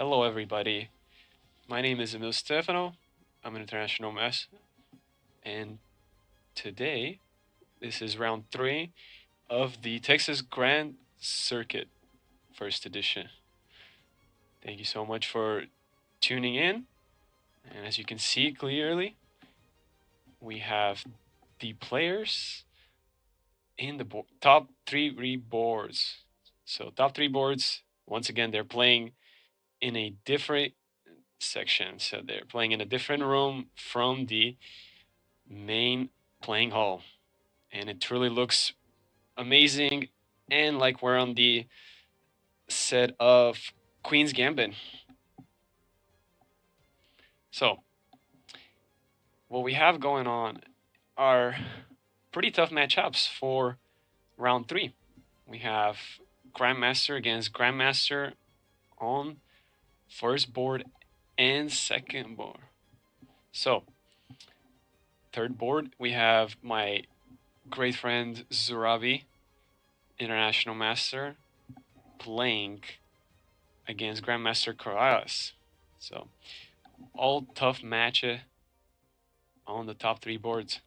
Hello, everybody. My name is Emil Stefano. I'm an international master, and today this is round three of the Texas Grand Circuit, first edition. Thank you so much for tuning in. And as you can see clearly, we have the players in the top three boards. So, top three boards, once again, they're playing in a different section. So, they're playing in a different room from the main playing hall, and it truly looks amazing and like we're on the set of Queen's Gambit. So, what we have going on are pretty tough matchups for round three. We have Grandmaster against Grandmaster on first board and second board. So, third board, we have my great friend Zurabi, International Master, playing against Grandmaster Corrales. So, all tough matches on the top three boards.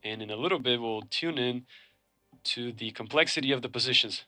And in a little bit, we'll tune in to the complexity of the positions.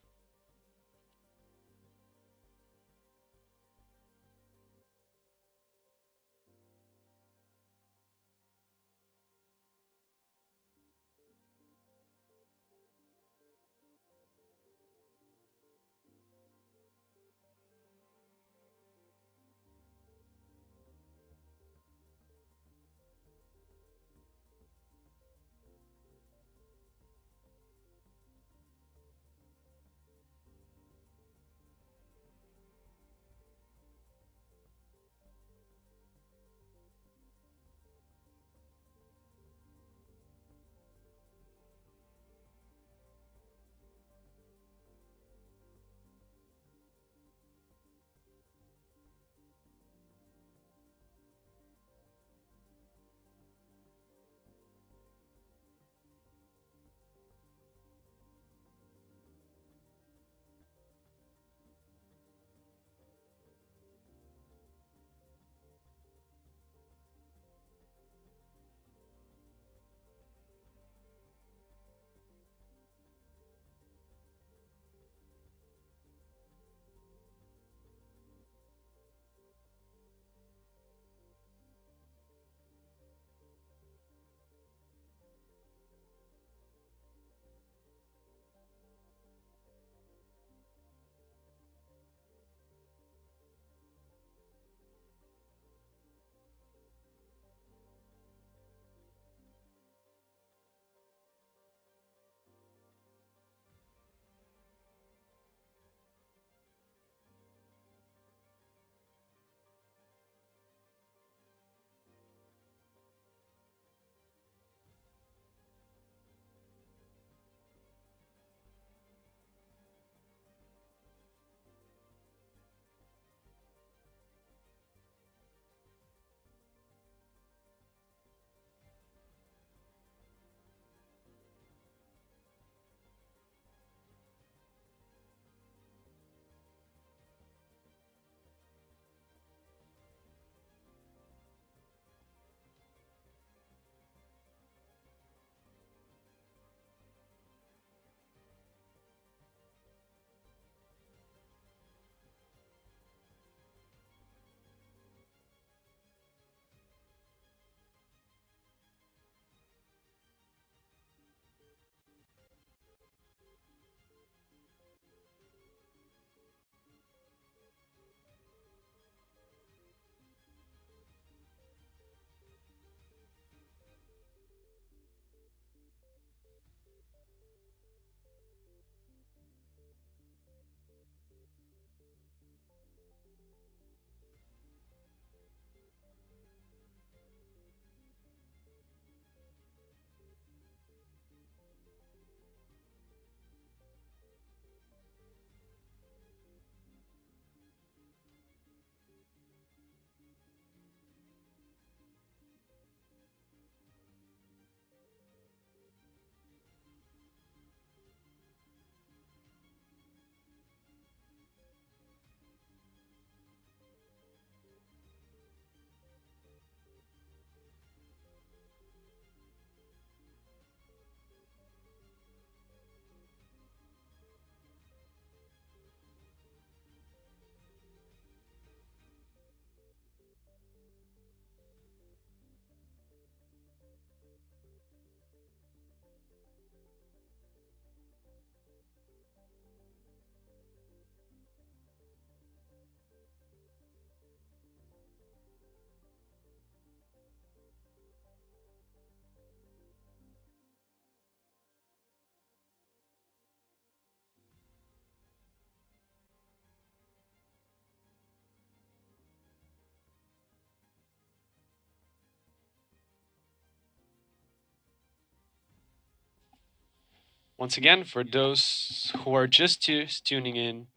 once again, for those who are just tuning in,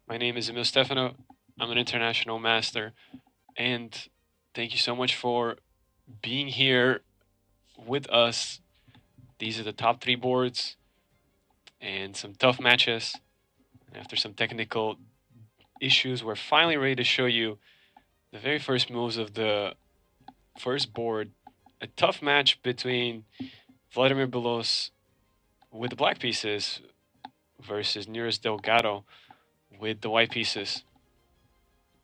my name is Emil Stefano. I'm an international master, and thank you so much for being here with us. These are the top three boards and some tough matches. After some technical issues, we're finally ready to show you the very first moves of the first board. A tough match between Vladimir Belos with the black pieces versus Neres Delgado with the white pieces.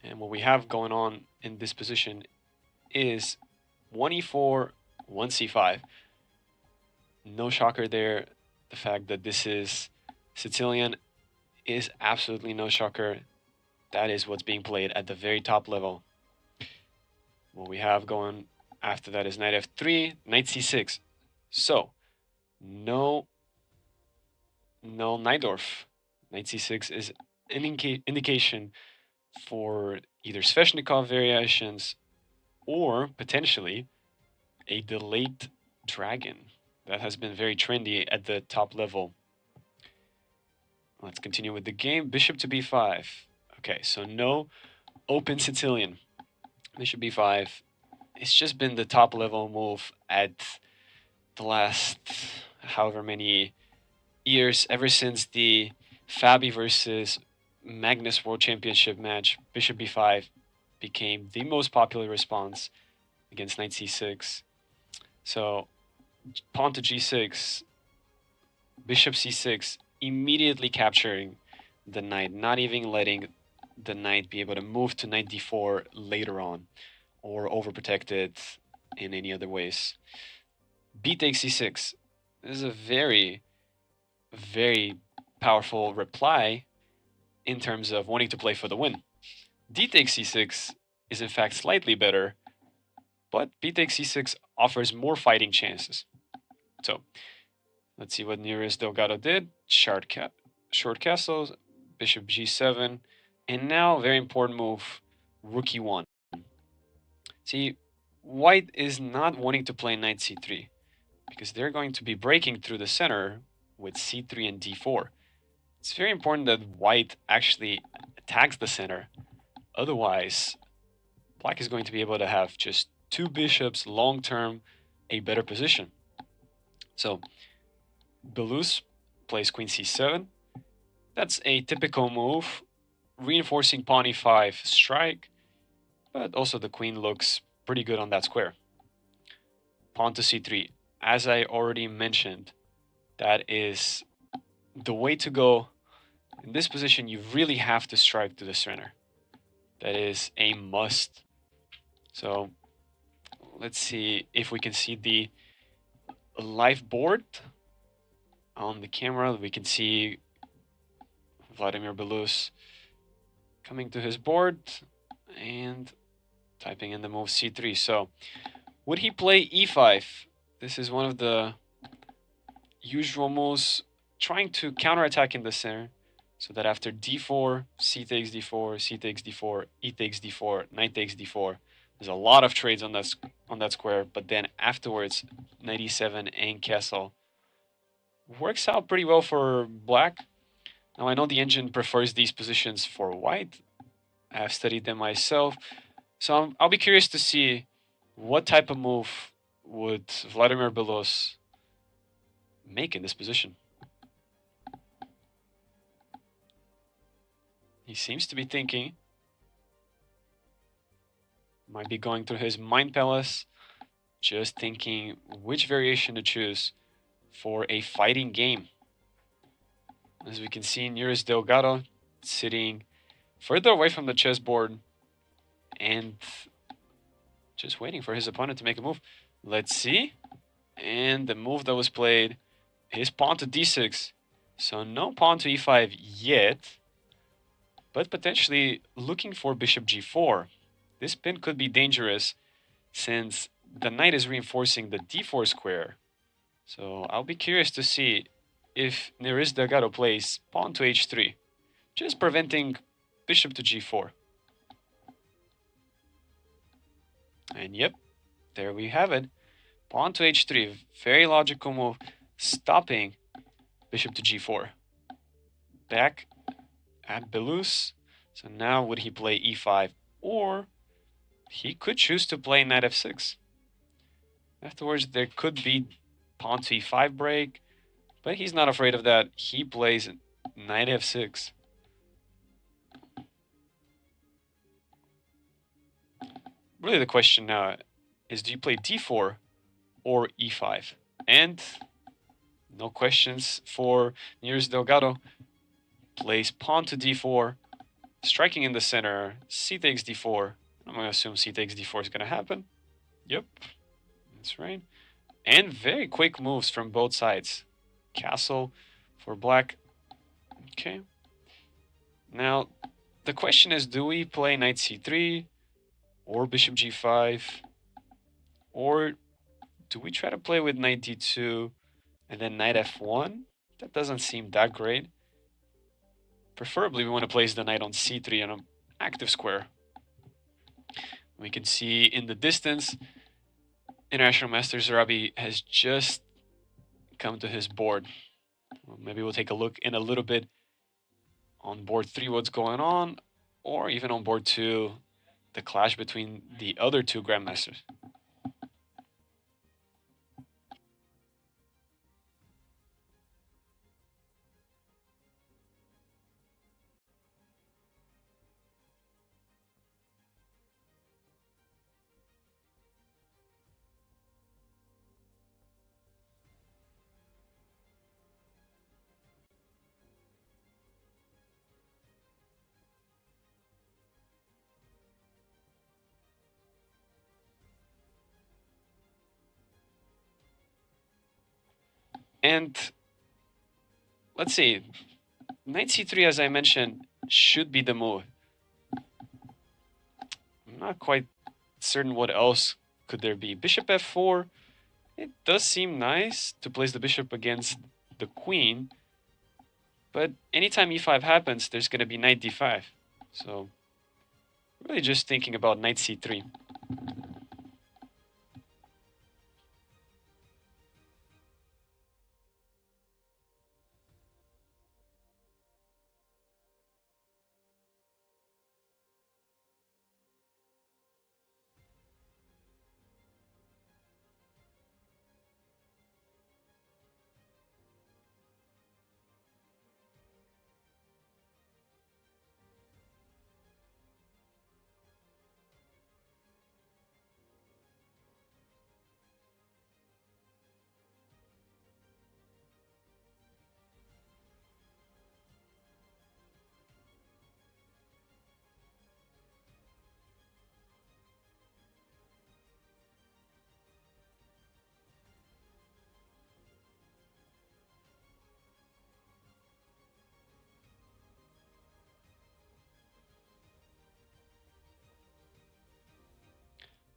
And what we have going on in this position is 1e4, 1c5. No shocker there. The fact that this is Sicilian is absolutely no shocker. That is what's being played at the very top level. What we have going after that is knight f3, knight c6. So, no Najdorf. Knight c6 is an indication for either Sveshnikov variations or potentially a delayed dragon. That has been very trendy at the top level. Let's continue with the game. Bishop to b5. Okay, so no open Sicilian. Bishop b5. It's just been the top level move at the last however many years, ever since the Fabi versus Magnus World Championship match. Bishop b5 became the most popular response against knight c6. So pawn to g6, bishop c6, immediately capturing the knight, not even letting the knight be able to move to knight d4 later on or overprotect it in any other ways. B takes c6. This is a very, very powerful reply in terms of wanting to play for the win. D takes c6 is in fact slightly better, but b takes c6 offers more fighting chances. So let's see what Neres Delgado did. Short castles, bishop g7, and now very important move, rook e1. See, white is not wanting to play knight c3 because they're going to be breaking through the center with c3 and d4. It's very important that white actually attacks the center. Otherwise, black is going to be able to have just two bishops long term, a better position. So Belos plays queen c7. That's a typical move, reinforcing pawn e5 strike, but also the queen looks pretty good on that square. Pawn to c3. As I already mentioned, that is the way to go. In this position, you really have to strike to the center. That is a must. So let's see if we can see the live board on the camera. We can see Vladimir Belos coming to his board and typing in the move c3. So would he play e5? This is one of the usual moves, trying to counterattack in the center, so that after d4, c takes d4, c takes d4, e takes d4, knight takes d4. There's a lot of trades on that square, but then afterwards, knight e7 and castle works out pretty well for black. Now I know the engine prefers these positions for white. I have studied them myself, so I'll be curious to see what type of move would Vladimir Belos make in this position. He seems to be thinking. Might be going through his mind palace, just thinking which variation to choose for a fighting game. As we can see, Neres Delgado sitting further away from the chessboard and just waiting for his opponent to make a move. Let's see. And the move that was played is pawn to d6. So no pawn to e5 yet, but potentially looking for bishop g4. This pin could be dangerous since the knight is reinforcing the d4 square. So I'll be curious to see if Neres Delgado plays pawn to h3, just preventing bishop to g4. And yep, there we have it. Pawn to h3, very logical move, stopping bishop to g4. Back at Belus. So now would he play e5? Or he could choose to play knight f6. Afterwards, there could be pawn to e5 break, but he's not afraid of that. He plays knight f6. Really, the question now is, do you play d4 or e5? And no questions for Nears Delgado. Plays pawn to d4, striking in the center, c takes d4. I'm going to assume c takes d4 is going to happen. Yep, that's right. And very quick moves from both sides. Castle for black. Okay. Now, the question is, do we play knight c3 or bishop g5? Or do we try to play with knight d2 and then knight f1? That doesn't seem that great. Preferably, we want to place the knight on c3 on an active square. We can see in the distance, International Master Zerabi has just come to his board. Well, maybe we'll take a look in a little bit on board 3 what's going on, or even on board 2, the clash between the other two grandmasters. And let's see, knight c3, as I mentioned, should be the move. I'm not quite certain what else could there be. Bishop f4, it does seem nice to place the bishop against the queen, but anytime e5 happens, there's going to be knight d5. So really just thinking about knight c3.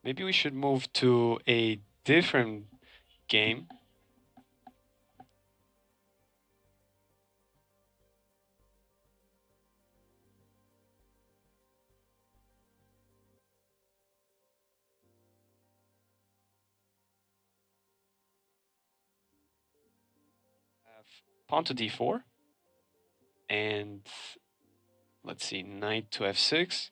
Maybe we should move to a different game. Have pawn to d4, and let's see, knight to f6.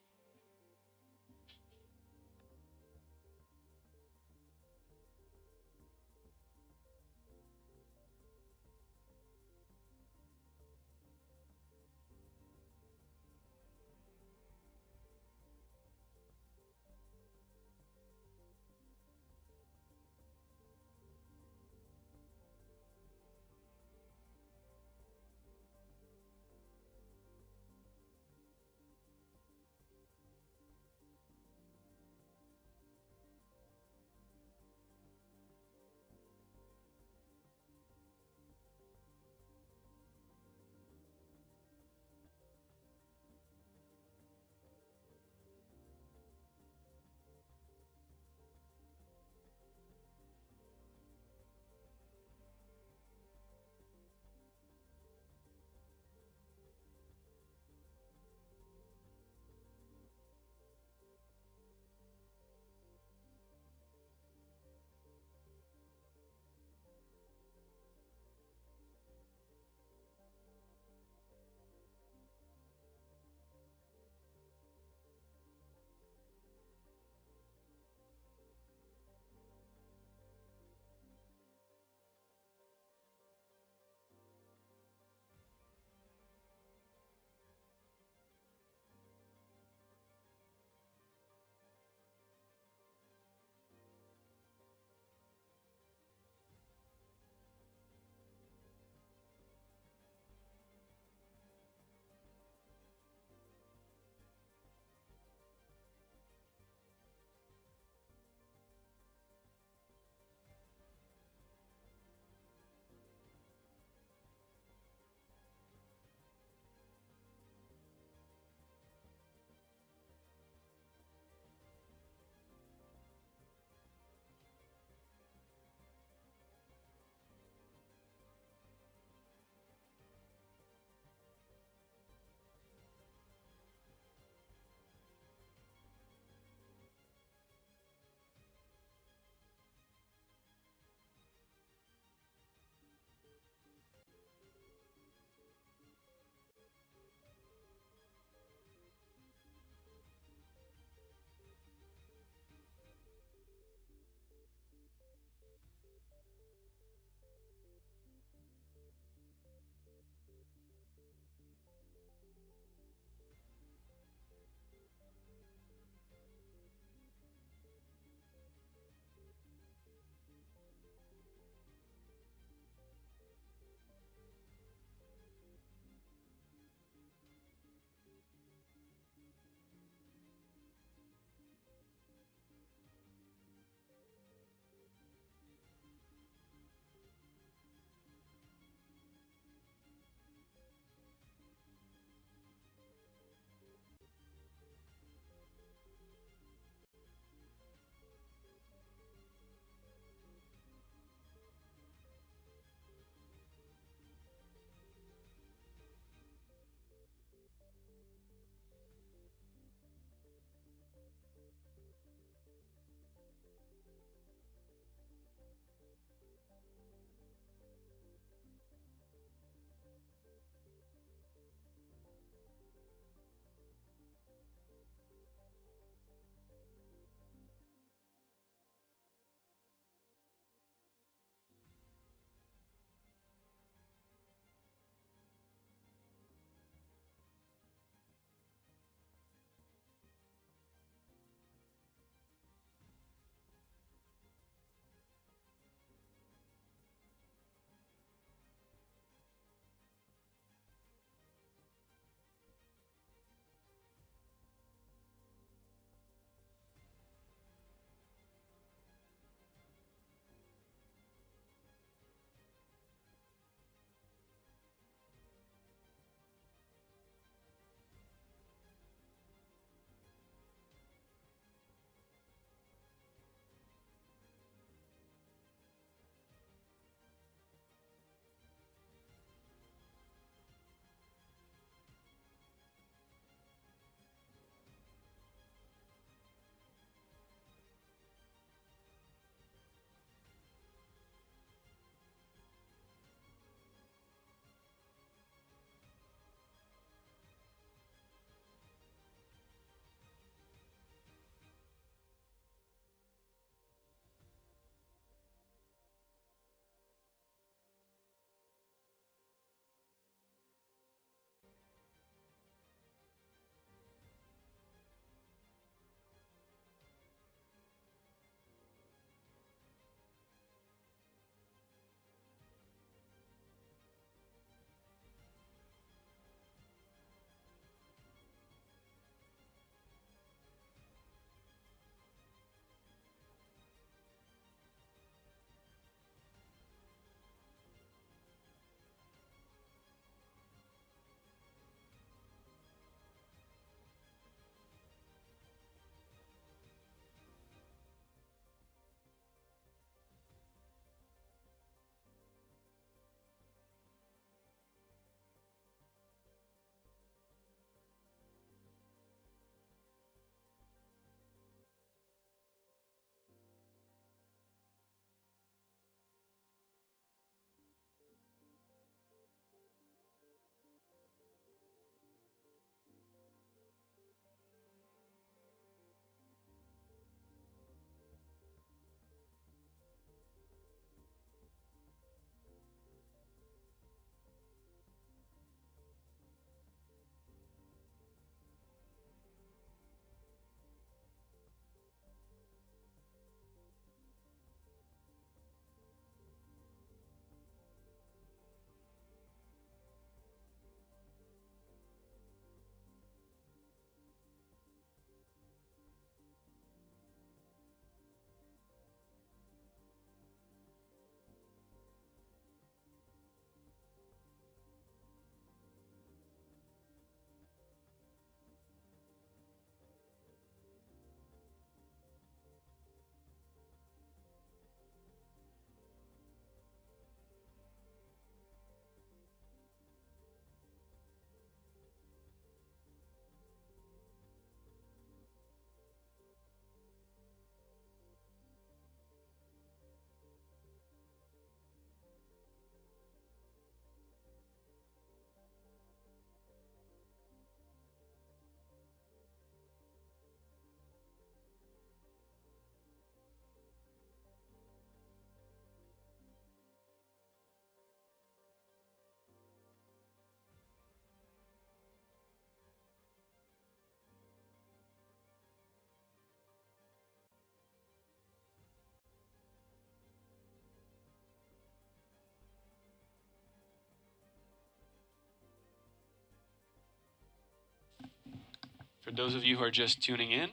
those of you who are just tuning in,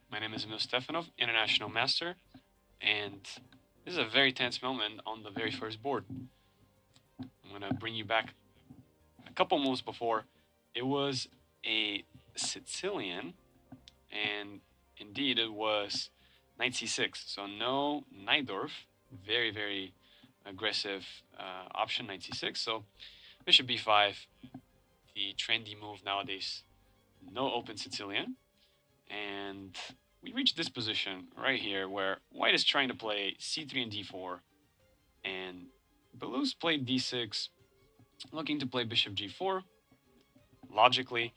my name is Emil Stefanov, International Master, and this is a very tense moment on the very first board. I'm going to bring you back a couple moves before. It was a Sicilian, and indeed it was knight c6, so no Najdorf, very, very aggressive option, knight c6, so bishop b5, the trendy move nowadays, no open Sicilian, and we reach this position right here where white is trying to play c3 and d4, and Belouse played d6, looking to play bishop g4. Logically,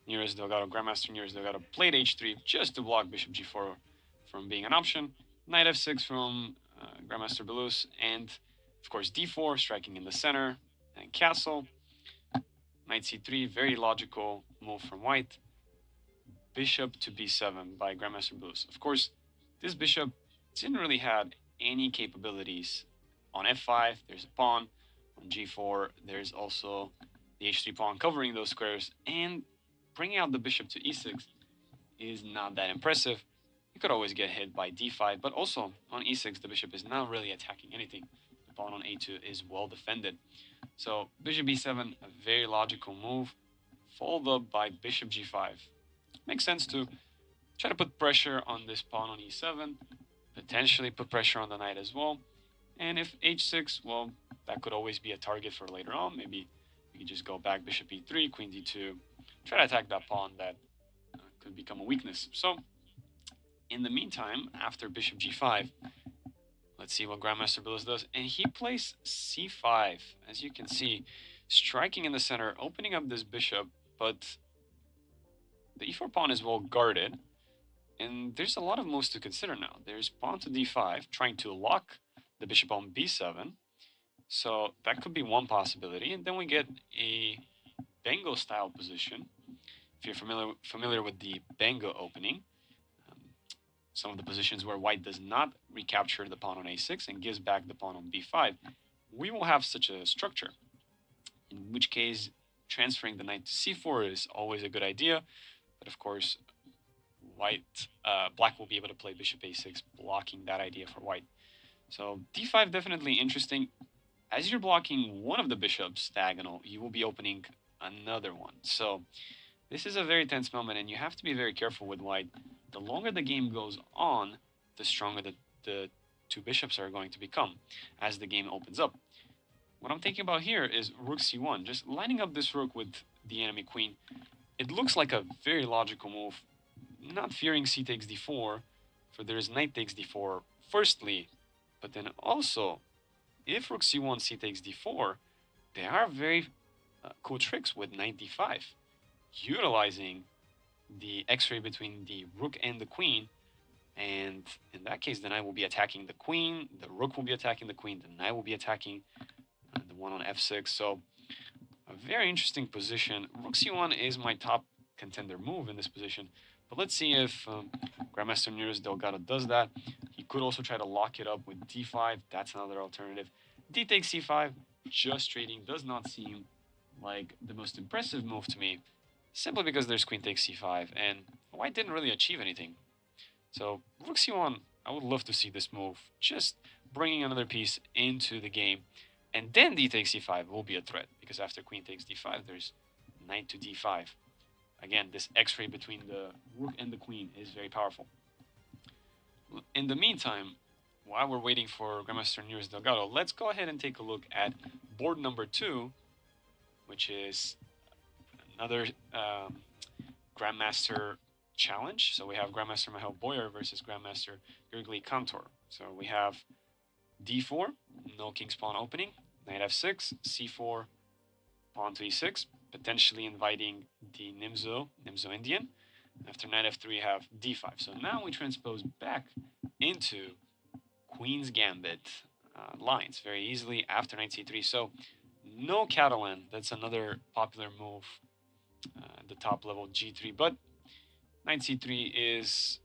Grandmaster Nearest Delgado played h3 just to block bishop g4 from being an option. Knight f6 from Grandmaster Belouse, and of course d4, striking in the center, and castle. Knight c3, very logical move from white. Bishop to b7 by Grandmaster Belouse. Of course, this bishop didn't really have any capabilities. On f5, there's a pawn. On g4, there's also the h3 pawn covering those squares, and bringing out the bishop to e6 is not that impressive. You could always get hit by d5, but also on e6, the bishop is not really attacking anything. The pawn on a2 is well defended. So bishop b7, a very logical move, followed up by bishop g5. Makes sense to try to put pressure on this pawn on e7, potentially put pressure on the knight as well. And if h6, well, that could always be a target for later on. Maybe we could just go back bishop e3, queen d2, try to attack that pawn that could become a weakness. So in the meantime, after bishop g5, let's see what Grandmaster Belouse does. And he plays c5, as you can see, striking in the center, opening up this bishop, but the e4 pawn is well guarded. And there's a lot of moves to consider now. There's pawn to d5, trying to lock the bishop on b7. So that could be one possibility. And then we get a Bengo style position. If you're familiar with the Bengo opening, some of the positions where white does not recapture the pawn on a6 and gives back the pawn on b5, we will have such a structure, in which case transferring the knight to c4 is always a good idea. But of course, black will be able to play bishop a6, blocking that idea for white. So d5 definitely interesting. As you're blocking one of the bishops diagonal, you will be opening another one. So this is a very tense moment, and you have to be very careful with white. The longer the game goes on, the stronger the two bishops are going to become as the game opens up. What I'm thinking about here is rook c1, just lining up this rook with the enemy queen. It looks like a very logical move, not fearing c takes d4, for there's knight takes d4 firstly, but then also, if rook c1, c takes d4, there are very cool tricks with knight d5, utilizing the x-ray between the rook and the queen, and in that case, the knight will be attacking the queen, the rook will be attacking the queen, the knight will be attacking the one on f6, so a very interesting position. Rook c1 is my top contender move in this position, but let's see if Grandmaster Nearest Delgado does that. He could also try to lock it up with d5. That's another alternative. D takes c5, just trading, does not seem like the most impressive move to me, simply because there's queen takes c5, and white didn't really achieve anything. So rook c1, I would love to see this move, just bringing another piece into the game. And then d takes c5 will be a threat, because after queen takes d5, there's knight to d5. Again, this x-ray between the rook and the queen is very powerful. In the meantime, while we're waiting for Grandmaster Nearest Delgado, let's go ahead and take a look at board number 2, which is another Grandmaster challenge. So we have Grandmaster Michael Boyer versus Grandmaster Grigori Kantor. So we have d4, no king's pawn opening, knight f6, c4, pawn to e6, potentially inviting the Nimzo Indian. After knight f3, we have d5. So now we transpose back into Queen's Gambit lines very easily after knight c3. So no Catalan, that's another popular move at the top level, g3. But knight c3 is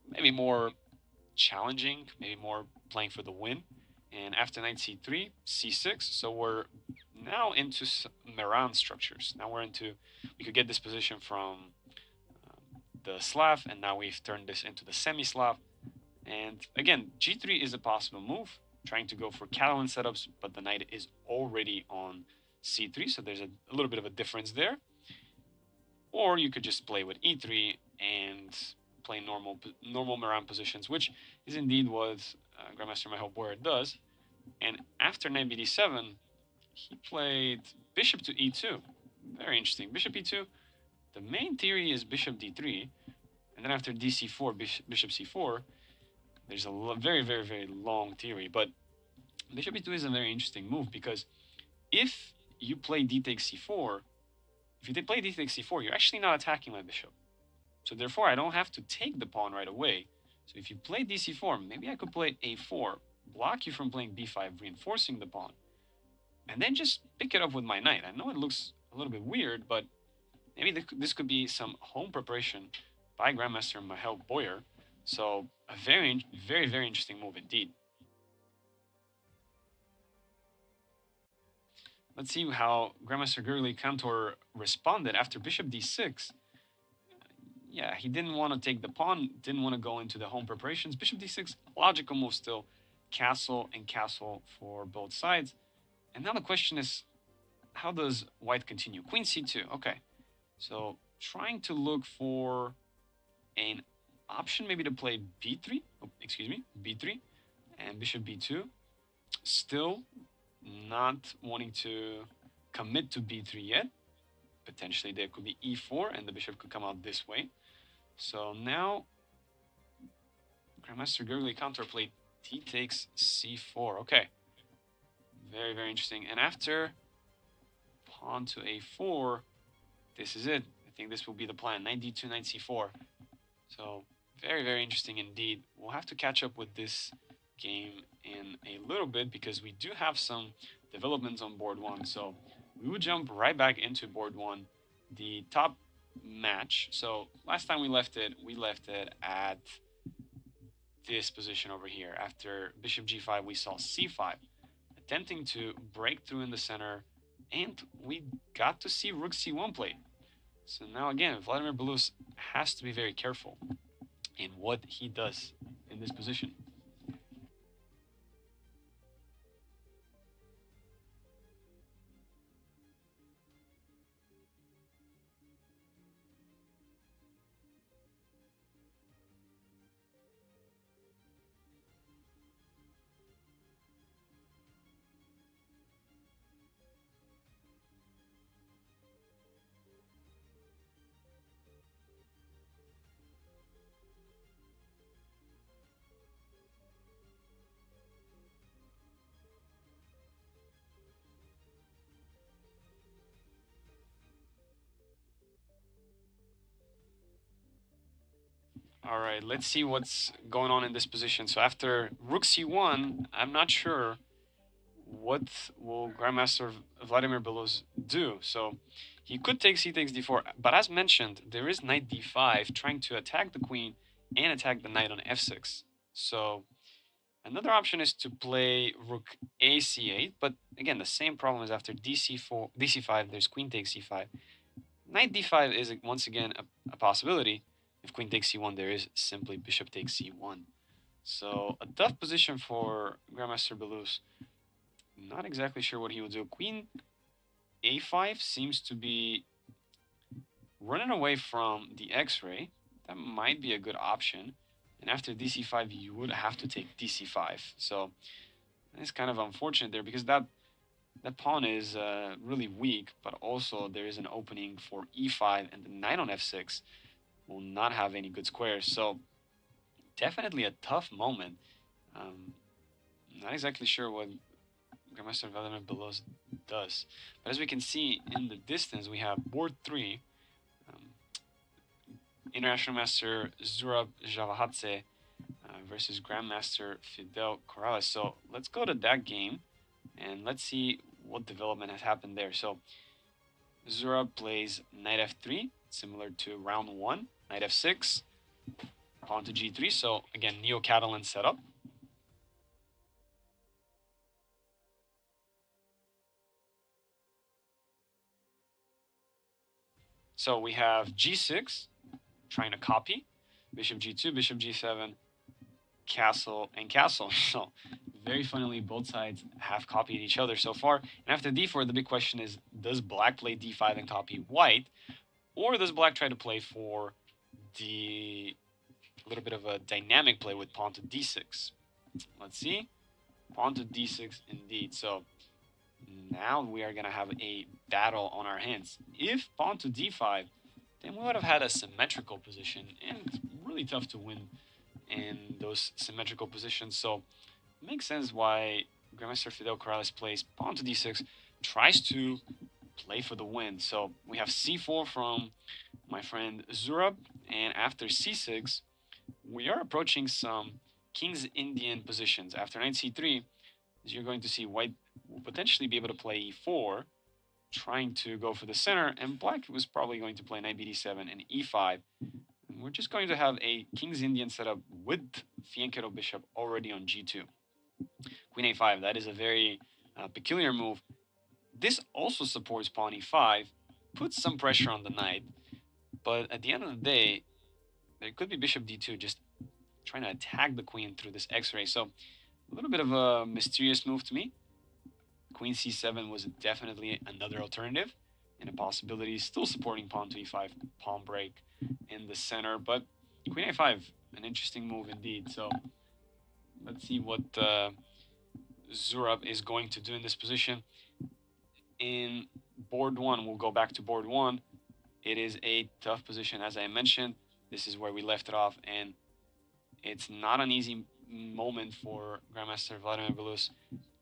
maybe more challenging, maybe more playing for the win. And after knight c3, c6, so we're now into Meran structures. Now we could get this position from the Slav, and now we've turned this into the semi-Slav. And again, g3 is a possible move, trying to go for Catalan setups, but the knight is already on c3, so there's a little bit of a difference there. Or you could just play with e3 and play normal Moran positions, which is indeed what Grandmaster Michael Boyer does. And after knight bd7, he played bishop to e2. Very interesting. Bishop e2. The main theory is bishop d3, and then after dc4, bishop c4, there's a very, very, very long theory. But bishop e2 is a very interesting move because if you play d takes c4, if you play d takes c4, you're actually not attacking my bishop. So therefore, I don't have to take the pawn right away. So if you play dc4, maybe I could play a4, block you from playing b5, reinforcing the pawn, and then just pick it up with my knight. I know it looks a little bit weird, but maybe this could be some home preparation by Grandmaster Michael Boyer. So a very, very, very interesting move indeed. Let's see how Grandmaster Gurley Kantor responded after bishop d6. Yeah, he didn't want to take the pawn, didn't want to go into the home preparations. Bishop d6, logical move still. Castle and castle for both sides. And now the question is, how does white continue? Queen c2, okay. So trying to look for an option maybe to play b3, b3, and bishop b2. Still not wanting to commit to b3 yet. Potentially there could be e4 and the bishop could come out this way. So now Grandmaster Gurley Kantor played d takes c4. Okay. Very, very interesting. And after pawn to a4, this is it. I think this will be the plan. Knight d2, knight c4. So very, very interesting indeed. We'll have to catch up with this game in a little bit because we do have some developments on board one. So we will jump right back into board one, the top match. So last time we left it at this position over here. After bishop g5, we saw c5, attempting to break through in the center, and we got to see rook c1 played. So now again, Vladimir Belus has to be very careful in what he does in this position. All right, let's see what's going on in this position. So after rook c1, I'm not sure what will Grandmaster Vladimir Belus do. So he could take c takes d4, but as mentioned, there is knight d5 trying to attack the queen and attack the knight on f6. So another option is to play rook a c8, but again, the same problem is after dc4, dc5, there's queen takes c5. Knight d5 is once again a possibility. If queen takes c1, there is simply bishop takes c1. So a tough position for Grandmaster Belus. Not exactly sure what he will do. Queen a5 seems to be running away from the x-ray. That might be a good option. And after dc5, you would have to take dc5. So it's kind of unfortunate there because that pawn is really weak, but also there is an opening for e5, and the knight on f6 will not have any good squares. So definitely a tough moment. Not exactly sure what Grandmaster Vladimir Belus does. But as we can see in the distance, we have board 3, International Master Zurab Javahadze versus Grandmaster Fidel Corrales. So let's go to that game and let's see what development has happened there. So Zurab plays knight f3, similar to round 1, knight f6, pawn to g3. So again, Neo-Catalan setup. So we have g6, trying to copy. Bishop g2, bishop g7, castle, and castle. So very funnily, both sides have copied each other so far. And after d4, the big question is, does black play d5 and copy white? Or does black try to play for the little bit of a dynamic play with pawn to d6? Let's see. Pawn to d6 indeed. So now we are going to have a battle on our hands. If pawn to d5, then we would have had a symmetrical position, and it's really tough to win in those symmetrical positions. So it makes sense why Grandmaster Fidel Corrales plays pawn to d6, tries to play for the win. So we have c4 from my friend Zurab, and after c6, we are approaching some King's Indian positions. After knight c3, you're going to see white will potentially be able to play e4, trying to go for the center, and black was probably going to play knight bd7 and e5. And we're just going to have a King's Indian setup with Fianchetto bishop already on g2. Queen a5, that is a very peculiar move. This also supports pawn e5, puts some pressure on the knight, but at the end of the day, there could be bishop d2 just trying to attack the queen through this x-ray. So a little bit of a mysterious move to me. Queen c7 was definitely another alternative and a possibility, still supporting pawn to e5, pawn break in the center, but queen a5, an interesting move indeed. So let's see what Zurab is going to do in this position. In board one, we'll go back to board one. It is a tough position, as I mentioned. This is where we left it off, and it's not an easy moment for Grandmaster Vladimir Belus.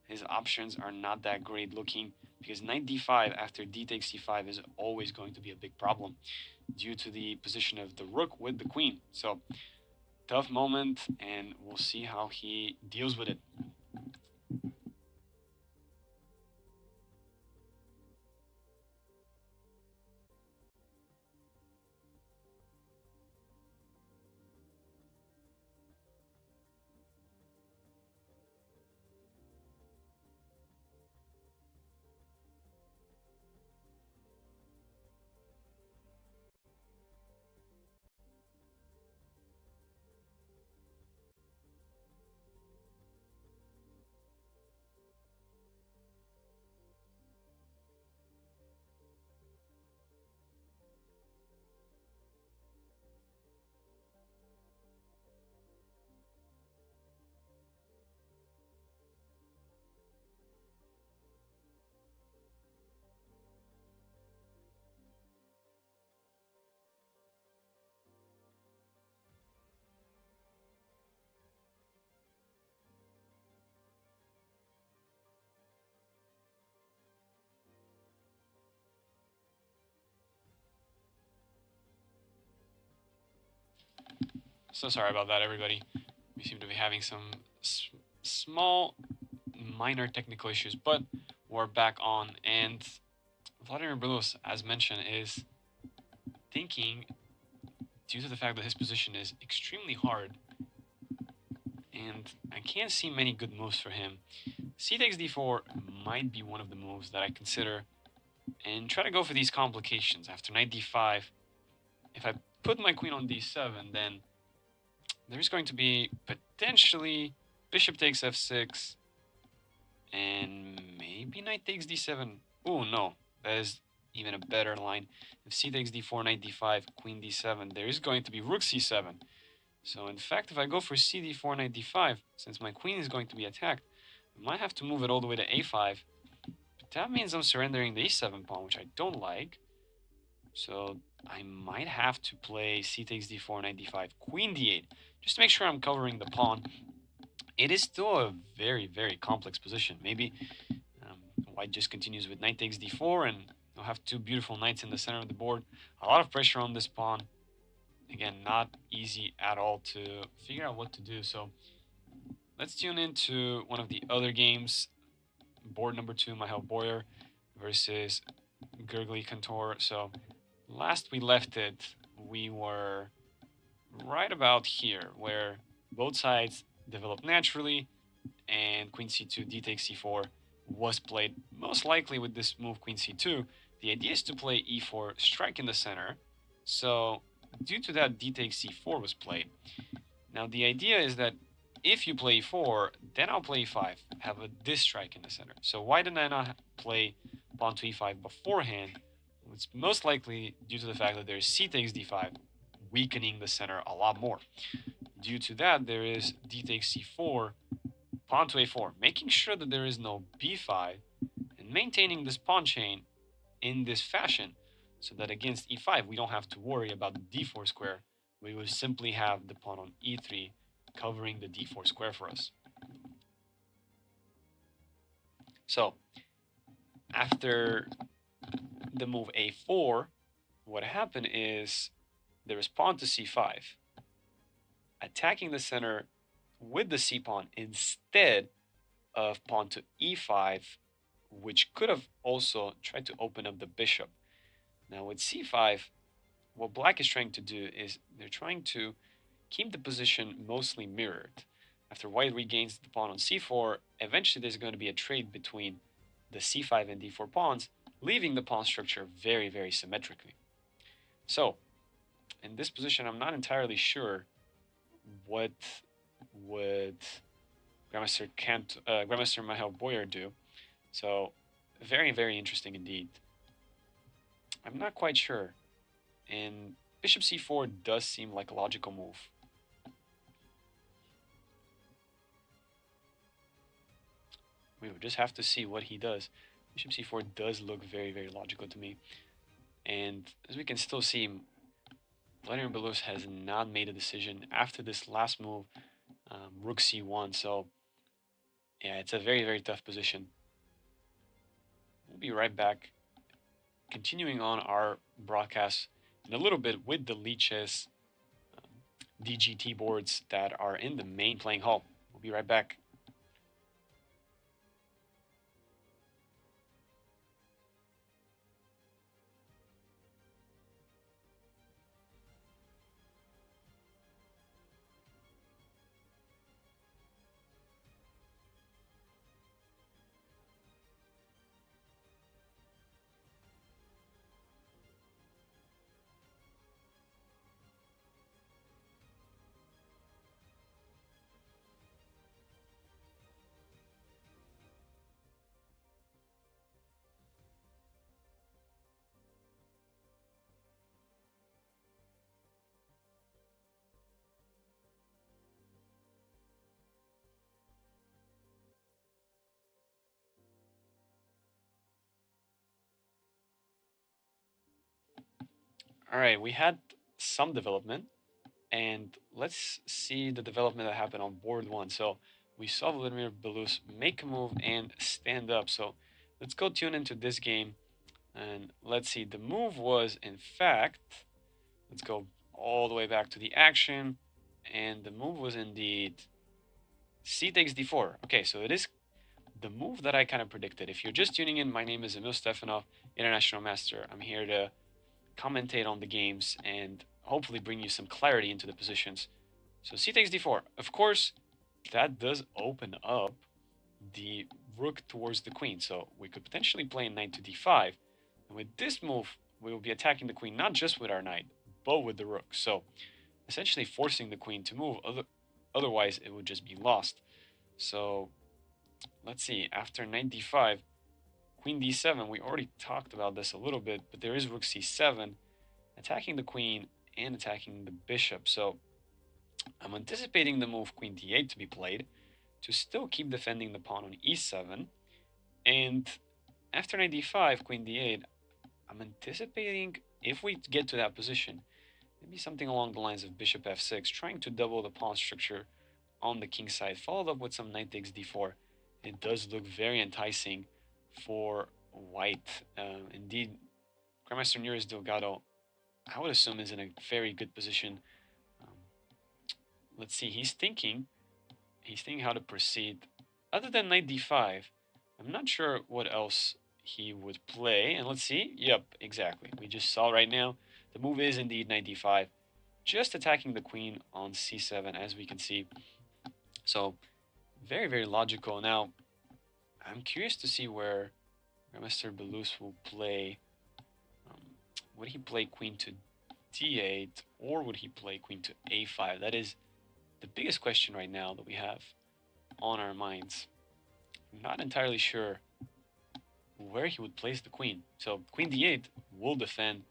His options are not that great looking, because knight d5 after d takes c5 is always going to be a big problem due to the position of the rook with the queen. So tough moment, and we'll see how he deals with it. So sorry about that, everybody. We seem to be having some small, minor technical issues, but we're back on. And Vladimir Belus, as mentioned, is thinking, due to the fact that his position is extremely hard, and I can't see many good moves for him. C takes d4 might be one of the moves that I consider, and try to go for these complications. After knight d5, if I put my queen on d7, then there's going to be potentially bishop takes f6, and maybe knight takes d7. Oh no, that is even a better line. If c takes d4, knight d5, queen d7, there is going to be rook c7. So in fact, if I go for c d4, knight d5, since my queen is going to be attacked, I might have to move it all the way to a5. But that means I'm surrendering the e7 pawn, which I don't like. So I might have to play c takes d4, knight d5, queen d8, just to make sure I'm covering the pawn. It is still a very, very complex position. Maybe white just continues with knight takes d4, and you'll have two beautiful knights in the center of the board. A lot of pressure on this pawn. Again, not easy at all to figure out what to do. So let's tune into one of the other games. Board number 2, Mihail Boyer versus Gurgly Kantor. So last we left it, we were right about here, where both sides developed naturally, and queen c2, d takes c4 was played. Most likely with this move, queen c2, the idea is to play e4, strike in the center. So due to that, d takes c4 was played. Now the idea is that if you play e4, then I'll play e5, have a this strike in the center. So why didn't I not play pawn to e5 beforehand? It's most likely due to the fact that there's c takes d5, weakening the center a lot more. Due to that, there is d takes c4, pawn to a4, making sure that there is no b5, and maintaining this pawn chain in this fashion, so that against e5 we don't have to worry about the d4 square. We will simply have the pawn on e3 covering the d4 square for us. So after the move a4, what happened is there is pawn to c5, attacking the center with the c pawn instead of pawn to e5, which could have also tried to open up the bishop. Now with c5, what black is trying to do is they're trying to keep the position mostly mirrored. After white regains the pawn on c4, eventually there's going to be a trade between the c5 and d4 pawns, leaving the pawn structure very, very symmetrically. So, in this position, I'm not entirely sure what would Grandmaster Michael Boyer do. So, very, very interesting indeed. I'm not quite sure. And bishop c4 does seem like a logical move. We would just have to see what he does. Bishop c4 does look very, very logical to me. And as we can still see, Vladimir Belus has not made a decision after this last move, rook c1. So, yeah, it's a very, very tough position. We'll be right back, continuing on our broadcast in a little bit with the Chess DGT boards that are in the main playing hall. We'll be right back. All right, we had some development, and let's see the development that happened on board one. So we saw Vladimir Belus make a move and stand up. So let's go tune into this game, and let's see. The move was, in fact, let's go all the way back to the action, and the move was indeed c takes d4. Okay, so it is the move that I kind of predicted. If you're just tuning in, my name is Emil Stefanov, International Master. I'm here to commentate on the games and hopefully bring you some clarity into the positions. So c takes d4. Of course, that does open up the rook towards the queen. So we could potentially play knight to d5. And with this move, we will be attacking the queen not just with our knight, but with the rook. So essentially forcing the queen to move. Otherwise, it would just be lost. So let's see. After knight d5, queen d7, we already talked about this a little bit, but there is rook c7, attacking the queen and attacking the bishop. So I'm anticipating the move queen d8 to be played to still keep defending the pawn on e7. And after knight d5, queen d8, I'm anticipating, if we get to that position, maybe something along the lines of bishop f6, trying to double the pawn structure on the king side, followed up with some knight takes d4. It does look very enticing for white. Indeed, Grandmaster Neres Delgado, I would assume, is in a very good position. Let's see, he's thinking how to proceed. Other than knight d5, I'm not sure what else he would play. And let's see. Yep, exactly. We just saw right now. The move is indeed knight d5. Just attacking the queen on c7, as we can see. So, very, very logical. Now, I'm curious to see where Grandmaster Belus will play. Would he play queen to d8, or would he play queen to a5? That is the biggest question right now that we have on our minds. I'm not entirely sure where he would place the queen. So queen d8 will defend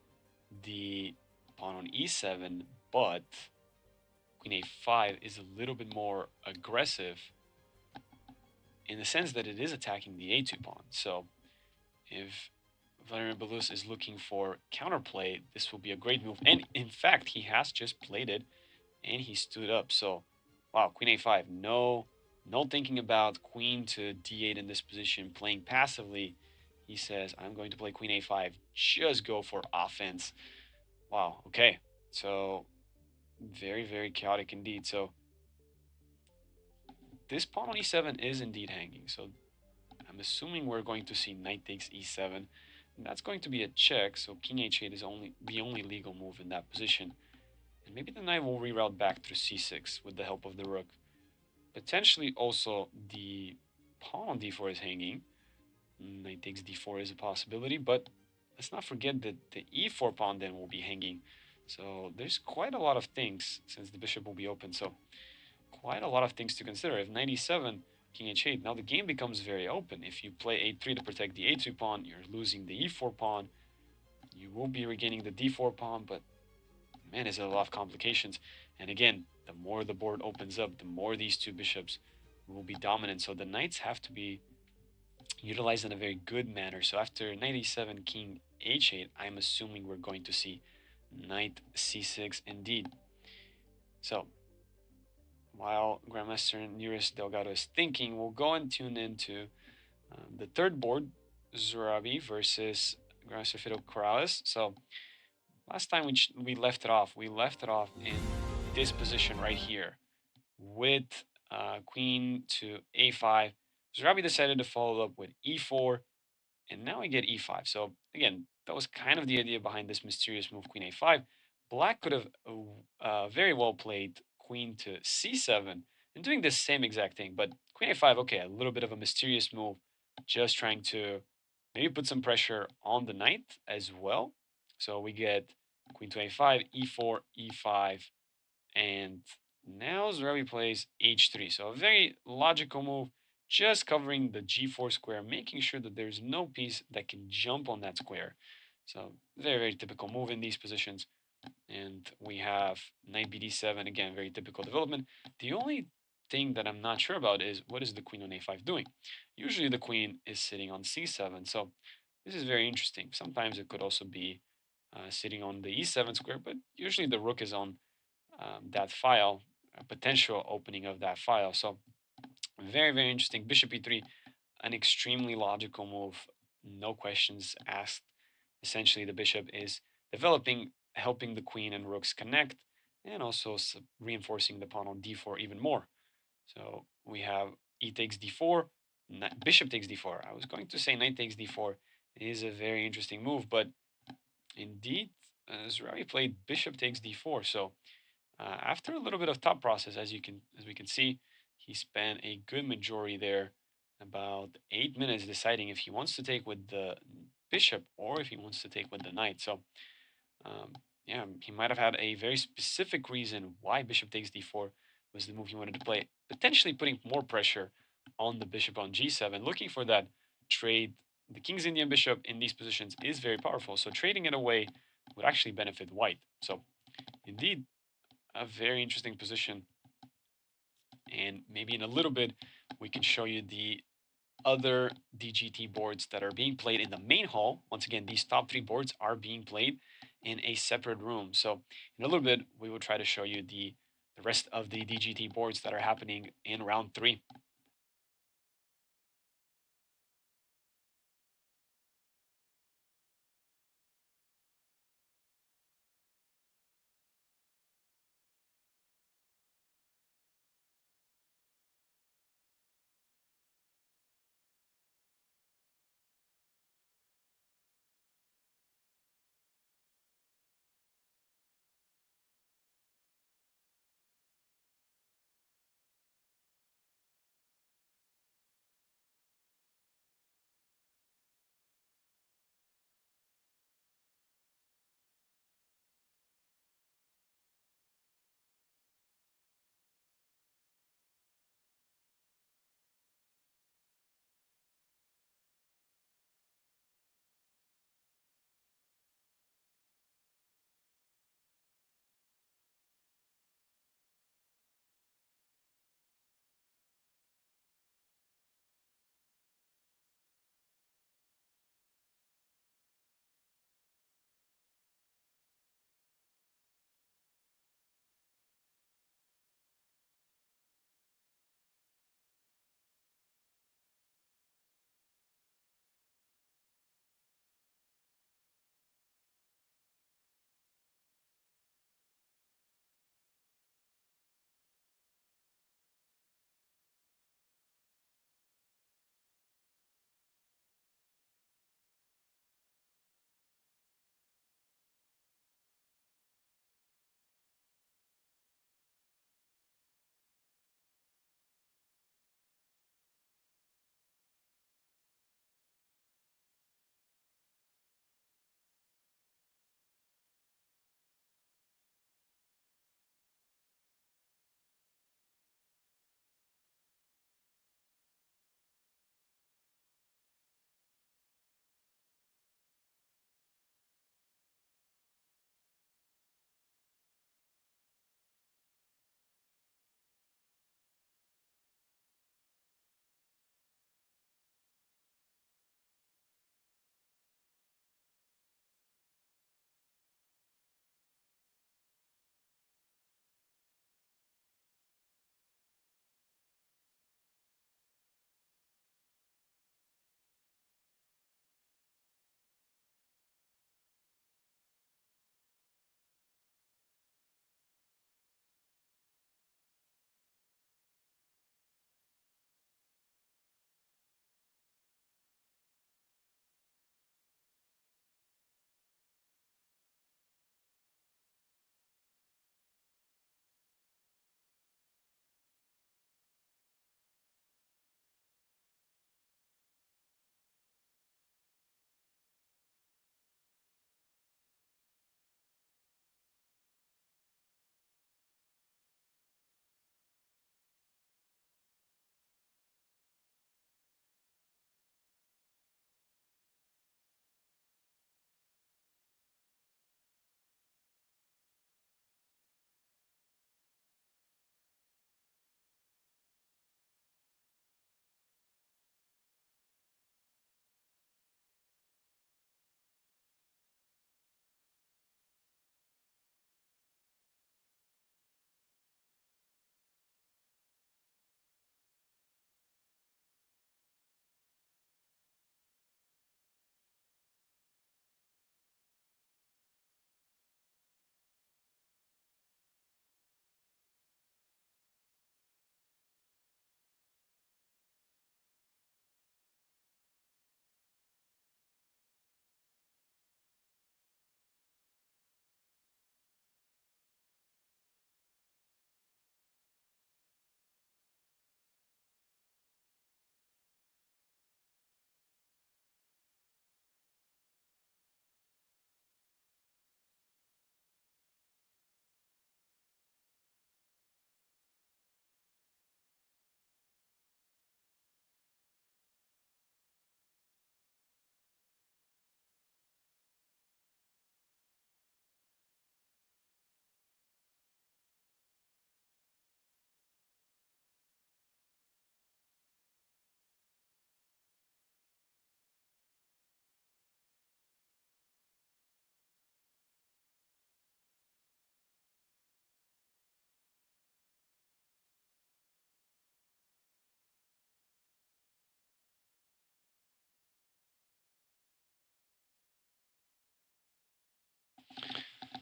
the pawn on e7, but queen a5 is a little bit more aggressive in the sense that it is attacking the a2 pawn. So if Vladimir Belus is looking for counterplay, this will be a great move. And in fact, he has just played it and he stood up. So, wow, queen a5. No thinking about queen to d8 in this position, playing passively. He says, I'm going to play queen a5. Just go for offense. Wow, okay. So, very, very chaotic indeed. So, this pawn on e7 is indeed hanging. So, I'm assuming we're going to see knight takes e7. And that's going to be a check, so king h8 is only the only legal move in that position. And maybe the knight will reroute back through c6 with the help of the rook. Potentially also the pawn on d4 is hanging. Knight takes d4 is a possibility, but let's not forget that the e4 pawn then will be hanging. So there's quite a lot of things since the bishop will be open. So quite a lot of things to consider. If knight e7, king h8, now the game becomes very open. If you play a3 to protect the a2 pawn, you're losing the e4 pawn. You will be regaining the d4 pawn, but man, is it a lot of complications. And again, the more the board opens up, the more these two bishops will be dominant. So the knights have to be utilized in a very good manner. So after knight e7, king h8, I'm assuming we're going to see knight c6 indeed. So while Grandmaster Nearest Delgado is thinking, we'll go and tune into the third board, Zurabi versus Grandmaster Fido Corrales. So last time we left it off, in this position right here with queen to a5. Zurabi decided to follow up with e4, and now we get e5. So again, that was kind of the idea behind this mysterious move, queen a5. Black could have very well played queen to c7 and doing the same exact thing, but queen a5, okay, a little bit of a mysterious move, just trying to maybe put some pressure on the knight as well. So we get queen to a5, e4, e5, and now Zerabi plays h3. So a very logical move, just covering the g4 square, making sure that there's no piece that can jump on that square. So very, very typical move in these positions. And we have knight bd7, again, very typical development. The only thing that I'm not sure about is what is the queen on a5 doing? Usually the queen is sitting on c7, so this is very interesting. Sometimes it could also be sitting on the e7 square, but usually the rook is on that file, a potential opening of that file. So very, very interesting. Bishop e3, an extremely logical move, no questions asked. Essentially, the bishop is developing, helping the queen and rooks connect, and also reinforcing the pawn on d4 even more. So we have e takes d4, bishop takes d4. I was going to say knight takes d4. It is a very interesting move, but indeed, Zerabi played bishop takes d4. So after a little bit of thought process, as we can see, he spent a good majority there, about 8 minutes, deciding if he wants to take with the bishop or if he wants to take with the knight. So um, yeah, he might have had a very specific reason why bishop takes d4 was the move he wanted to play, potentially putting more pressure on the bishop on g7, looking for that trade. The king's Indian bishop in these positions is very powerful, so trading it away would actually benefit white. So indeed, a very interesting position. And maybe in a little bit, we can show you the other DGT boards that are being played in the main hall. Once again, these top three boards are being played in a separate room. So in a little bit, we will try to show you the rest of the DGT boards that are happening in round three.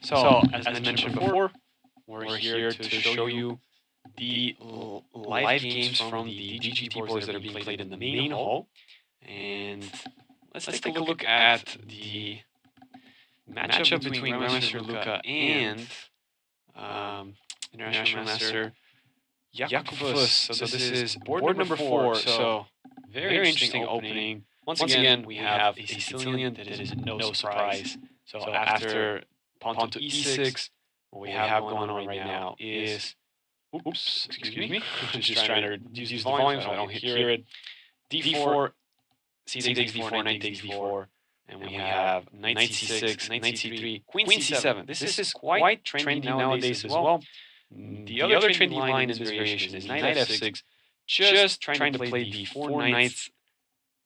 So, as mentioned before, we're here to show you the live games from the DGT boards that are being played in the main hall. And let's take a look at the matchup between Grandmaster Luca and International Master Yakufus. So this is board number 4. So very interesting opening. Once again, we have a Sicilian that is no surprise. So after pawn to e6, what we have going on right now is, oops, excuse me, just trying to use the volume so I don't hear it. D4, C takes D4, knight takes D4, and we have knight C6, knight C3, queen C7. This is quite trendy nowadays as well. The other trendy line in this variation is knight F6, just trying to play the 4 knights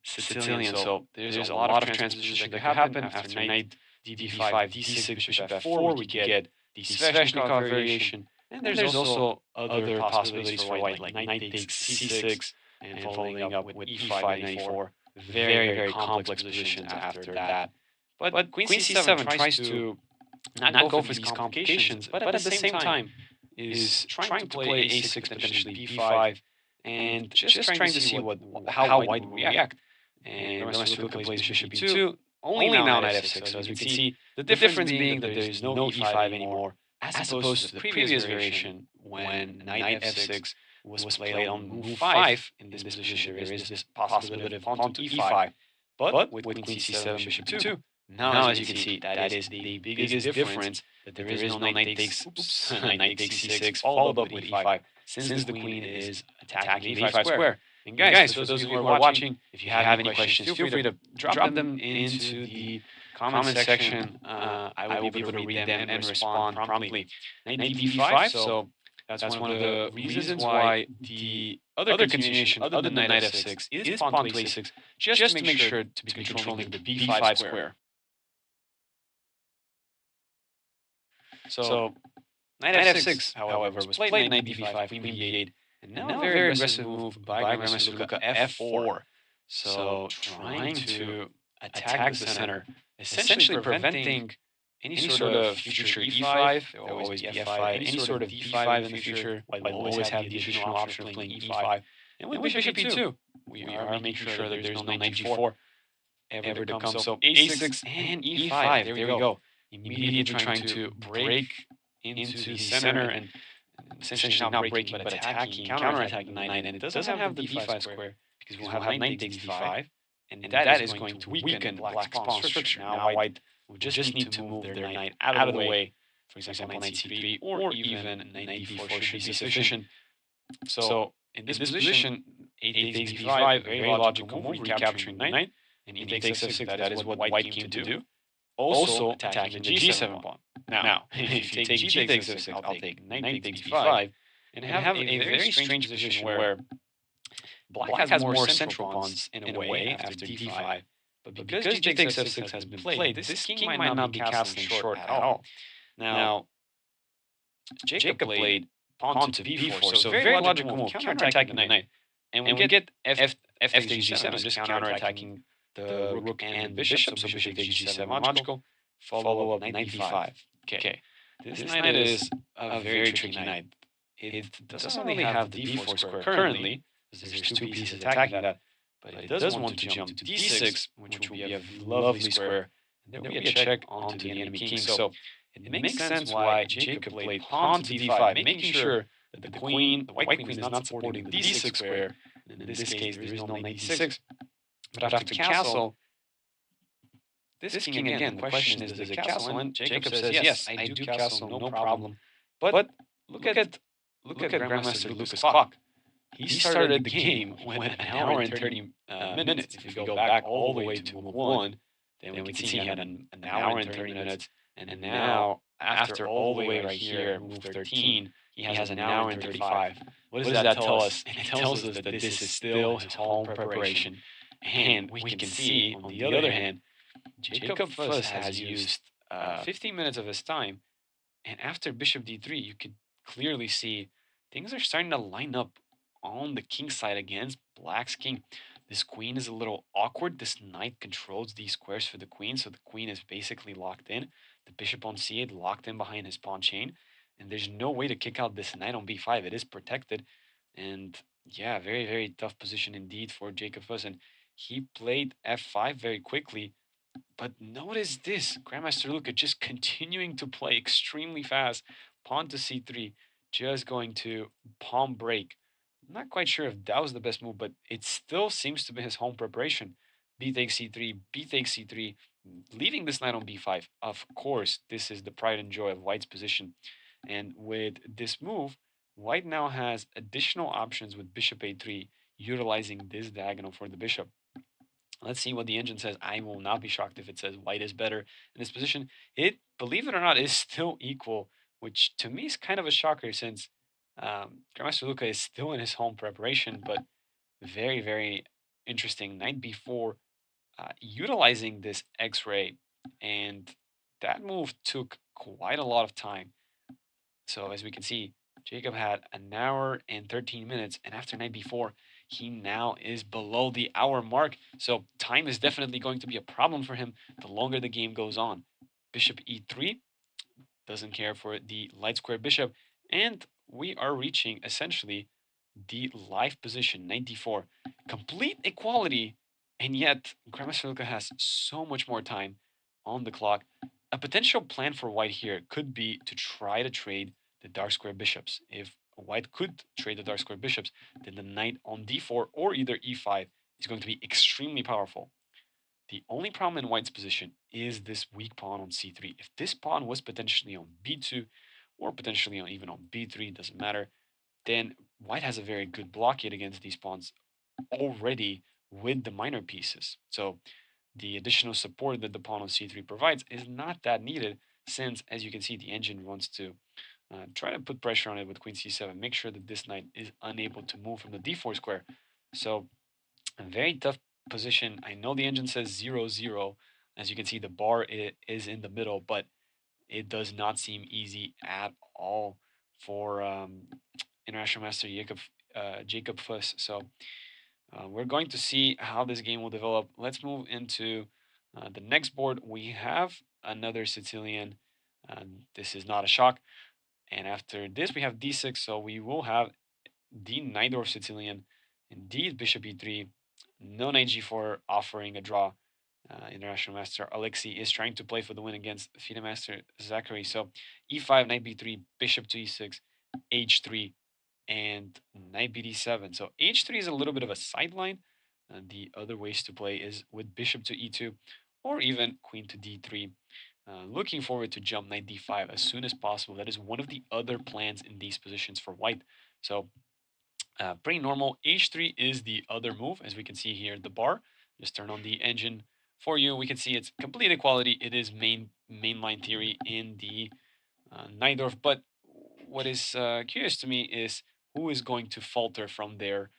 Sicilian. So there's a lot of transpositions that could happen after knight D5, D6, bishop F4. We get the Sveshnikov variation. And there's also other possibilities for white, like knight takes C6 and following up with E5, knight E4. Very, very complex positions after that. But queen C7 tries to not go for these complications, but at the same time is trying to play A6, potentially B5, and just trying to see how white will react. And Grandmaster Luca plays bishop B2, only now knight F6. So as we can see, the difference being that there is no E5 anymore, as opposed to the previous variation when knight F6 was played on move 5. In this position, there is this possibility of pawn to E5. But with queen C7, bishop 2, now as you can see, that is the biggest difference, that there is no knight takes C6 followed up with E5, since the queen is attacking the E5 square. And guys, for those of you who are watching, if you have any questions, feel free to drop them into the comment section. I will be able to read them and respond promptly. Knight D5, so that's one of the reasons why the other continuation, other than knight F6, is pawn to A6, just to make sure to be controlling the B5 square. So knight F6, however, was played knight D5, queen B8, and now a very aggressive move by Grandmaster Luca F4. So trying to attack the center, essentially preventing any sort of future E5. There will always be F5. Any sort of D5 in the future, while we'll always have the additional option of playing E5. And with bishop E2, we are making sure that there's no knight G4 ever to come. So A6 and E5. There we go. Immediately trying to break into the center and essentially not breaking but attacking, counterattacking the knight. And it doesn't have the D5 square because we'll have knight takes D5, and that is going to weaken black's pawn structure. Now white will just need to move their knight out of the way. For example, knight C3 or even knight D4 should be sufficient. So in this position, A takes D5, very logical move, recapturing the knight, and E takes F6, that is what white came to do. Also attacking the G7 pawn. Now, if you take G takes F6, I'll take knight takes B5, and have a very strange position where black has more central pawns in a way after D5, but because G takes F6 has been played, this king might not be castling short at all. Now, Jacob played pawn to B4, so very logical move, counterattacking the knight, and we get F takes G7, just counterattacking the rook and bishop, so bishop takes G7, logical. Follow up knight D5. Okay, this knight is a very tricky knight. It doesn't really have the D4 square currently, because there's two pieces attacking that, but it does want to jump to D6, which will be a lovely square, and there will be a check onto the enemy king. So it makes sense why Jacob played pawn to D5, making sure that the white queen is not supporting the D6 square. In this case, there is no knight D6. But after castle, this king again, the question is, does it castle? And Jacob says, yes, I do castle, no problem. But look at Grandmaster Luca's clock. He started the game with an hour and 30 minutes. If we go back all the way to move 1, then we can see he had an hour and 30 minutes. And now, after all the way right here, move 13, he has an hour and 35. What does that tell us? It tells us that this is still his home preparation. And we can see, on the other hand, Jacob Fuss has used 15 minutes of his time, and after bishop d3, you could clearly see things are starting to line up on the king side against black's king. This queen is a little awkward. This knight controls these squares for the queen, so the queen is basically locked in. The bishop on c8 locked in behind his pawn chain, and there's no way to kick out this knight on b5. It is protected, and yeah, very, very tough position indeed for Jacob Fuss, and he played f5 very quickly. But notice this, Grandmaster Luca just continuing to play extremely fast. Pawn to c3, just going to pawn break. I'm not quite sure if that was the best move, but it still seems to be his home preparation. B takes c3, b takes c3, leaving this knight on b5. Of course, this is the pride and joy of White's position. And with this move, White now has additional options with bishop a3, utilizing this diagonal for the bishop. Let's see what the engine says. I will not be shocked if it says White is better in this position. It, believe it or not, is still equal, which to me is kind of a shocker since Grandmaster Luca is still in his home preparation, but very, very interesting. Knight b4, utilizing this X-ray, and that move took quite a lot of time. So as we can see, Jacob had an hour and 13 minutes, and after knight b4, he now is below the hour mark. So time is definitely going to be a problem for him the longer the game goes on. Bishop e3, doesn't care for the light square bishop, and we are reaching essentially the live position, knight d4. Complete equality, and yet Grandmaster Luka has so much more time on the clock. A potential plan for White here could be to try to trade the dark square bishops. If White could trade the dark square bishops, then the knight on d4 or either e5 is going to be extremely powerful. The only problem in White's position is this weak pawn on c3. If this pawn was potentially on b2 or potentially even on b3, doesn't matter, then White has a very good blockade against these pawns already with the minor pieces. So the additional support that the pawn on c3 provides is not that needed since, as you can see, the engine wants to try to put pressure on it with queen c7, make sure that this knight is unable to move from the d4 square. So a very tough position. I know the engine says 0-0. As you can see, the bar is in the middle, but it does not seem easy at all for International Master Jacob Fuss. So we're going to see how this game will develop. Let's move into the next board. We have another Sicilian. This is not a shock. And after this, we have d6. So we will have the Najdorf Sicilian. Indeed, bishop e3. No knight g4 offering a draw. International Master Alexei is trying to play for the win against FIDE Master Zachary. So e5, knight b3, bishop to e6, h3, and knight bd7. So h3 is a little bit of a sideline. The other ways to play is with bishop to e2 or even queen to d3. Looking forward to jump knight d5 as soon as possible. That is one of the other plans in these positions for white. So pretty normal. H3 is the other move, as we can see here, the bar. Just turn on the engine for you. We can see it's complete equality. It is mainline theory in the Najdorf. But what is curious to me is who is going to falter from their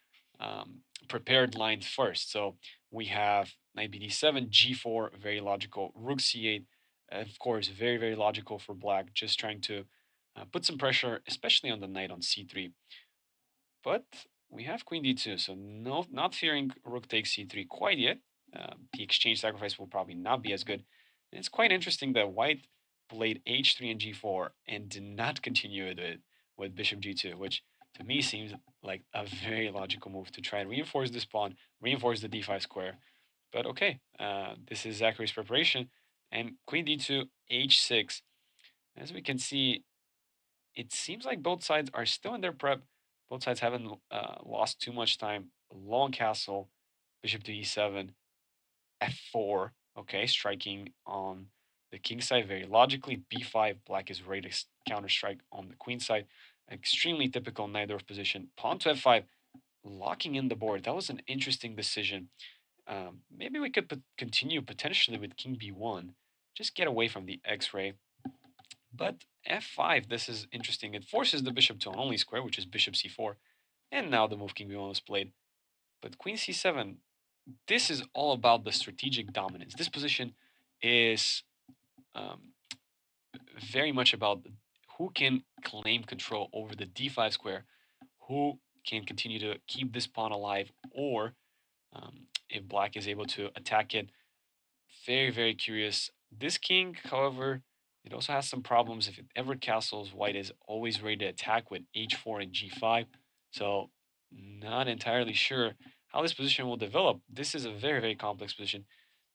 prepared lines first. So we have knight bd7, g4, very logical. Rook c8, of course, very, very logical for black. Just trying to put some pressure, especially on the knight on c3. But we have queen d2, so no, not fearing rook takes c3 quite yet. The exchange sacrifice will probably not be as good. And it's quite interesting that white played h3 and g4 and did not continue it with bishop g2, which to me seems like a very logical move to try and reinforce this pawn, reinforce the d5 square. But okay, this is Zachary's preparation. And queen d2, h6. As we can see, it seems like both sides are still in their prep. Both sides haven't lost too much time. Long castle, bishop to e7, f4. Okay, striking on the king side very logically. b5, black is ready to counter strike on the queen side. Extremely typical Najdorf position. Pawn to f5, locking in the board. That was an interesting decision. Maybe we could continue potentially with king b1. Just get away from the x-ray. But f5, this is interesting. It forces the bishop to an only square, which is bishop c4. And now the move king b1 was played. But queen c7, this is all about the strategic dominance. This position is um, very much about who can claim control over the d5 square, who can continue to keep this pawn alive, or if black is able to attack it. Very, very curious. This king, however, it also has some problems. If it ever castles, white is always ready to attack with h4 and g5. So, not entirely sure how this position will develop. This is a very, very complex position.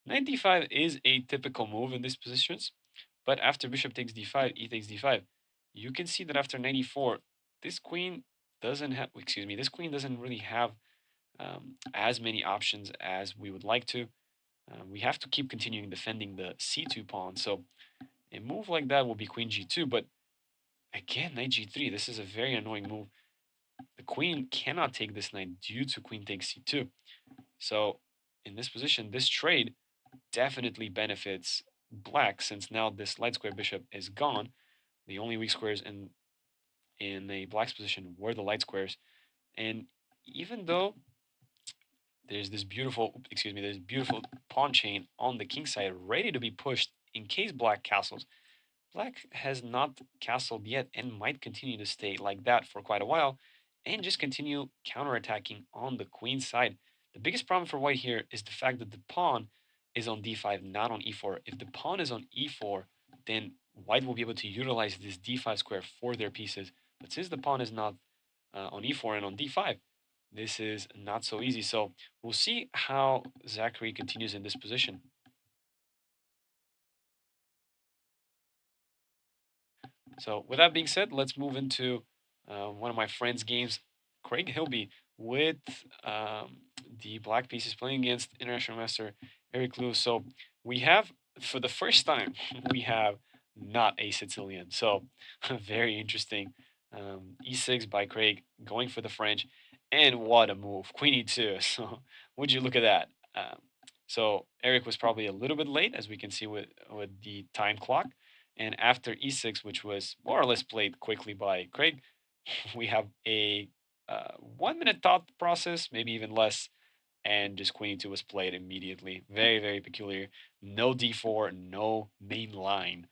Knight d5 is a typical move in these positions, but after bishop takes d5, e takes d5, you can see that after knight e4, this queen doesn't have, excuse me, this queen doesn't really have as many options as we would like to. We have to keep continuing defending the c2 pawn. So a move like that will be queen g2, but again, knight g3. This is a very annoying move. The queen cannot take this knight due to queen takes c2. So in this position, this trade definitely benefits black since now this light square bishop is gone. The only weak squares in the black's position were the light squares. And even though there's beautiful pawn chain on the king side ready to be pushed in case black castles. Black has not castled yet and might continue to stay like that for quite a while and just continue counterattacking on the queen side. The biggest problem for white here is the fact that the pawn is on d5, not on e4. If the pawn is on e4, then white will be able to utilize this d5 square for their pieces. But since the pawn is not on e4 and on d5, this is not so easy. So we'll see how Zachary continues in this position. So with that being said, let's move into one of my friends' games, Craig Hilby, with the black pieces playing against international master Eric Lewis. So we have, for the first time, we have not a Sicilian. So very interesting. E6 by Craig, going for the French, and what a move, Queen E2. So would you look at that? So Eric was probably a little bit late, as we can see with the time clock. And after e6, which was more or less played quickly by Craig, we have a 1 minute thought process, maybe even less, and just queen e2 was played immediately. Very, very peculiar. No d4, no main line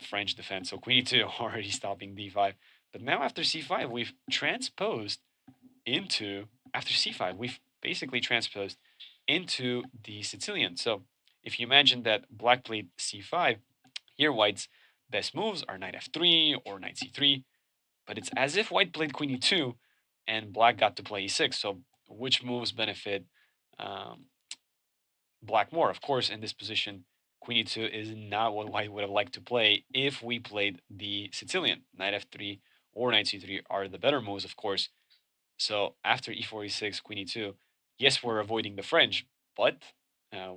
French defense. So queen e2 already stopping d5. But now after c5, we've transposed into, after c5, we've basically transposed into the Sicilian. So if you imagine that black played c5, here, white's best moves are knight f3 or knight c3, but it's as if white played queen e2 and black got to play e6. So, which moves benefit um, black more? Of course, in this position, queen e2 is not what white would have liked to play if we played the Sicilian. Knight f3 or knight c3 are the better moves, of course. So after e4, e6, queen e2, yes, we're avoiding the French, but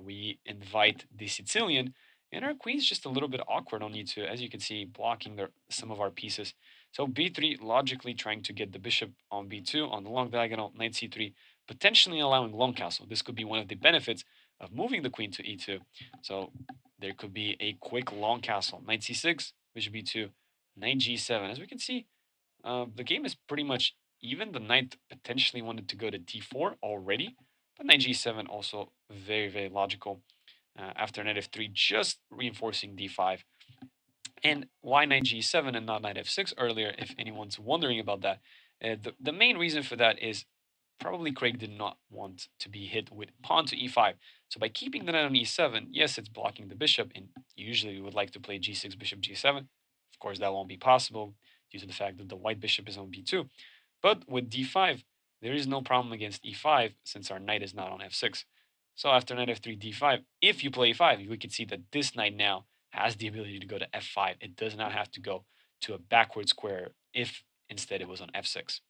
we invite the Sicilian, and our queen's just a little bit awkward on e2, as you can see, blocking some of our pieces. So b3, logically trying to get the bishop on b2 on the long diagonal, knight c3, potentially allowing long castle. This could be one of the benefits of moving the queen to e2. So there could be a quick long castle, knight c6, bishop b2, knight g7. As we can see, the game is pretty much even. The knight potentially wanted to go to d4 already, but knight g7 also very, very logical. After knight f3, just reinforcing d5. And why knight g7 and not knight f6 earlier, if anyone's wondering about that? The main reason for that is probably Craig did not want to be hit with pawn to e5. So by keeping the knight on e7, yes, it's blocking the bishop, and usually we would like to play g6, bishop g7. Of course, that won't be possible due to the fact that the white bishop is on b2. But with d5, there is no problem against e5 since our knight is not on f6. So after knight f3, d5, if you play e5, we can see that this knight now has the ability to go to f5. It does not have to go to a backward square if instead it was on f6.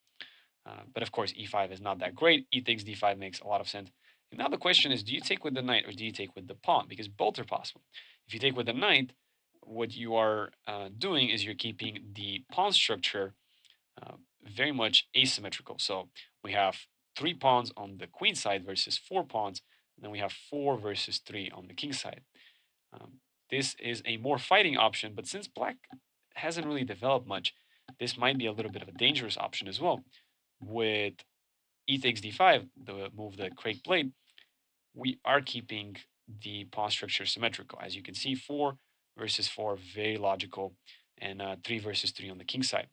But of course, e5 is not that great. E takes d5 makes a lot of sense. And now the question is, do you take with the knight or do you take with the pawn? Because both are possible. If you take with the knight, what you are doing is you're keeping the pawn structure uh, very much asymmetrical. So we have 3 pawns on the queen side versus 4 pawns, and then we have 4 versus 3 on the king side. Um, this is a more fighting option, but since black hasn't really developed much, this might be a little bit of a dangerous option as well. With e takes d5, the move that Craig played, we are keeping the pawn structure symmetrical. As you can see, 4 versus 4, very logical, and 3 versus 3 on the king side.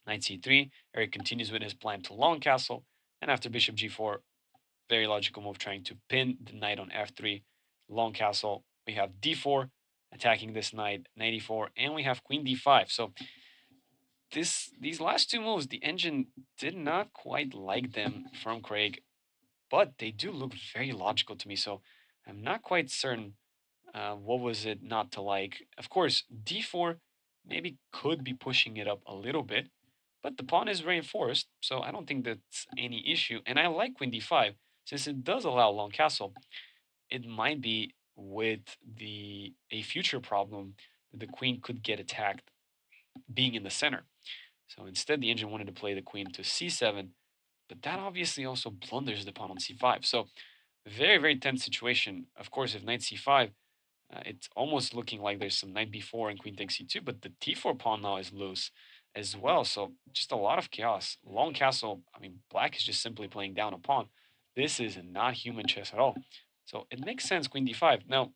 Knight c3, Eric continues with his plan to long castle, and after bishop g4, very logical move, trying to pin the knight on f3, long castle. We have d4, attacking this knight, knight e4, and we have queen d5. So these last two moves, the engine did not quite like them from Craig, but they do look very logical to me. So I'm not quite certain what was it not to like. Of course, d4 maybe could be pushing it up a little bit, but the pawn is reinforced, so I don't think that's any issue. And I like queen d5 since it does allow long castle. It might be with the a future problem that the queen could get attacked being in the center. So instead, the engine wanted to play the queen to c7, but that obviously also blunders the pawn on c5. So very, very tense situation. Of course, if knight c5, it's almost looking like there's some knight b4 and queen takes c2, but the t4 pawn now is loose as well. So just a lot of chaos. Long castle, I mean, black is just simply playing down a pawn. This is not human chess at all. So it makes sense, queen d5. Now,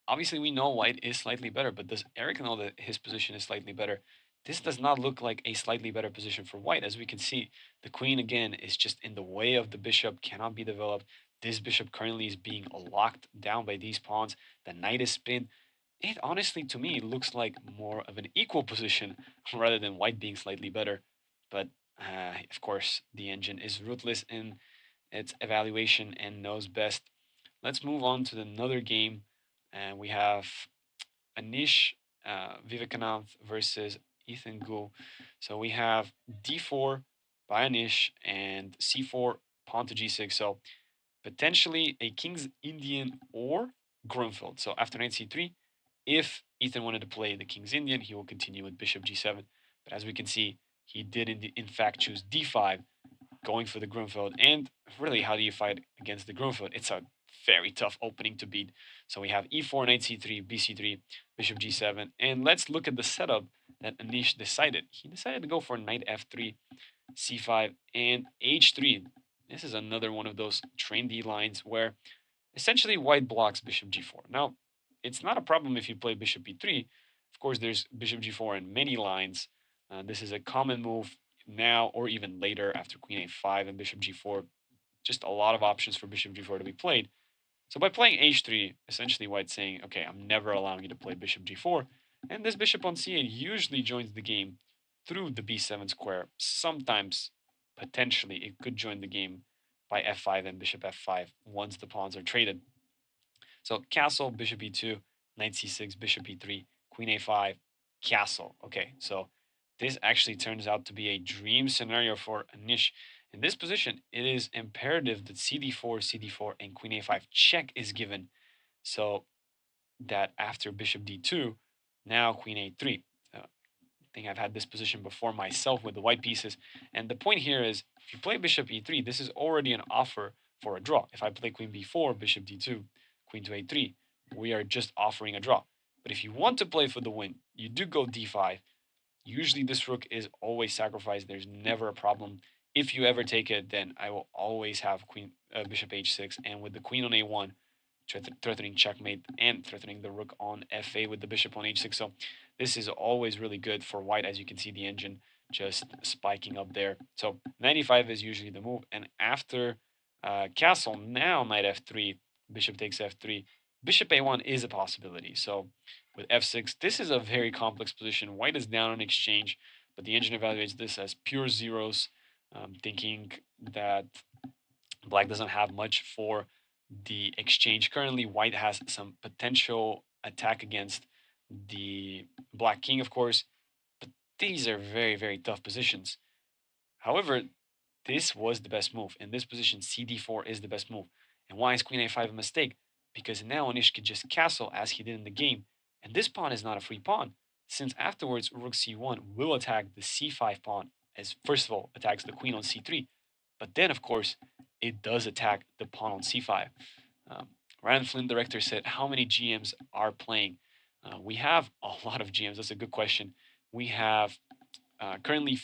obviously we know white is slightly better, but does Eric know that his position is slightly better? This does not look like a slightly better position for white. As we can see, the queen again is just in the way of the bishop, cannot be developed. This bishop currently is being locked down by these pawns. The knight is pinned. It honestly, to me, looks like more of an equal position rather than white being slightly better. But of course, the engine is ruthless in its evaluation and knows best. Let's move on to another game. And we have Anish Vivekanand versus Ethan Gu. So we have d4 by Anish and c4 pawn to g6. So potentially a King's Indian or Grunfeld. So after knight c3, if Ethan wanted to play the King's Indian, he will continue with bishop g7. But as we can see, he did in fact choose d5, going for the Grunfeld. And really, how do you fight against the Grunfeld? It's a very tough opening to beat. So we have e4, knight c3, bc3, bishop g7. And let's look at the setup that Anish decided. He decided to go for knight f3, c5, and h3. This is another one of those trendy lines where essentially white blocks bishop g4. Now, it's not a problem if you play bishop e3. Of course, there's bishop g4 in many lines. This is a common move now or even later after queen a5 and bishop g4. Just a lot of options for bishop g4 to be played. So by playing h3, essentially white's saying, okay, I'm never allowing you to play bishop g4. And this bishop on c8 usually joins the game through the b7 square. Sometimes, potentially, it could join the game by f5 and bishop f5 once the pawns are traded. So castle, bishop e2, knight c6, bishop e3, queen a5, castle. Okay, so this actually turns out to be a dream scenario for Anish. In this position, it is imperative that cd4, cd4, and queen a5 check is given. So that after bishop d2, now queen a3. I think I've had this position before myself with the white pieces. And the point here is, if you play bishop e3, this is already an offer for a draw. If I play queen b4, bishop d2, queen to a3, we are just offering a draw. But if you want to play for the win, you do go d5. Usually this rook is always sacrificed. There's never a problem. If you ever take it, then I will always have bishop h6. And with the queen on a1, threatening checkmate and threatening the rook on fa with the bishop on h6. So this is always really good for white. As you can see, the engine just spiking up there. So 95 is usually the move. And after castle, now knight f3, bishop takes f3. Bishop a1 is a possibility. So with f6, this is a very complex position. White is down on exchange, but the engine evaluates this as pure zeros, thinking that black doesn't have much for the exchange. Currently, white has some potential attack against the black king, of course, but these are very, very tough positions. However, this was the best move. In this position, cd4 is the best move. And why is queen a5 a mistake? Because now Anish could just castle as he did in the game. And this pawn is not a free pawn, since afterwards rook c1 will attack the c5 pawn, as first of all attacks the queen on c3. But then, of course, it does attack the pawn on c5. Ryan Flynn, director, said, how many GMs are playing? We have a lot of GMs. That's a good question. We have currently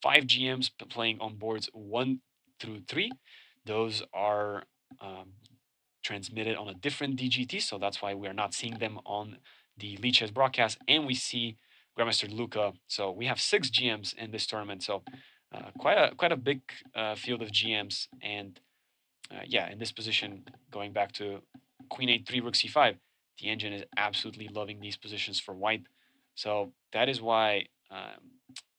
5 GMs playing on boards 1 through 3. Those are transmitted on a different DGT, so that's why we are not seeing them on the Lead Chess broadcast. And we see Grandmaster Luca. So we have 6 GMs in this tournament. So quite a big field of GMs, and yeah, in this position, going back to Queen A3, Rook C5, the engine is absolutely loving these positions for White. So that is why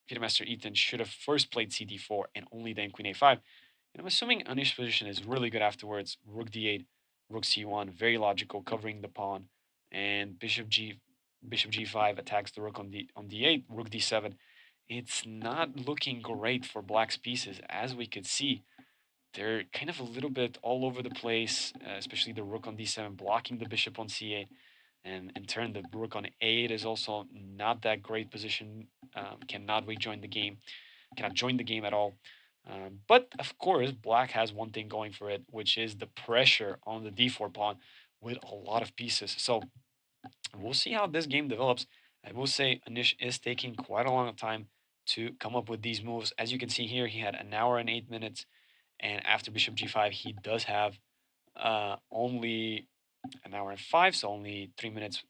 Peter Master Ethan should have first played CD4 and only then Queen A5. And I'm assuming Anish's position is really good afterwards. Rook D8, Rook C1, very logical, covering the pawn, and Bishop G5 attacks the Rook on D8, Rook D7. It's not looking great for Black's pieces, as we could see. They're kind of a little bit all over the place, especially the Rook on D7 blocking the Bishop on C8, and in turn the Rook on A8 is also not that great position. Cannot rejoin the game, cannot join the game at all. But of course, Black has one thing going for it, which is the pressure on the D4 pawn with a lot of pieces. So we'll see how this game develops. I will say Anish is taking quite a long time to come up with these moves. As you can see here, he had an hour and 8 minutes, and after Bishop G5, he does have only an hour and five, so only 3 minutes.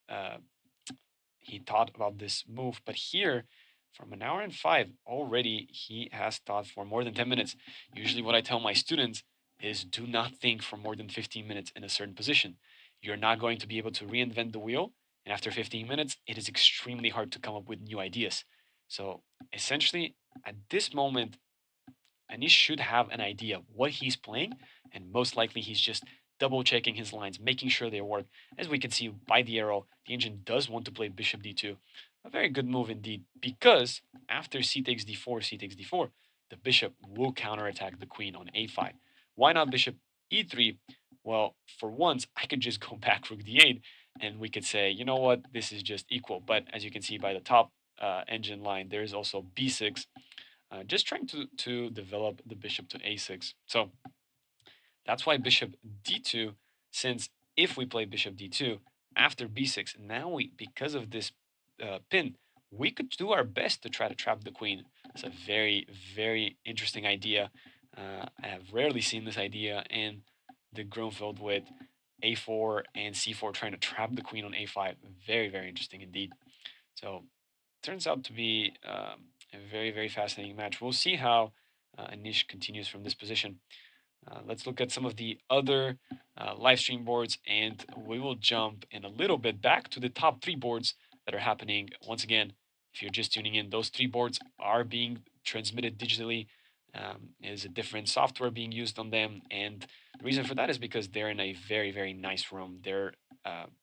He thought about this move, but here, from an hour and five, already he has thought for more than 10 minutes. Usually, what I tell my students is do not think for more than 15 minutes in a certain position. You're not going to be able to reinvent the wheel, and after 15 minutes, it is extremely hard to come up with new ideas. So, essentially, at this moment, and he should have an idea of what he's playing, and most likely he's just double checking his lines, making sure they work. As we can see by the arrow, the engine does want to play bishop d2. A very good move indeed, because after c takes d4, c takes d4, the bishop will counterattack the queen on a5. Why not bishop e3? Well, for once, I could just go back rook d8, and we could say, you know what, this is just equal. But as you can see by the top engine line, there is also b6, just trying to develop the bishop to a6. So that's why bishop d2, since if we play bishop d2 after b6, now we, because of this pin, we could do our best to try to trap the queen. It's a very, very interesting idea. I have rarely seen this idea in the Grunfeld with a4 and c4 trying to trap the queen on a5. Very, very interesting indeed. So turns out to be a very, very fascinating match. We'll see how Anish continues from this position. Let's look at some of the other live stream boards, and we will jump in a little bit back to the top three boards that are happening. Once again, if you're just tuning in, those three boards are being transmitted digitally. Is a different software being used on them, and the reason for that is because they're in a very, very nice room. They're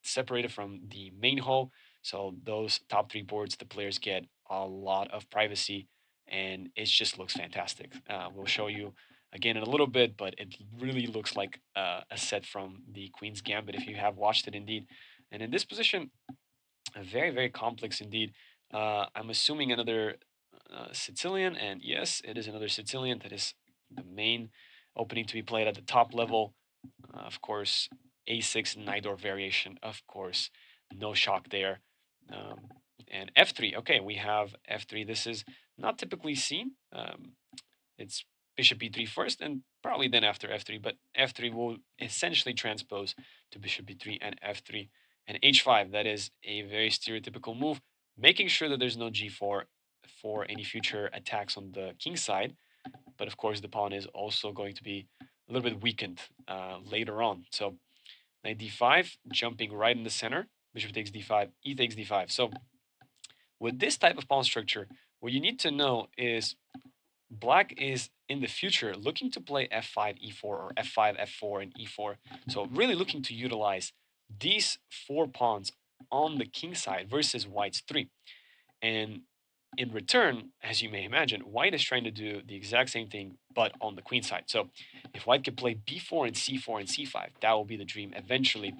separated from the main hall, so those top three boards, the players get a lot of privacy, and it just looks fantastic. We'll show you again in a little bit, but it really looks like a set from the Queen's Gambit if you have watched it indeed. And in this position, very, very complex indeed. I'm assuming another Sicilian, and yes, it is another Sicilian. That is the main opening to be played at the top level. Of course, a6 Nidor variation, of course, no shock there. Um, and f3, okay, we have f3. This is not typically seen. It's bishop e3 first, and probably then after f3, but f3 will essentially transpose to bishop b3 and f3. And h5, that is a very stereotypical move, making sure that there's no g4 for any future attacks on the king side. But of course, the pawn is also going to be a little bit weakened later on. So knight d5, jumping right in the center, bishop takes d5, e takes d5. So with this type of pawn structure, what you need to know is Black is in the future looking to play f5, e4, or f5, f4, and e4. So really looking to utilize these four pawns on the king side versus White's three. And in return, as you may imagine, White is trying to do the exact same thing, but on the queen side. So if White could play b4 and c4 and c5, that will be the dream eventually.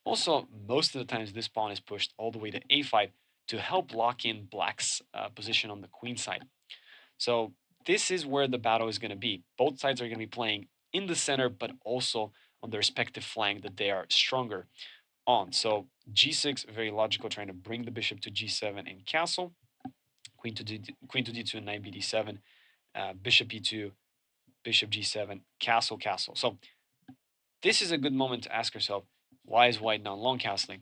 Also, most of the times this pawn is pushed all the way to a5 to help lock in Black's position on the queen side. So this is where the battle is going to be. Both sides are going to be playing in the center, but also on the respective flank that they are stronger on. So g6, very logical, trying to bring the bishop to g7 and castle. Queen to d2 and knight bd7, bishop e2, bishop g7, castle, castle. So this is a good moment to ask yourself, why is white not long castling?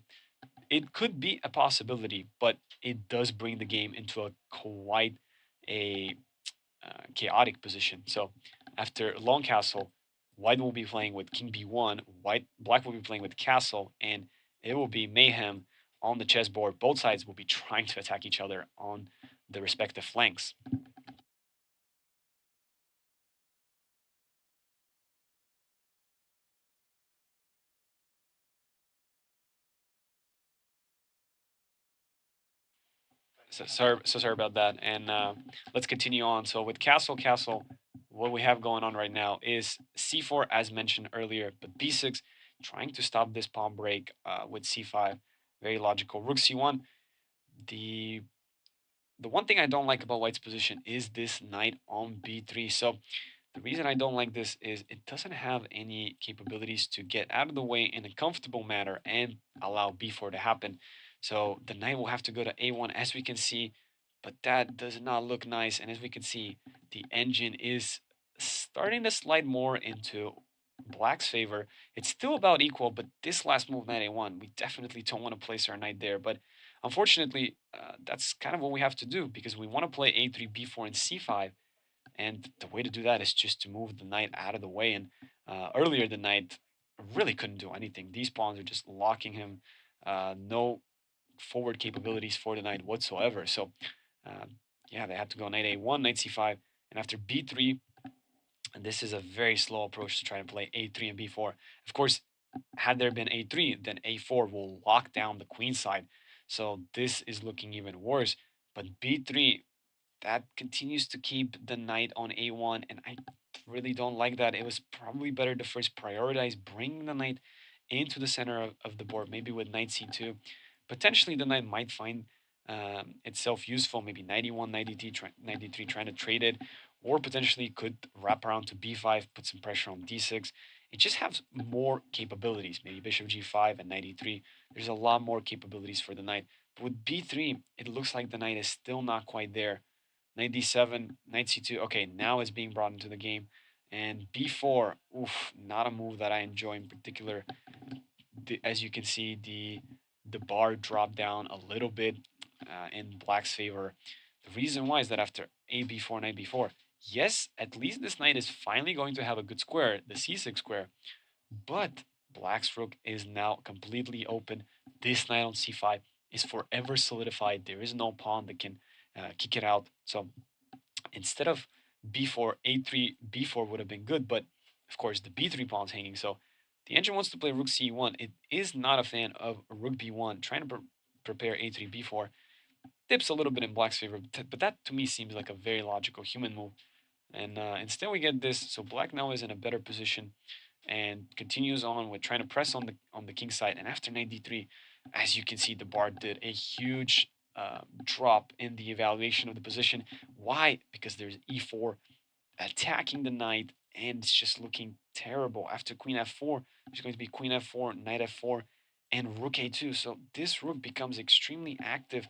It could be a possibility, but it does bring the game into a quite a chaotic position. So after long castle, white will be playing with king b1, black will be playing with castle, and it will be mayhem on the chessboard. Both sides will be trying to attack each other on the respective flanks. So sorry about that. And let's continue on. So with castle, what we have going on right now is c4, as mentioned earlier, but b6, trying to stop this pawn break with c5. Very logical. Rook c1. The the one thing I don't like about white's position is this knight on b3. So the reason I don't like this is it doesn't have any capabilities to get out of the way in a comfortable manner and allow b4 to happen. So the knight will have to go to a1, as we can see, but that does not look nice. And as we can see, the engine is starting to slide more into black's favor. It's still about equal, but this last move, knight a1, we definitely don't want to place our knight there. But unfortunately, that's kind of what we have to do because we want to play a3, b4, and c5. And the way to do that is just to move the knight out of the way. And earlier, the knight really couldn't do anything. These pawns are just locking him. No forward capabilities for the knight whatsoever. So, uh, yeah, they had to go knight a1, knight c5, and after b3. And this is a very slow approach to try to play a3 and b4. Of course, had there been a3, then a4 will lock down the queen side. So this is looking even worse. But b3, that continues to keep the knight on a1, and I really don't like that. It was probably better to first prioritize bringing the knight into the center of the board, maybe with knight c2. Potentially, the knight might find itself useful, maybe 91, 93, trying to trade it, or potentially could wrap around to b5, put some pressure on d6. It just has more capabilities, maybe bishop g5 and knight e3. There's a lot more capabilities for the knight. But with b3, it looks like the knight is still not quite there. Knight d7, knight c2. Okay, now it's being brought into the game. And b4, oof, not a move that I enjoy in particular. As you can see, the bar dropped down a little bit in black's favor. The reason why is that after a b4, knight b4, yes, at least this knight is finally going to have a good square, the c6 square, but black's rook is now completely open. This knight on c5 is forever solidified. There is no pawn that can kick it out. So instead of b4, a3, b4 would have been good, but of course the b3 pawn's hanging. So the engine wants to play rook c1. It is not a fan of rook b1, trying to prepare a3, b4. Dips a little bit in black's favor, but that to me seems like a very logical human move. And instead we get this, so black now is in a better position and continues on with trying to press on the king side. And after knight d3, as you can see, the bar did a huge drop in the evaluation of the position. Why? Because there's e4 attacking the knight, and it's just looking terrible. After queen f4, there's going to be queen f4, knight f4, and rook a2. So this rook becomes extremely active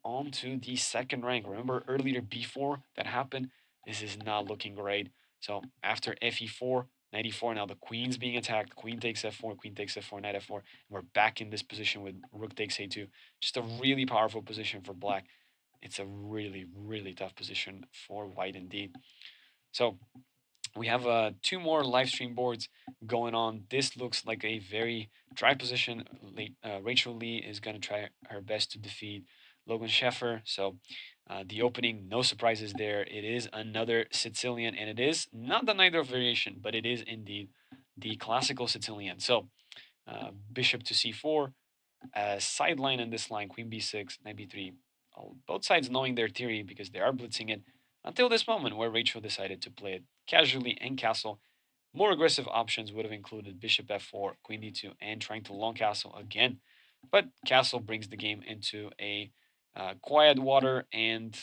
onto the second rank. Remember earlier b4 that happened? This is not looking great. So after fe4, knight e4, now the queen's being attacked. Queen takes f4, queen takes f4, knight f4. And we're back in this position with rook takes a2. Just a really powerful position for black. It's a really, really tough position for white indeed. So we have two more live stream boards going on. This looks like a very dry position. Rachel Lee is going to try her best to defeat Logan Sheffer. So the opening, no surprises there. It is another Sicilian, and it is not the Knight of variation, but it is indeed the classical Sicilian. So bishop to c4, sideline in this line, queen b6, knight b3. Both sides knowing their theory because they are blitzing it until this moment where Rachel decided to play it casually and castle. More aggressive options would have included bishop f4, queen d2, and trying to long castle again. But castle brings the game into a quiet water, and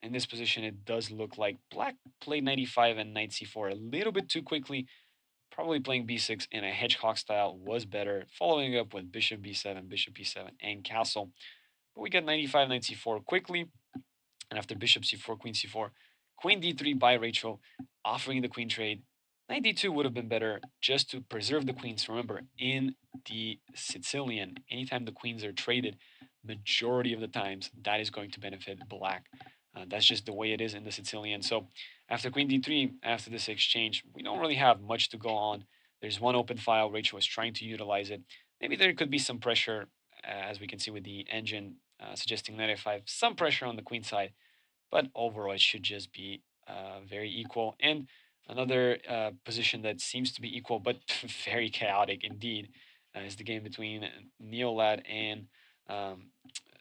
in this position, it does look like black played 95 and knight c4 a little bit too quickly. Probably playing b6 in a hedgehog style was better, following up with bishop b7, and castle. But we get 95, knight c4 quickly, and after bishop c4, queen c4, queen d3 by Rachel, offering the queen trade. Knight d2 would have been better just to preserve the queens. Remember, in the Sicilian, anytime the queens are traded, majority of the times that is going to benefit black. That's just the way it is in the Sicilian. So after queen d3, after this exchange, we don't really have much to go on. There's one open file. Rachel was trying to utilize it. Maybe there could be some pressure, as we can see with the engine suggesting knight f5, some pressure on the queen side. But overall, it should just be very equal. And another position that seems to be equal, but very chaotic indeed, is the game between Neolad and um,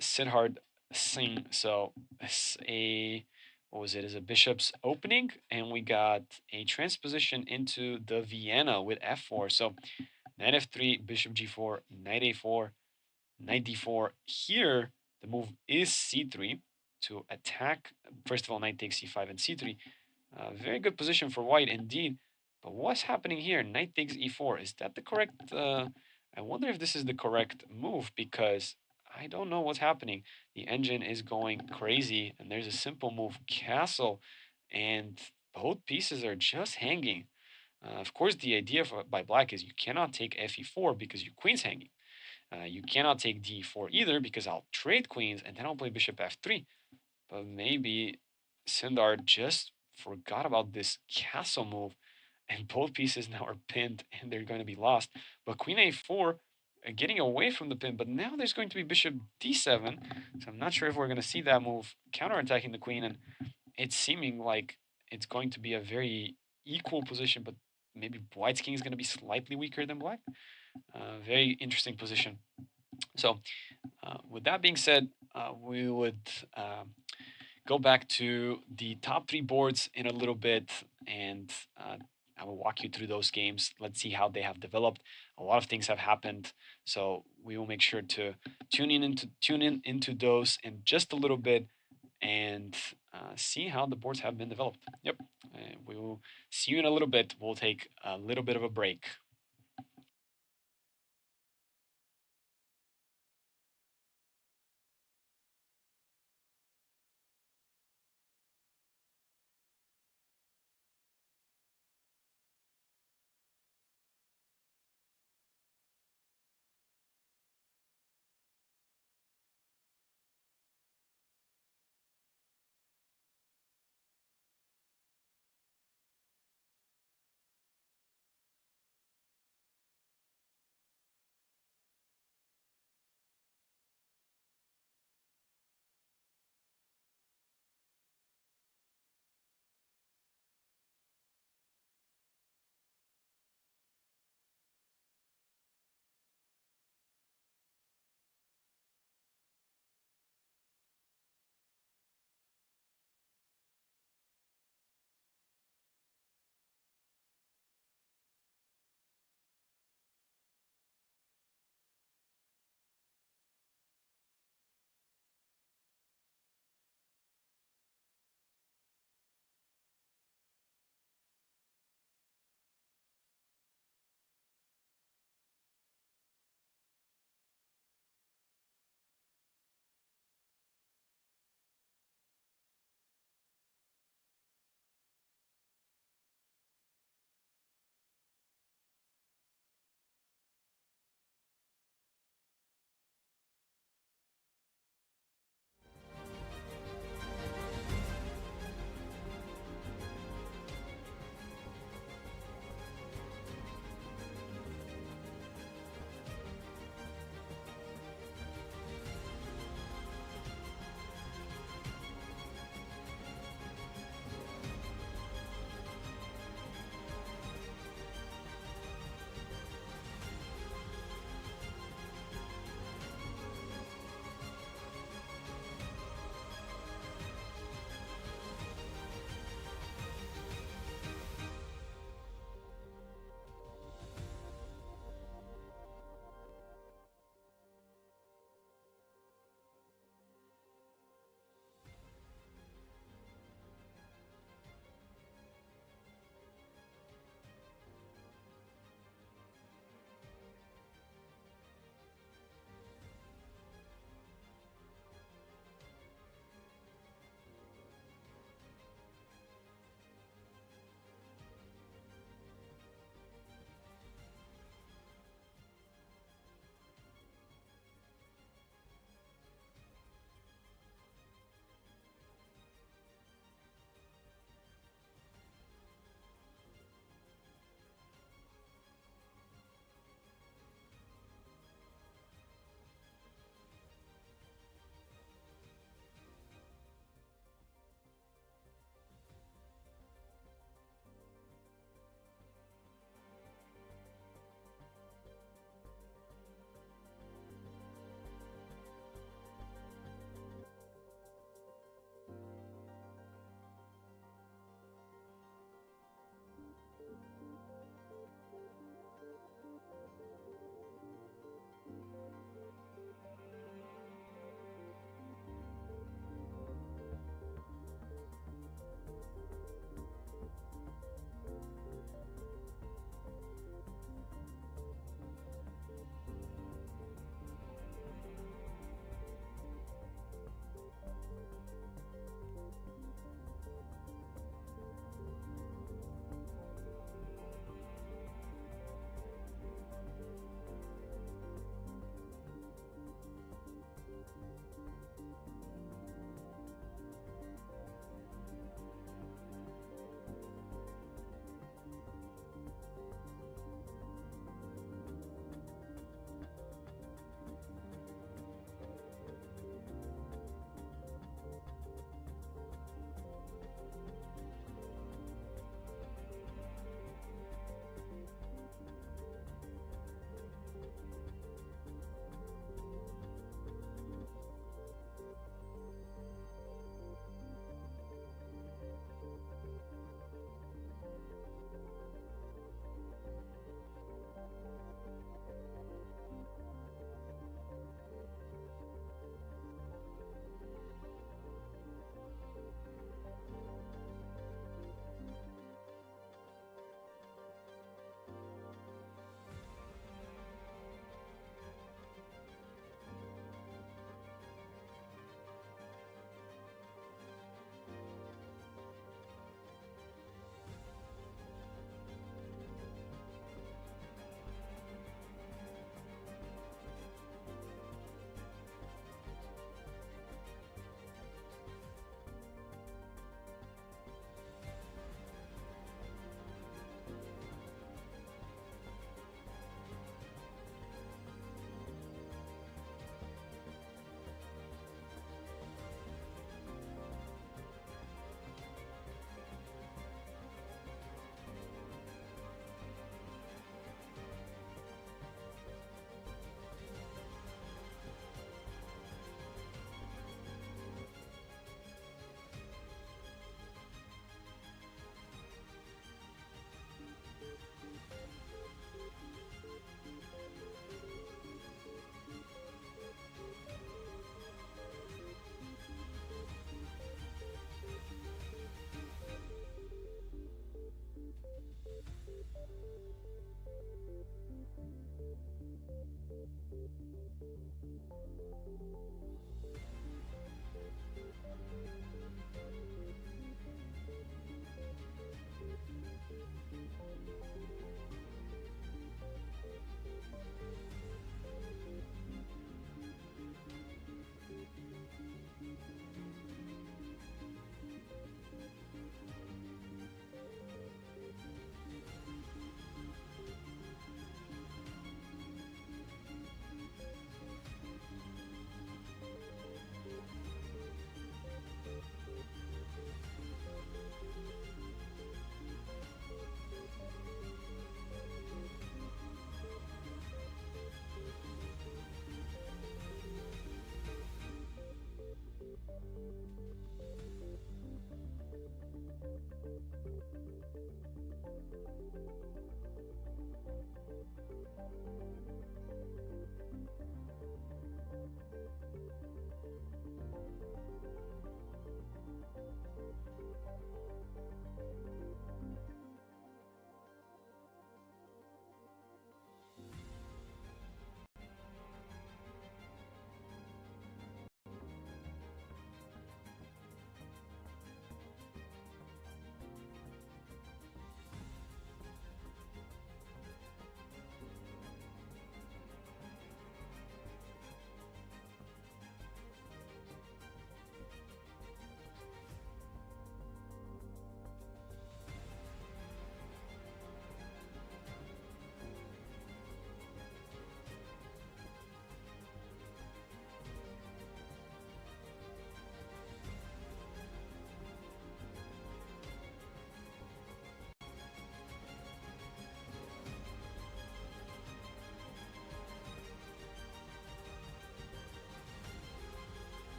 Siddharth Singh. So it's a what was it? Is a bishop's opening, and we got a transposition into the Vienna with f4. So knight f3, bishop g4, knight a4, knight d4. Here, the move is c3 to attack. First of all, knight takes c5 and c3. Very good position for white indeed. But what's happening here? Knight takes e4. Is that the correct? I wonder if this is the correct move because I don't know what's happening. The engine is going crazy, and there's a simple move, castle, and both pieces are just hanging. Of course, the idea by black is you cannot take fe4 because your queen's hanging. You cannot take d4 either because I'll trade queens and then I'll play bishop f3. But maybe Sindar just forgot about this castle move and both pieces now are pinned and they're going to be lost. But queen a4 getting away from the pin, but now there's going to be bishop d7. So I'm not sure if we're going to see that move counterattacking the queen, and it's seeming like it's going to be a very equal position, but maybe white's king is going to be slightly weaker than black. Very interesting position. So with that being said, we would go back to the top three boards in a little bit, and I will walk you through those games. Let's see how they have developed. A lot of things have happened, so we will make sure to tune in into those in just a little bit and see how the boards have been developed. Yep, we will see you in a little bit. We'll take a little bit of a break.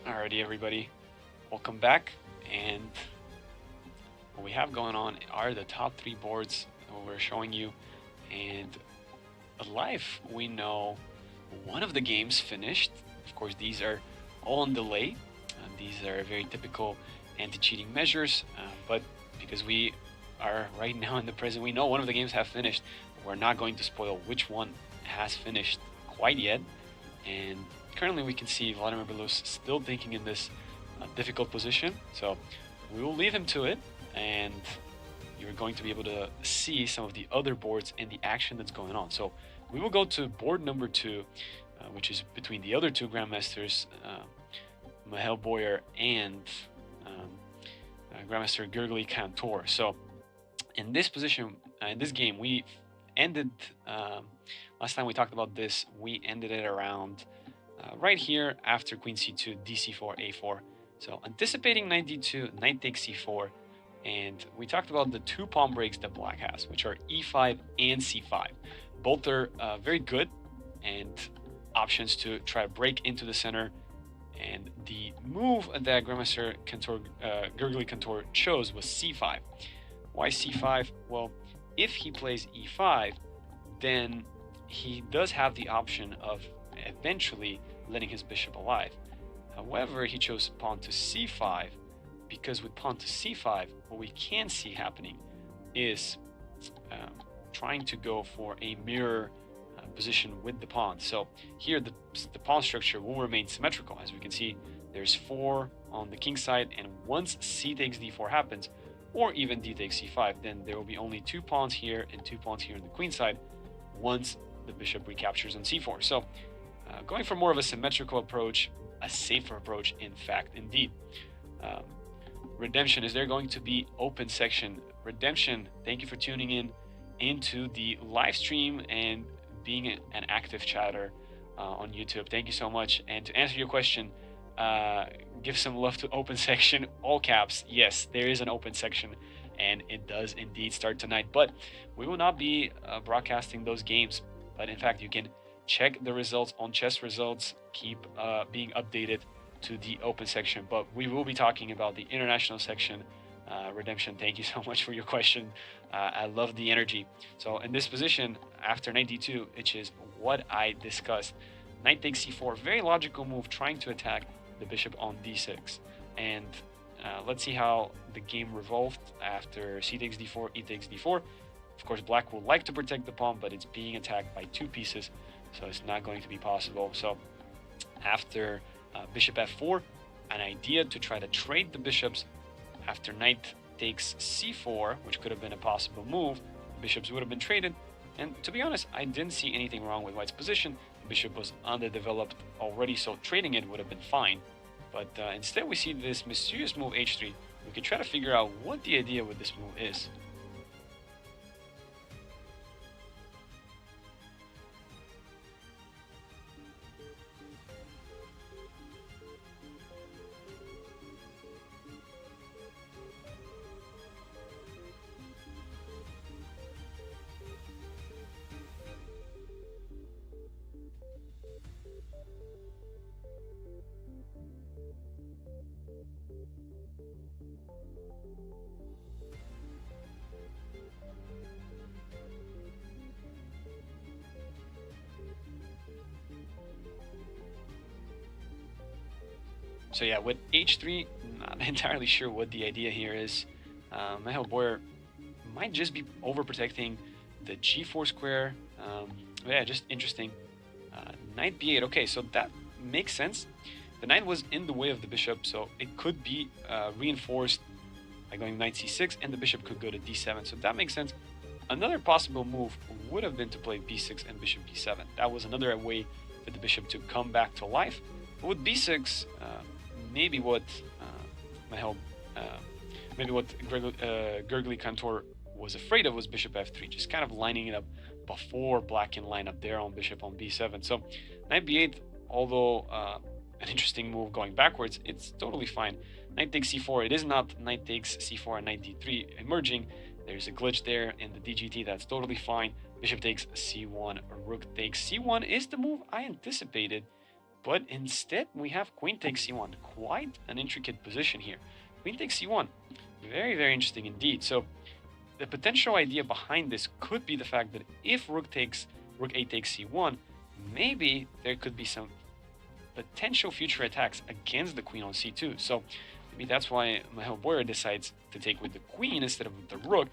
Alrighty, everybody, welcome back. And what we have going on are the top three boards that we're showing you. And live, we know one of the games finished. Of course, these are all on delay. These are very typical anti-cheating measures, but because we are right now in the present, we know one of the games have finished. We're not going to spoil which one has finished quite yet. And currently we can see Vladimir Belus still thinking in this difficult position. So we will leave him to it, and you're going to be able to see some of the other boards and the action that's going on. So we will go to board number 2, which is between the other two grandmasters, Mihail Boyer and Grandmaster Gergely Cantor. So in this position, in this game, we ended, last time we talked about this, we ended it around right here after Queen C2, DC4, A4. So anticipating knight D2, knight takes C4, and we talked about the two pawn breaks that Black has, which are E5 and C5. Both are very good and options to try to break into the center. And the move that Grandmaster Gergely Cantor chose was C5. Why C5? Well, if he plays E5, then he does have the option of eventually letting his bishop alive. However, he chose pawn to C5 because with pawn to C5, what we can see happening is trying to go for a mirror position with the pawn. So here the pawn structure will remain symmetrical. As we can see, there's 4 on the king side, and once c takes d4 happens, or even d takes c5, then there will be only 2 pawns here and 2 pawns here on the queen side once the bishop recaptures on c4. So going for more of a symmetrical approach, a safer approach, in fact, indeed. Redemption, is there going to be open section? Redemption, thank you for tuning in into the live stream and being an active chatter on YouTube. Thank you so much. And to answer your question, give some love to open section, all caps. Yes, there is an open section, and it does indeed start tonight. But we will not be broadcasting those games. But in fact, you can check the results on Chess Results. Keep being updated to the open section. But we will be talking about the international section. Redemption, thank you so much for your question. I love the energy. So in this position, after knight d2, which is what I discussed, knight takes c4, very logical move, trying to attack the bishop on d6. And let's see how the game revolved after c takes d4, e takes d4. Of course, black would like to protect the pawn, but it's being attacked by 2 pieces, so it's not going to be possible. So after bishop f4, an idea to try to trade the bishops. After knight takes c4, which could have been a possible move, the bishops would have been traded. And to be honest, I didn't see anything wrong with white's position. The bishop was underdeveloped already, so trading it would have been fine. But instead we see this mysterious move h3. We could try to figure out what the idea with this move is. So yeah, with h3, not entirely sure what the idea here is. Mihail Boyer might just be overprotecting the g4 square. Yeah, just interesting. Knight b8, okay, so that makes sense. The knight was in the way of the bishop, so it could be reinforced by going knight c6, and the bishop could go to d7, so that makes sense. Another possible move would have been to play b6 and bishop d7. That was another way for the bishop to come back to life. But with b6, maybe what Gergely Cantor was afraid of was bishop f3, just kind of lining it up before black can line up their own bishop on b7. So knight b8, although an interesting move going backwards, it's totally fine. Knight takes c4, it is not knight takes c4 and knight d3 emerging. There's a glitch there in the DGT, that's totally fine. Bishop takes c1, rook takes c1 is the move I anticipated, But instead, we have queen takes c1. Quite an intricate position here. Queen takes c1. Very, very interesting indeed. So the potential idea behind this could be the fact that if rook a takes c1, maybe there could be some potential future attacks against the queen on c2. So maybe that's why Michał Bojor decides to take with the queen instead of the rook.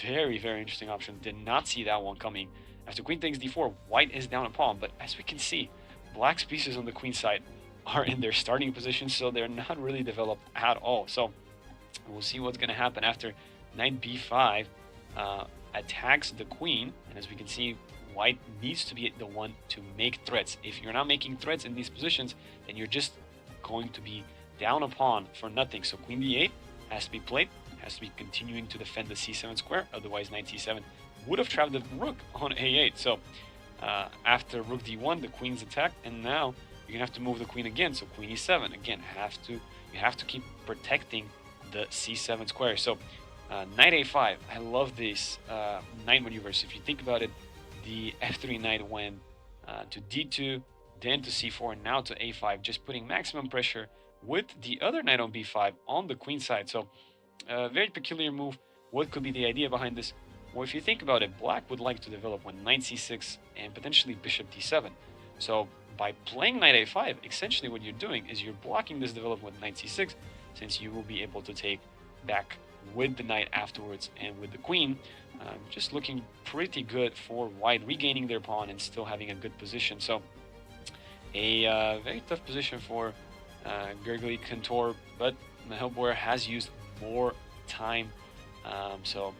Very, very interesting option. Did not see that one coming. After queen takes d4, white is down a pawn. But as we can see, black's pieces on the queen side are in their starting position, so they're not really developed at all. So we'll see what's going to happen after knight b5 attacks the queen. And as we can see, white needs to be the one to make threats. If you're not making threats in these positions, then you're just going to be down a pawn for nothing. So queen d8 has to be played, has to be continuing to defend the c7 square. Otherwise, knight c7 would have trapped the rook on a8. So after rook d1, the queen's attacked, and now you're gonna have to move the queen again. So queen e7 again. You have to keep protecting the c7 square. So knight a5. I love these knight maneuvers. If you think about it, the f3 knight went to d2, then to c4, and now to a5, just putting maximum pressure with the other knight on b5 on the queen side. So very peculiar move. What could be the idea behind this? Well, if you think about it, black would like to develop with knight c6 and potentially bishop d7. So by playing knight a5, essentially what you're doing is you're blocking this development with knight c6, since you will be able to take back with the knight afterwards and with the queen. Just looking pretty good for white, regaining their pawn and still having a good position. So a very tough position for Gergely Kantor, but Michał Bojor has used more time. So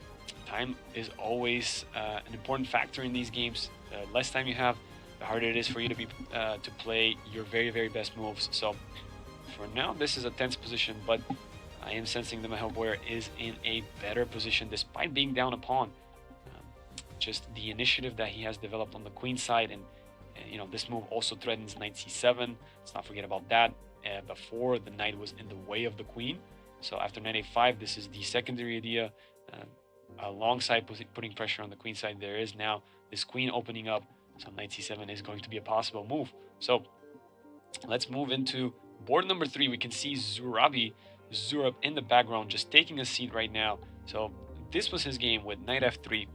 time is always an important factor in these games. The less time you have, the harder it is for you to play your very, very best moves. So for now, this is a tense position, but I am sensing that Michał Bojor is in a better position despite being down a pawn. Just the initiative that he has developed on the queen side, and this move also threatens knight c7. Let's not forget about that. Before, the knight was in the way of the queen. So after knight a5, this is the secondary idea. Alongside putting pressure on the queen side, there is now this queen opening up. So knight c7 is going to be a possible move. So let's move into board number 3. We can see Zurab in the background, just taking a seat right now. So this was his game with knight f3.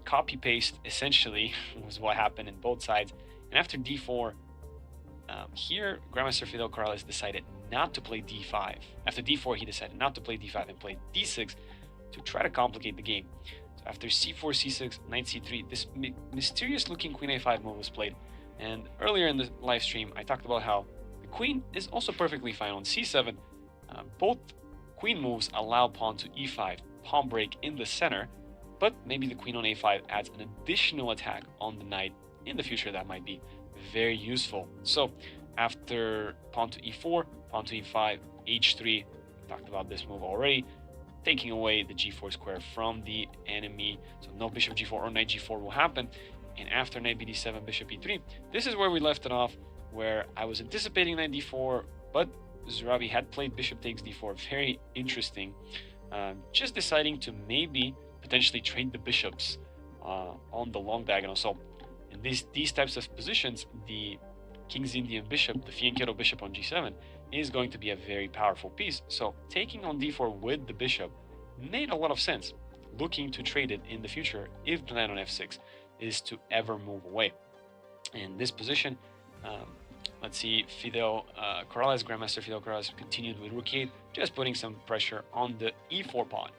Copy paste essentially was what happened in both sides. And after d4, here Grandmaster Fidel Corrales decided not to play d5. After d4, he decided not to play d5 and play d6 to try to complicate the game. So after c4, c6, knight c3, this mysterious looking queen a5 move was played. And earlier in the live stream, I talked about how the queen is also perfectly fine on c7. Both queen moves allow pawn to e5, pawn break in the center, but maybe the queen on a5 adds an additional attack on the knight in the future that might be very useful. So after pawn to e4, pawn to e5, h3, talked about this move already, taking away the g4 square from the enemy. So no bishop g4 or knight g4 will happen. And after knight bd7, bishop e3, this is where we left it off, where I was anticipating knight d4, but Zurabi had played bishop takes d4. Very interesting. Just deciding to maybe potentially trade the bishops on the long diagonal. So in these types of positions, the King's Indian bishop, the Fianchetto bishop on g7, is going to be a very powerful piece. So taking on d4 with the bishop made a lot of sense, looking to trade it in the future if the knight on f6 is to ever move away. In this position, let's see, Grandmaster Fidel Corrales continued with rook e8, just putting some pressure on the e4 pawn.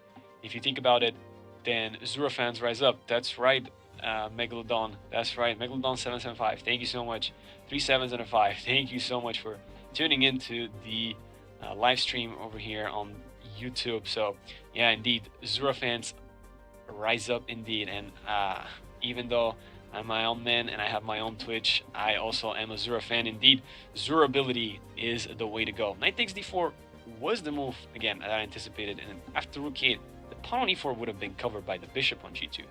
If you think about it, then Zura fans rise up. That's right, Megalodon. That's right, Megalodon775. Thank you so much. 3 7s and a 5. Thank you so much for tuning into the live stream over here on YouTube. So yeah, indeed, Zura fans rise up indeed. And even though I'm my own man and I have my own Twitch, I also am a Zura fan indeed. Zura ability is the way to go. Knight takes d4 was the move again that I anticipated, and after rook e8, the pawn on e4 would have been covered by the bishop on g2.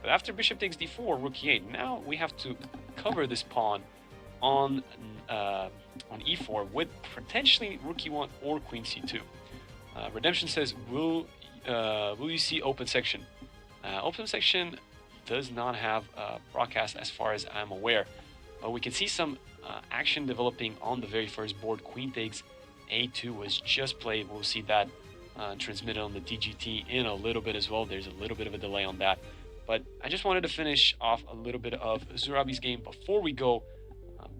But after bishop takes d4, rook e8, now we have to cover this pawn on e4 with potentially rook e1 or queen c2. Redemption says, will you see open section? Open section does not have a broadcast as far as I'm aware. But we can see some action developing on the very first board. Queen takes a2 was just played. We'll see that transmitted on the DGT in a little bit as well. There's a little bit of a delay on that. But I just wanted to finish off a little bit of Zurabi's game before we go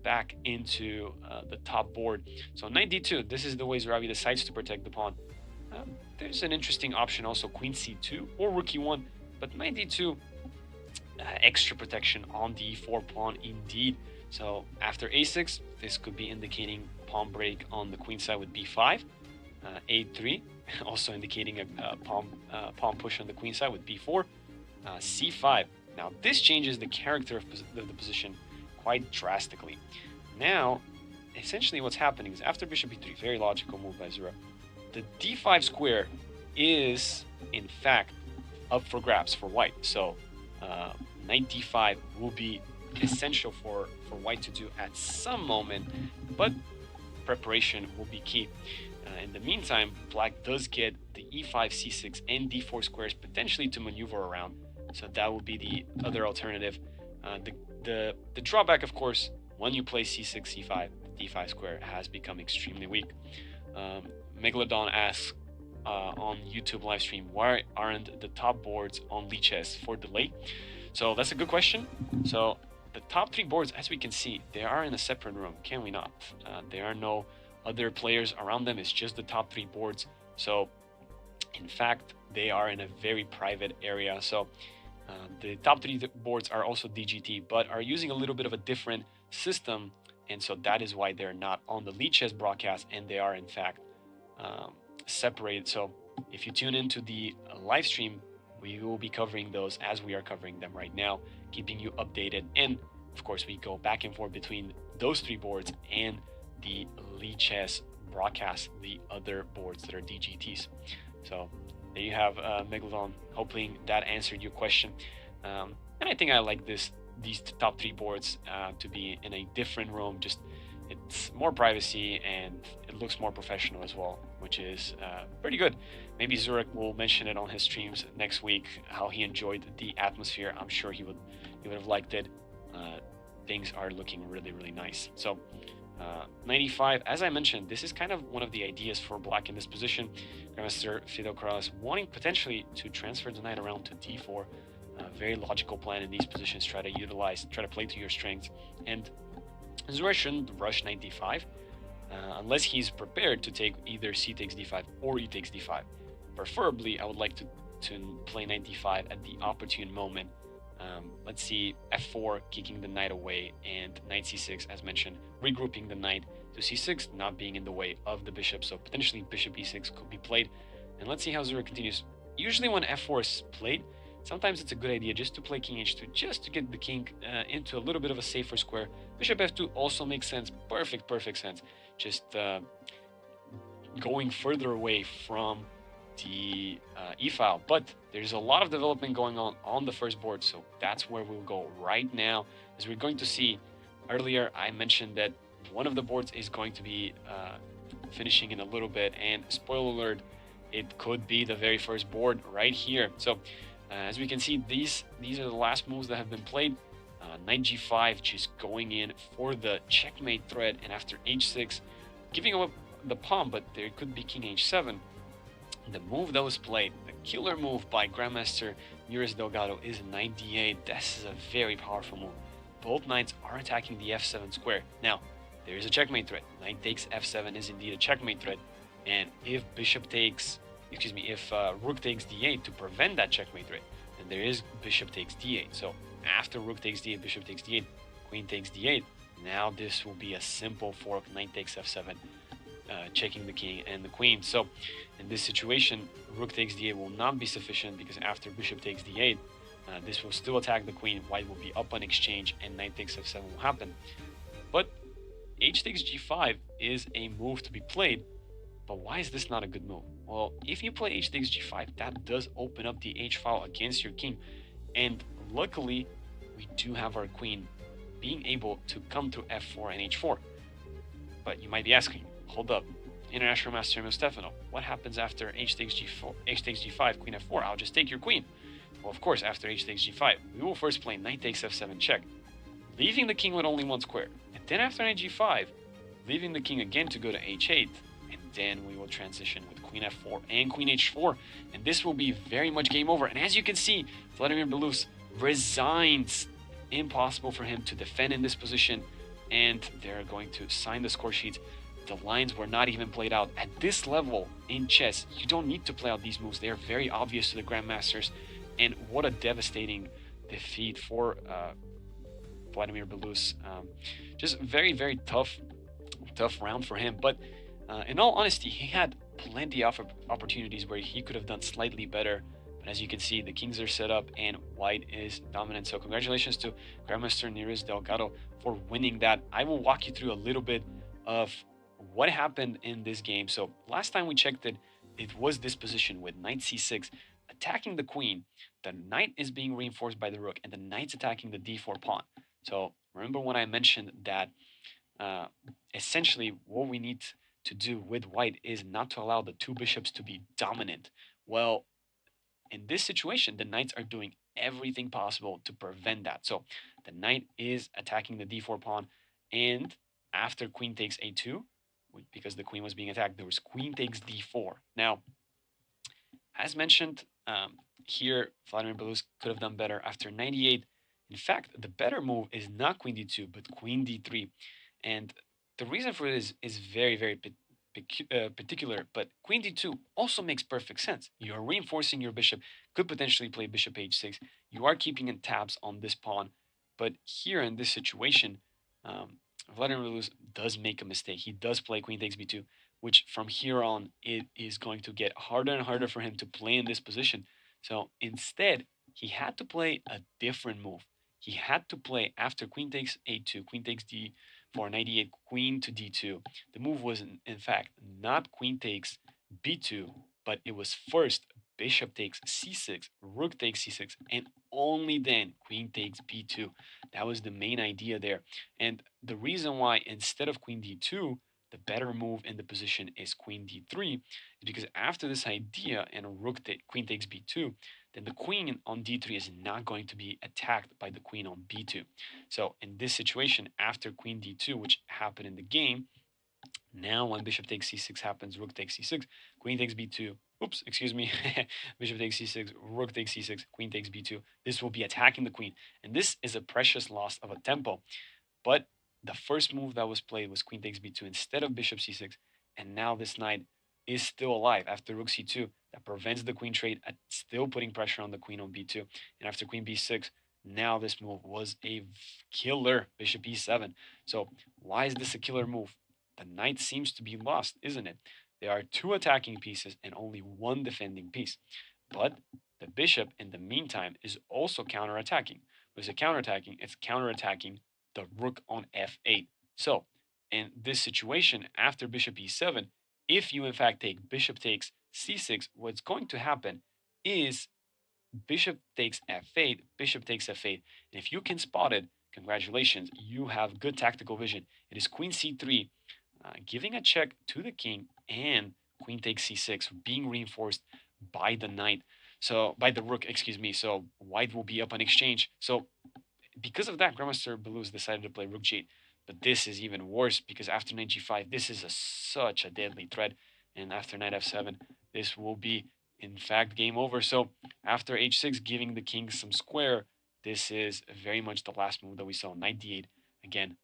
back into the top board. So knight d2, this is the way Zurabi decides to protect the pawn. There's an interesting option also, queen c2 or rook e1, but knight d2, extra protection on the e4 pawn indeed. So after a6, this could be indicating pawn break on the queen side with b5, a3, also indicating a pawn push on the queen side with b4, c5. Now this changes the character of the position quite drastically. Now, essentially what's happening is after bishop e3, very logical move by Zura, the d5 square is in fact up for grabs for white. So knight d5 will be essential for white to do at some moment, but preparation will be key. In the meantime, black does get the e5, c6, and d4 squares potentially to maneuver around, so that would be the other alternative. The drawback, of course, when you play c6, c5, the d5 square has become extremely weak. Megalodon asks on YouTube live stream, why aren't the top boards on Lichess for delay? So that's a good question. So the top three boards, as we can see, they are in a separate room, can we not? There are no other players around them, it's just the top three boards. So in fact, they are in a very private area. So the top three boards are also DGT, but are using a little bit of a different system, and so that is why they're not on the Lichess broadcast, and they are in fact separated. So if you tune into the live stream, we will be covering those as we are covering them right now, keeping you updated. And of course, we go back and forth between those three boards and the Lichess broadcast, the other boards that are DGTs. So there you have Megalodon, hoping that answered your question. And I think I like these top three boards to be in a different room. Just it's more privacy and it looks more professional as well, which is pretty good. Maybe Zurich will mention it on his streams next week, how he enjoyed the atmosphere. I'm sure he would have liked it. Things are looking really, really nice. So 95, as I mentioned, this is kind of one of the ideas for black in this position. Grandmaster Fidel Corrales wanting potentially to transfer the knight around to d4. Very logical plan in these positions. Try to play to your strengths. And Zura shouldn't rush knight d5 unless he's prepared to take either c takes d5 or e takes d5. Preferably, I would like to play knight d5 at the opportune moment. Let's see, f4, kicking the knight away, and knight c6, as mentioned, regrouping the knight to c6, not being in the way of the bishop, so potentially bishop e6 could be played. And let's see how Zura continues. Usually when f4 is played, sometimes it's a good idea just to play king h2, just to get the king into a little bit of a safer square. Bishop f2 also makes sense, perfect sense. Just going further away from the e-file, but there's a lot of development going on the first board, so that's where we'll go right now. As we're going to see, earlier I mentioned that one of the boards is going to be finishing in a little bit, and spoiler alert, it could be the very first board right here. So as we can see, these are the last moves that have been played. Knight g5, just going in for the checkmate threat, and after h6, giving up the pawn, but there could be king h7. The move that was played, the killer move by Grandmaster Nuris Delgado, is knight d8. This is a very powerful move. Both knights are attacking the f7 square. Now, there is a checkmate threat. Knight takes f7 is indeed a checkmate threat, and if rook takes d8 to prevent that checkmate threat, then there is bishop takes d8. So after rook takes d8, bishop takes d8, queen takes d8. Now this will be a simple fork, knight takes f7, checking the king and the queen. So in this situation, rook takes d8 will not be sufficient, because after bishop takes d8, this will still attack the queen. White will be up on exchange, and knight takes f7 will happen. But h takes g5 is a move to be played. But why is this not a good move? Well, if you play h takes g5, that does open up the h file against your king, and luckily we do have our queen being able to come through f4 and h4. But you might be asking, hold up, International Master Emil Stefano, what happens after h takes g4, h takes g5, queen f4? I'll just take your queen. Well, of course, after h takes g5, we will first play knight takes f7 check. leaving the king with only one square. And then after knight g5, leaving the king again to go to h8. And then we will transition with queen f4 and queen h4. And this will be very much game over. And as you can see, Vladimir Belus resigns. Impossible for him to defend in this position. And they're going to sign the score sheet. The lines were not even played out. At this level in chess, you don't need to play out these moves. They are very obvious to the grandmasters. And what a devastating defeat for Vladimir Belus. Just very, very tough round for him. But in all honesty, he had plenty of opportunities where he could have done slightly better. But as you can see, the kings are set up and white is dominant. So congratulations to Grandmaster Neres Delgado for winning that. I will walk you through a little bit of what happened in this game. So last time we checked it, it was this position with knight c6 attacking the queen. The knight is being reinforced by the rook, and the knight's attacking the d4 pawn. So remember when I mentioned that uh, essentially what we need to do with white is not to allow the two bishops to be dominant. Well, in this situation, the knights are doing everything possible to prevent that. So the knight is attacking the d4 pawn, and after queen takes a2, because the queen was being attacked, there was queen takes d4. Now, as mentioned, here Vladimir Belus could have done better after 98. In fact, the better move is not queen d2, but queen d3. And the reason for this is very, very particular, but queen d2 also makes perfect sense. You're reinforcing your bishop, could potentially play bishop h6. You are keeping in tabs on this pawn, but here in this situation, Vladimir Belus does make a mistake. He does play queen takes b2, which from here on, it is going to get harder and harder for him to play in this position. So instead, he had to play a different move. He had to play after queen takes a2, queen takes d4, 98, queen to d2. The move was, in fact, not queen takes b2, but it was first bishop takes c6, rook takes c6, and only then queen takes b2. That was the main idea there. And the reason why instead of queen d2, the better move in the position is queen d3 is because after this idea and queen takes b2, then the queen on d3 is not going to be attacked by the queen on b2. So in this situation, after queen d2, which happened in the game, now when bishop takes c6 happens, rook takes c6, queen takes b2. Oops, excuse me. Bishop takes c6, rook takes c6, queen takes b2. This will be attacking the queen. And this is a precious loss of a tempo. But the first move that was played was queen takes b2 instead of bishop c6. And now this knight is still alive after rook c2. That prevents the queen trade, still putting pressure on the queen on b2. And after queen b6, now this move was a killer, bishop e7. So why is this a killer move? The knight seems to be lost, isn't it? There are two attacking pieces and only one defending piece. But the bishop, in the meantime, is also counterattacking. What is it counterattacking? It's counterattacking the rook on f8. So, in this situation, after bishop e7, if you in fact take bishop takes c6, what's going to happen is bishop takes f8, bishop takes f8. And if you can spot it, congratulations, you have good tactical vision. It is queen c3, giving a check to the king, and queen takes c6, being reinforced by the knight. So, by the rook, excuse me. So, white will be up on exchange. So, because of that, Grandmaster Belus decided to play rook g8. But this is even worse because after knight g5, this is such a deadly threat. And after knight f7, this will be, in fact, game over. So after h6, giving the king some square, this is very much the last move that we saw. Knight d8. Again,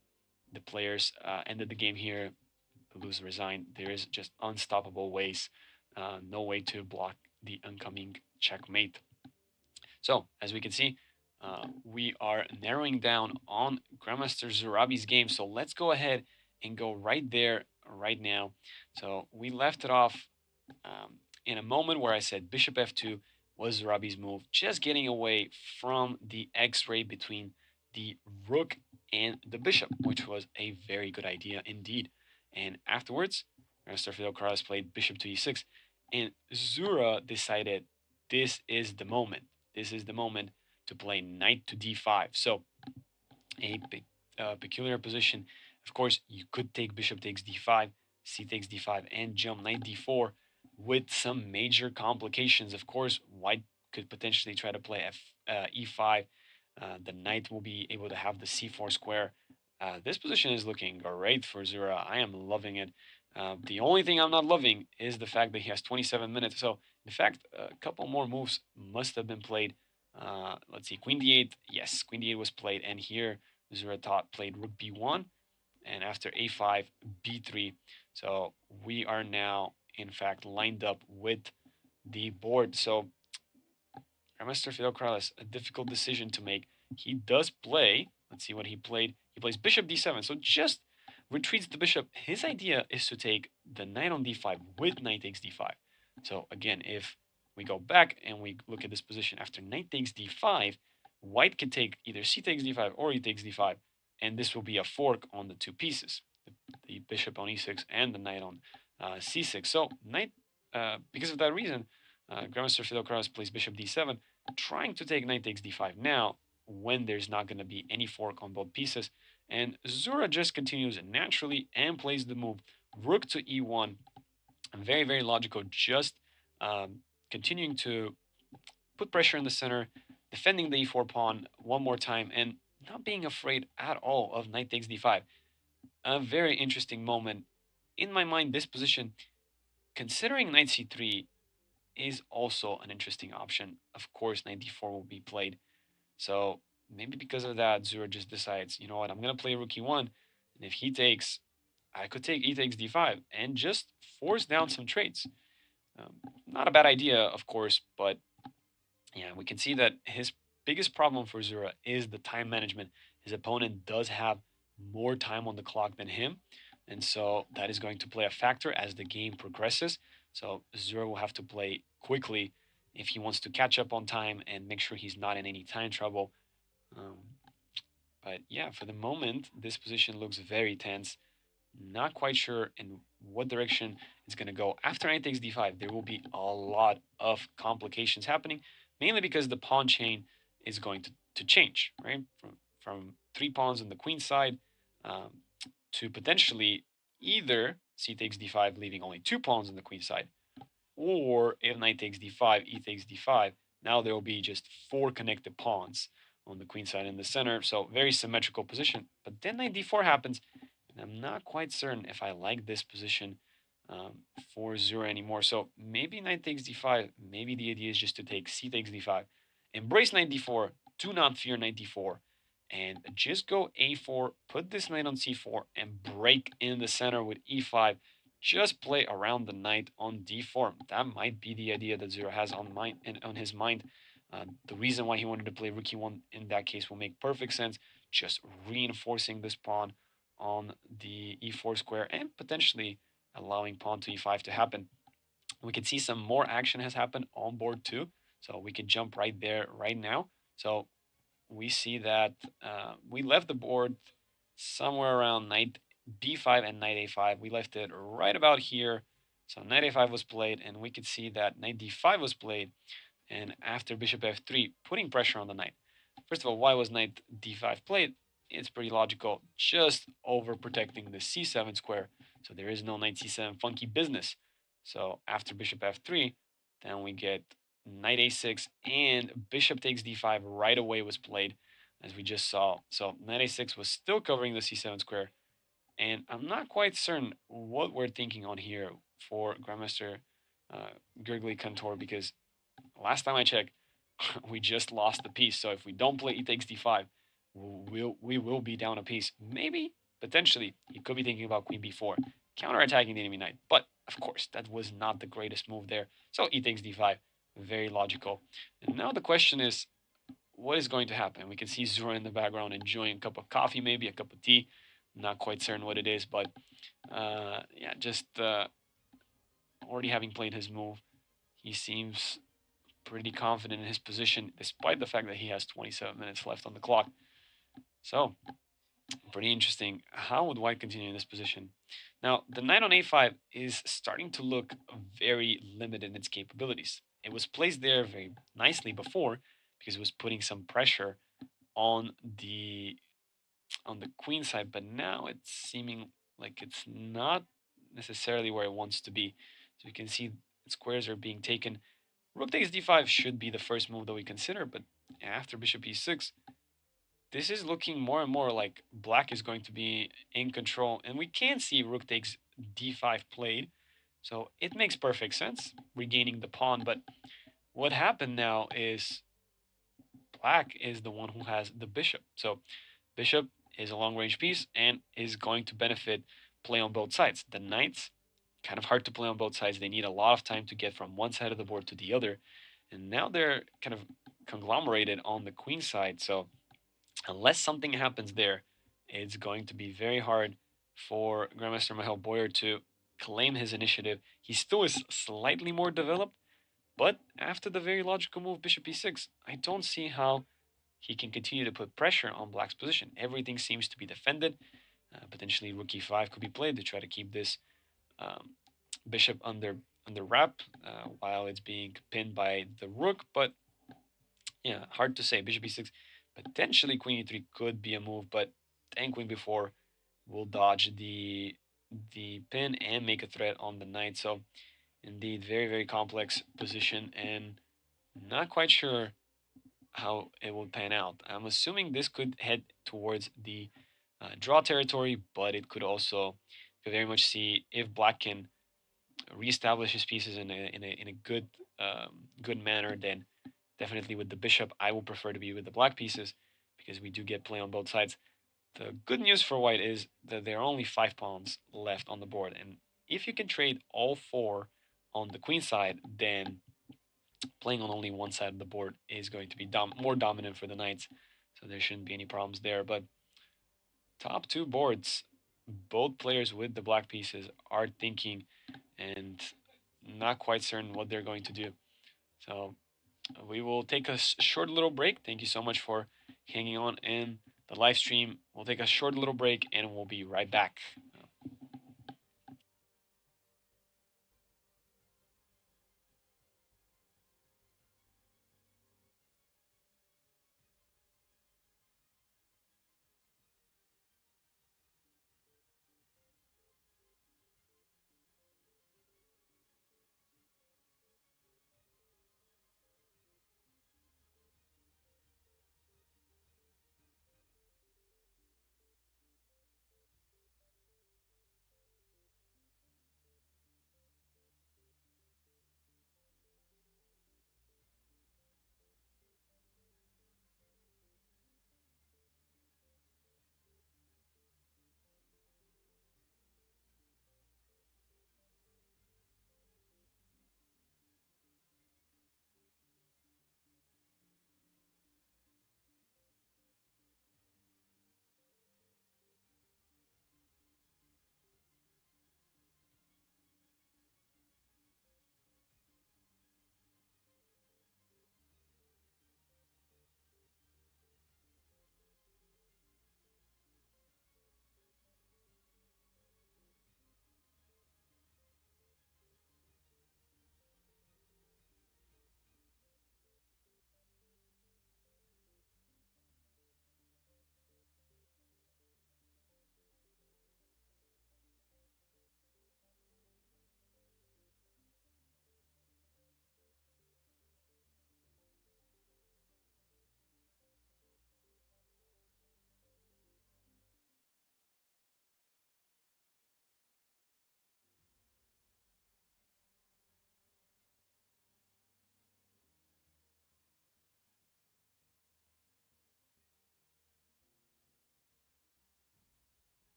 the players ended the game here. Belus resigned. There is just unstoppable ways. No way to block the oncoming checkmate. So, as we can see, we are narrowing down on Grandmaster Zurabi's game. So let's go ahead and go right there, right now. So we left it off in a moment where I said bishop f2 was Zurabi's move, just getting away from the x-ray between the rook and the bishop, which was a very good idea indeed. And afterwards, Grandmaster Fidel Corrales played bishop to e6, and Zura decided this is the moment. This is the moment to play knight to d5. So a peculiar position. Of course, you could take bishop takes d5, c takes d5, and jump knight d4 with some major complications. Of course, white could potentially try to play e5, The knight will be able to have the c4 square. This position is looking great for Zura. I am loving it. The only thing I'm not loving is the fact that he has 27 minutes. So, in fact, a couple more moves must have been played. Let's see, Queen d8. Yes, Queen d8 was played, and here Zura thought played Rook b1, and after a5, b3. So we are now, in fact, lined up with the board. So Grandmaster Fidel Corrales, a difficult decision to make. He does play. Let's see what he played. He plays bishop d7. So just retreats the bishop. His idea is to take the knight on d5 with knight takes d5. So again, if we go back and we look at this position after knight takes d5, white can take either c takes d5 or e takes d5, and this will be a fork on the two pieces, the bishop on e6 and the knight on c6. So knight, because of that reason, Grandmaster Fidel Corrales plays bishop d7, trying to take knight takes d5 now when there's not going to be any fork on both pieces. And Zura just continues naturally and plays the move rook to e1. Very, very logical, just continuing to put pressure in the center, defending the e4 pawn one more time, and not being afraid at all of knight takes d5. A very interesting moment. In my mind, this position, considering knight c3, is also an interesting option. Of course, knight d4 will be played. So maybe because of that, Zura just decides, you know what, I'm going to play rook e1. And if he takes, I could take e takes d5 and just force down some trades. Not a bad idea, of course, but yeah, we can see that his biggest problem for Zura is the time management. His opponent does have more time on the clock than him, and so that is going to play a factor as the game progresses. So Zura will have to play quickly if he wants to catch up on time and make sure he's not in any time trouble. Um, but yeah, for the moment, this position looks very tense. Not quite sure in what direction it's going to go. After knight takes d5, there will be a lot of complications happening, mainly because the pawn chain is going to change, right? From three pawns on the queen side um, to potentially either c takes d5, leaving only two pawns on the queen side, or if knight takes d5, e takes d5, now there will be just four connected pawns on the queen side in the center. So very symmetrical position. But then knight d4 happens, and I'm not quite certain if I like this position for Zura anymore. So maybe knight takes d5. Maybe the idea is just to take c takes d5. Embrace knight d4. Do not fear knight d4. And just go a4, put this knight on c4, and break in the center with e5. Just play around the knight on d4. That might be the idea that Zura has on his mind. The reason why he wanted to play rook e1 in that case will make perfect sense. Just reinforcing this pawn on the e4 square and potentially allowing pawn to e5 to happen. We can see some more action has happened on board too. So we can jump right there right now. So we see that we left the board somewhere around knight b5 and knight a5. We left it right about here. So knight a5 was played, and we could see that knight d5 was played, and after bishop f3, putting pressure on the knight. First of all, why was knight d5 played? It's pretty logical, just overprotecting the c7 square, so there is no knight c7 funky business. So after bishop f3, then we get knight a6, and bishop takes d5 right away was played, as we just saw. So knight a6 was still covering the c7 square, and I'm not quite certain what we're thinking on here for Grandmaster Gurgly Contour, because last time I checked, we just lost the piece. So if we don't play e takes d5, we will be down a piece. Maybe, potentially, he could be thinking about queen b4, counterattacking the enemy knight. But of course, that was not the greatest move there. So e takes d5, very logical. And now the question is, what is going to happen? We can see Zura in the background enjoying a cup of coffee, maybe a cup of tea. Not quite certain what it is, but yeah, just already having played his move, he seems pretty confident in his position, despite the fact that he has 27 minutes left on the clock. So, pretty interesting. How would white continue in this position? Now, the knight on a5 is starting to look very limited in its capabilities. It was placed there very nicely before because it was putting some pressure on the queen side, but now it's seeming like it's not necessarily where it wants to be. So you can see squares are being taken. Rook takes d5 should be the first move that we consider, but after bishop e6, this is looking more and more like black is going to be in control, and we can see rook takes d5 played, so it makes perfect sense regaining the pawn. But what happened now is black is the one who has the bishop, so bishop is a long range piece and is going to benefit play on both sides. The knights, kind of hard to play on both sides. They need a lot of time to get from one side of the board to the other, and now they're kind of conglomerated on the queen side. So unless something happens there, it's going to be very hard for Grandmaster Michael Boyer to claim his initiative. He still is slightly more developed, but after the very logical move Bishop e6, I don't see how he can continue to put pressure on Black's position. Everything seems to be defended. Potentially Rook e5 could be played to try to keep this um, Bishop under wrap while it's being pinned by the Rook, but yeah, hard to say. Bishop e6, potentially Queen e3 could be a move, but then Queen b4 will dodge the pin and make a threat on the knight. So indeed, very complex position, and not quite sure how it will pan out. I'm assuming this could head towards the draw territory, but it could also very much see if Black can reestablish his pieces in a good manner. Then definitely with the bishop, I will prefer to be with the black pieces because we do get play on both sides. The good news for white is that there are only 5 pawns left on the board, and if you can trade all 4 on the queen side, then playing on only one side of the board is going to be more dominant for the knights. So there shouldn't be any problems there. But top 2 boards, both players with the black pieces are thinking and not quite certain what they're going to do. So we will take a short little break. Thank you so much for hanging on in the live stream. We'll take a short little break and we'll be right back.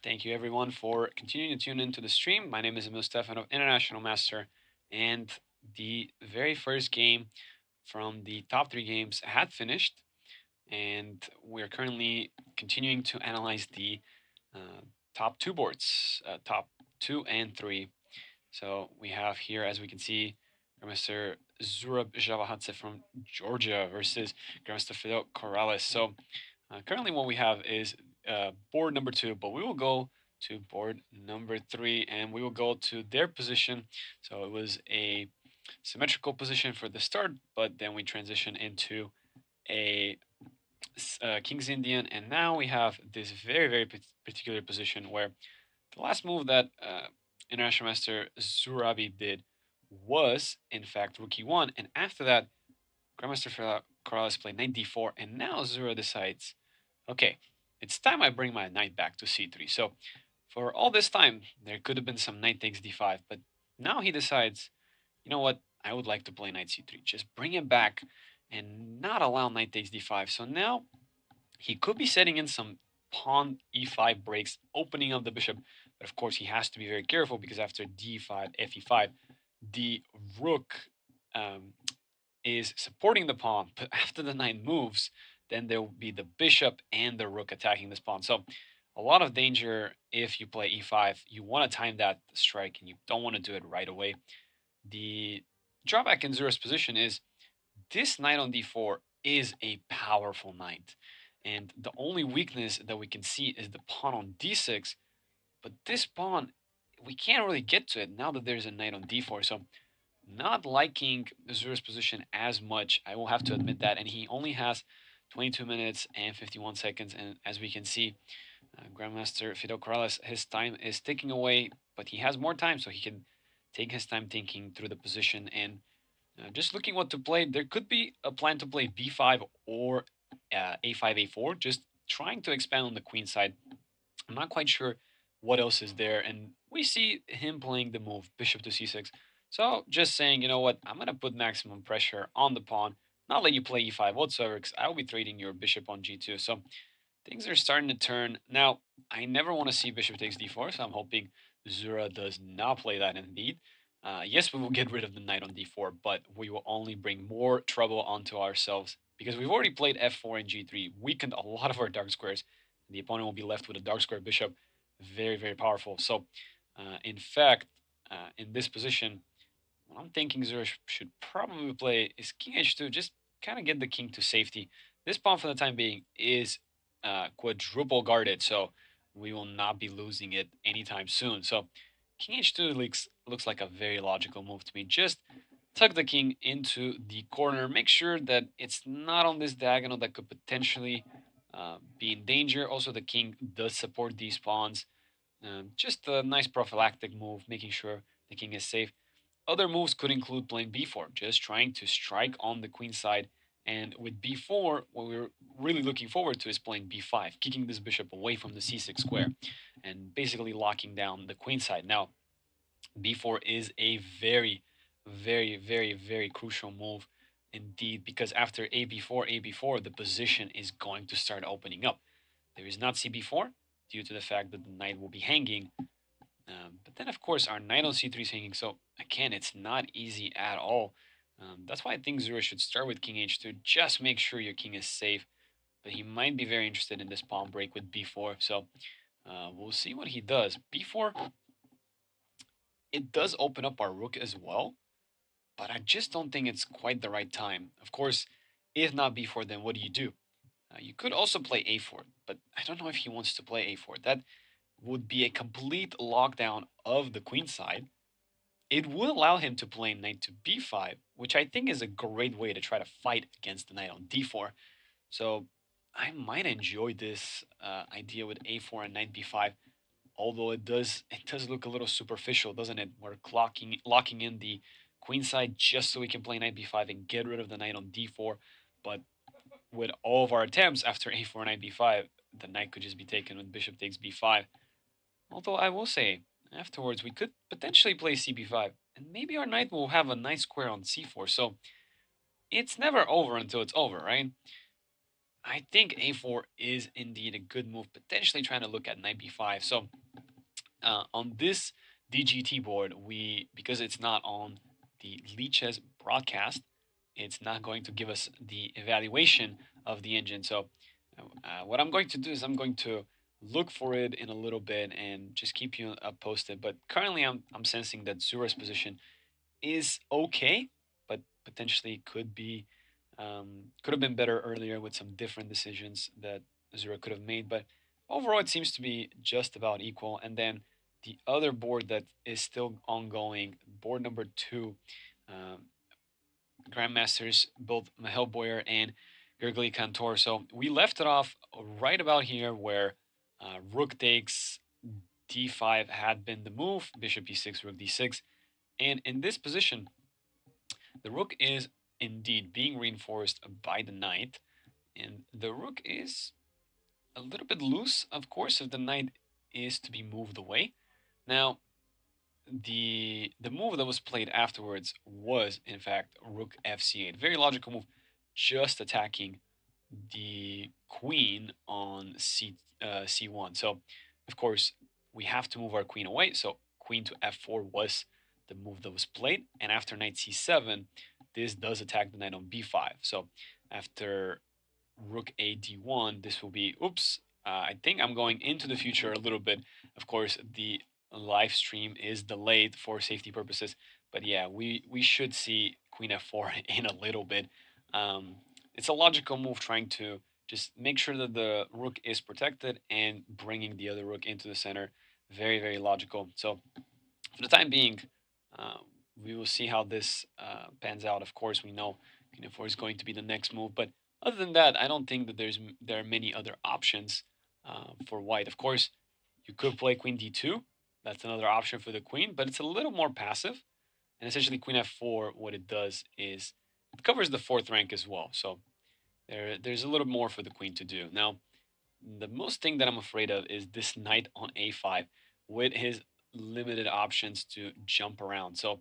Thank you everyone for continuing to tune into the stream. My name is Emil Stefano, International Master, and the very first game from the top three games had finished, and we're currently continuing to analyze the uh, top two boards, top two and three. So we have here, as we can see, Grandmaster Zurab Javahadze from Georgia versus Grandmaster Fidel Corrales. So currently what we have is board number two, but we will go to board number three and we will go to their position. So it was a symmetrical position for the start, but then we transition into a King's Indian, and now we have this very, very particular position where the last move that International Master Zurabi did was, in fact, Rook E1, and after that, Grandmaster Corrales played knight d4, and now Zura decides, okay, it's time I bring my knight back to c3. So for all this time, there could have been some knight takes d5, but now he decides, you know what, I would like to play knight c3. Just bring him back and not allow knight takes d5. So now he could be setting in some pawn e5 breaks, opening up the bishop, but of course he has to be very careful because after d5, fe5, the rook is supporting the pawn, but after the knight moves, then there will be the bishop and the rook attacking this pawn. So a lot of danger if you play e5. You want to time that strike and you don't want to do it right away. The drawback in Zura's position is this knight on d4 is a powerful knight. And the only weakness that we can see is the pawn on d6. But this pawn, we can't really get to it now that there's a knight on d4. So not liking Zura's position as much, I will have to admit that. And he only has 22 minutes and 51 seconds. And as we can see, Grandmaster Fidel Corrales, his time is ticking away, but he has more time, so he can take his time thinking through the position and just looking what to play. There could be a plan to play b5 or a5, a4, just trying to expand on the queen side. I'm not quite sure what else is there, and we see him playing the move bishop to c6. So just saying, you know what, I'm going to put maximum pressure on the pawn, not let you play e5 whatsoever, because I will be trading your bishop on g2. So things are starting to turn. Now, I never want to see bishop takes d4, so I'm hoping Zura does not play that indeed. Yes, we will get rid of the knight on d4, but we will only bring more trouble onto ourselves because we've already played f4 and g3, weakened a lot of our dark squares. The opponent will be left with a dark square bishop, very, very powerful. So, in fact, in this position, what I'm thinking Zura should probably play is king h2, just kind of get the king to safety. This pawn for the time being is quadruple guarded, so we will not be losing it anytime soon. So king h2 looks like a very logical move to me. Just tuck the king into the corner. Make sure that it's not on this diagonal that could potentially be in danger. Also, the king does support these pawns. Just a nice prophylactic move, making sure the king is safe. Other moves could include playing b4, just trying to strike on the queen side. And with b4, what we're really looking forward to is playing b5, kicking this bishop away from the c6 square, and basically locking down the queen side. Now, b4 is a very, very, very, very crucial move indeed, because after a b4, the position is going to start opening up. There is not cb4 due to the fact that the knight will be hanging, but then, of course, our knight on c3 is hanging. So, again, it's not easy at all. That's why I think Zura should start with king h2. Just make sure your king is safe. But he might be very interested in this pawn break with b4. So, we'll see what he does. b4, it does open up our rook as well. But I just don't think it's quite the right time. Of course, if not b4, then what do? You could also play a4. But I don't know if he wants to play a4. That would be a complete lockdown of the queen side. It would allow him to play knight to b5, which I think is a great way to try to fight against the knight on d4. So I might enjoy this idea with a4 and knight b5, although it does look a little superficial, doesn't it? We're locking in the queen side just so we can play knight b5 and get rid of the knight on d4. But with all of our attempts after a4 and knight b5, the knight could just be taken with bishop takes b5. Although I will say, afterwards we could potentially play cb5, and maybe our knight will have a nice square on c4, so it's never over until it's over, right? I think a4 is indeed a good move, potentially trying to look at knight b5. So on this DGT board, because it's not on the Leech's broadcast, it's not going to give us the evaluation of the engine. So what I'm going to do is I'm going to look for it in a little bit and just keep you posted. But currently, I'm sensing that Zura's position is okay, but potentially could have been better earlier with some different decisions that Zura could have made. But overall, it seems to be just about equal. And then the other board that is still ongoing, board number two, um, grandmasters, both Mahel Boyer and Gergely Cantor. So we left it off right about here where rook takes d5 had been the move, bishop e6, rook d6. And in this position, the rook is indeed being reinforced by the knight. And the rook is a little bit loose, of course, if the knight is to be moved away. Now, the move that was played afterwards was in fact rook fc8. Very logical move, just attacking the queen on c1. So of course we have to move our queen away. So queen to f4 was the move that was played, and after knight c7, this does attack the knight on b5. So after rook a d1, this will be oops. I think I'm going into the future a little bit. Of course, the live stream is delayed for safety purposes, but yeah, we should see queen f4 in a little bit. Um, it's a logical move, trying to just make sure that the rook is protected and bringing the other rook into the center. Very very logical. So for the time being, uh, we will see how this pans out. Of course, we know queen f4 is going to be the next move, but other than that, I don't think that there are many other options for white. Of course, you could play queen d2. That's another option for the queen, but it's a little more passive. And essentially, queen f4, what it does is it covers the fourth rank as well. So there's a little more for the queen to do. Now, the most thing that I'm afraid of is this knight on a5 with his limited options to jump around. So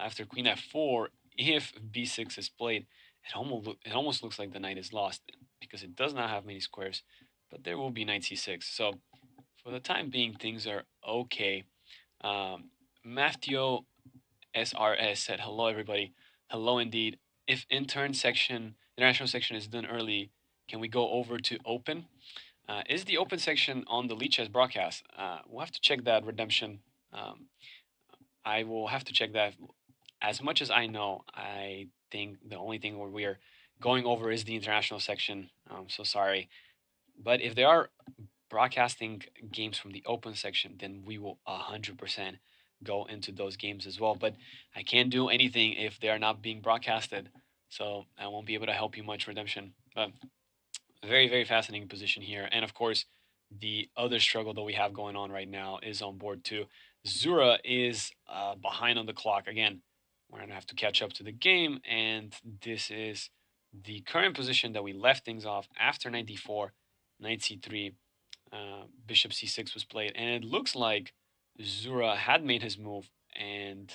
after queen f4, if b6 is played, it almost looks like the knight is lost because it does not have many squares, but there will be knight c6. So for the time being, things are okay. Matthew SRS said, "Hello, everybody. Hello, indeed. If international section is done early, can we go over to open? Is the open section on the Leechess broadcast? We'll have to check that, Redemption. Um, I will have to check that. As much as I know, I think the only thing where we are going over is the international section. I'm so sorry. But if they are broadcasting games from the open section, then we will 100% go into those games as well. But I can't do anything if they are not being broadcasted. So I won't be able to help you much, Redemption. But very, very fascinating position here. And of course, the other struggle that we have going on right now is on board two. Zura is behind on the clock. Again, we're going to have to catch up to the game. And this is the current position that we left things off after 94, knight c3, bishop c6 was played. And it looks like Zura had made his move and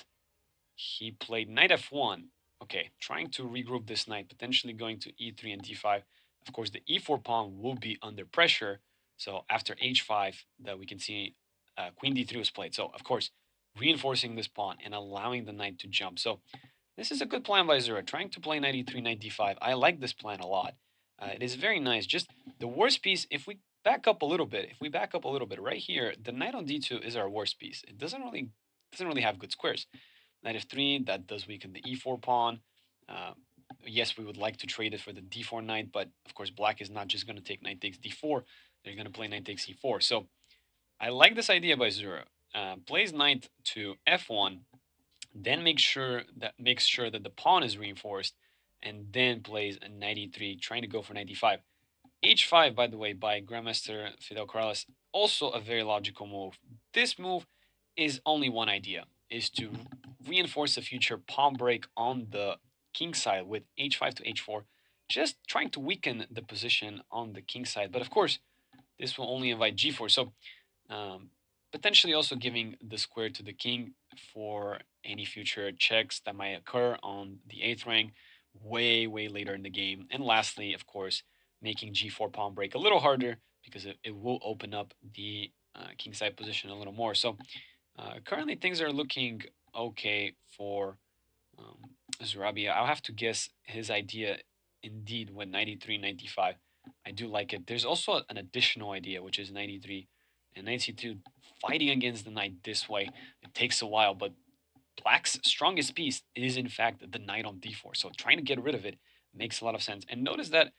he played knight f1. Okay, trying to regroup this knight, potentially going to e3 and d5. Of course, the e4 pawn will be under pressure. So after h5, that we can see queen d3 was played. So of course, reinforcing this pawn and allowing the knight to jump. So this is a good plan by Zura, trying to play knight e3, knight d5. I like this plan a lot. It is very nice. Just the worst piece, if we back up a little bit, right here, the knight on d2 is our worst piece. It doesn't really have good squares. Knight f3, that does weaken the e4 pawn. Uh, yes, we would like to trade it for the d4 knight, but of course black is not just going to take knight takes d4. They're going to play knight takes e4. So I like this idea by Zura. Plays knight to f1, then makes sure that the pawn is reinforced, and then plays a knight e3, trying to go for knight d5. h5, by the way, by Grandmaster Fidel Corrales, also a very logical move. This move is only one idea, is to reinforce the future pawn break on the king side with h5 to h4, just trying to weaken the position on the king side. But of course, this will only invite g4, so um, potentially also giving the square to the king for any future checks that might occur on the 8th rank way, way later in the game. And lastly, of course, making g4 pawn break a little harder because it will open up the kingside position a little more. So currently things are looking okay for Zurabia. I'll have to guess his idea indeed with 93, 95. I do like it. There's also an additional idea, which is 93 and 92 fighting against the knight this way. It takes a while, but Black's strongest piece is in fact the knight on d4. So trying to get rid of it makes a lot of sense. And notice that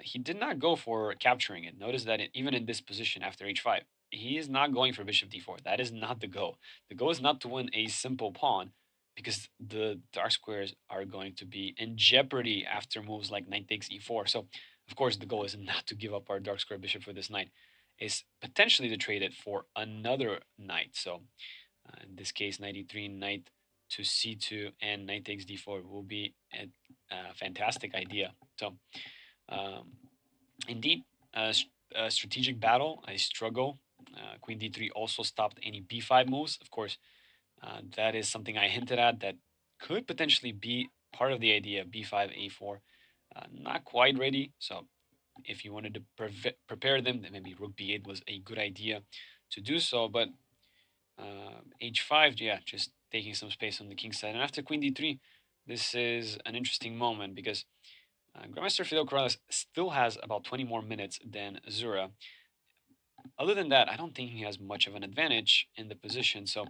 he did not go for capturing it. Notice that even in this position after h5, he is not going for bishop d4. That is not the goal. The goal is not to win a simple pawn because the dark squares are going to be in jeopardy after moves like knight takes e4. So of course the goal is not to give up our dark square bishop for this knight. It's potentially to trade it for another knight. So in this case, 93 knight to c2 and knight takes d4 will be a fantastic idea. So, um, indeed, a strategic battle. I struggle. Queen d3 also stopped any b5 moves. Of course, that is something I hinted at that could potentially be part of the idea. B5, a4, not quite ready. So, if you wanted to prepare them, then maybe rook b8 was a good idea to do so. But h5, yeah, just taking some space on the king side. And after queen d3, this is an interesting moment because Grandmaster Fidel Corrales still has about 20 more minutes than Zura. Other than that, I don't think he has much of an advantage in the position, so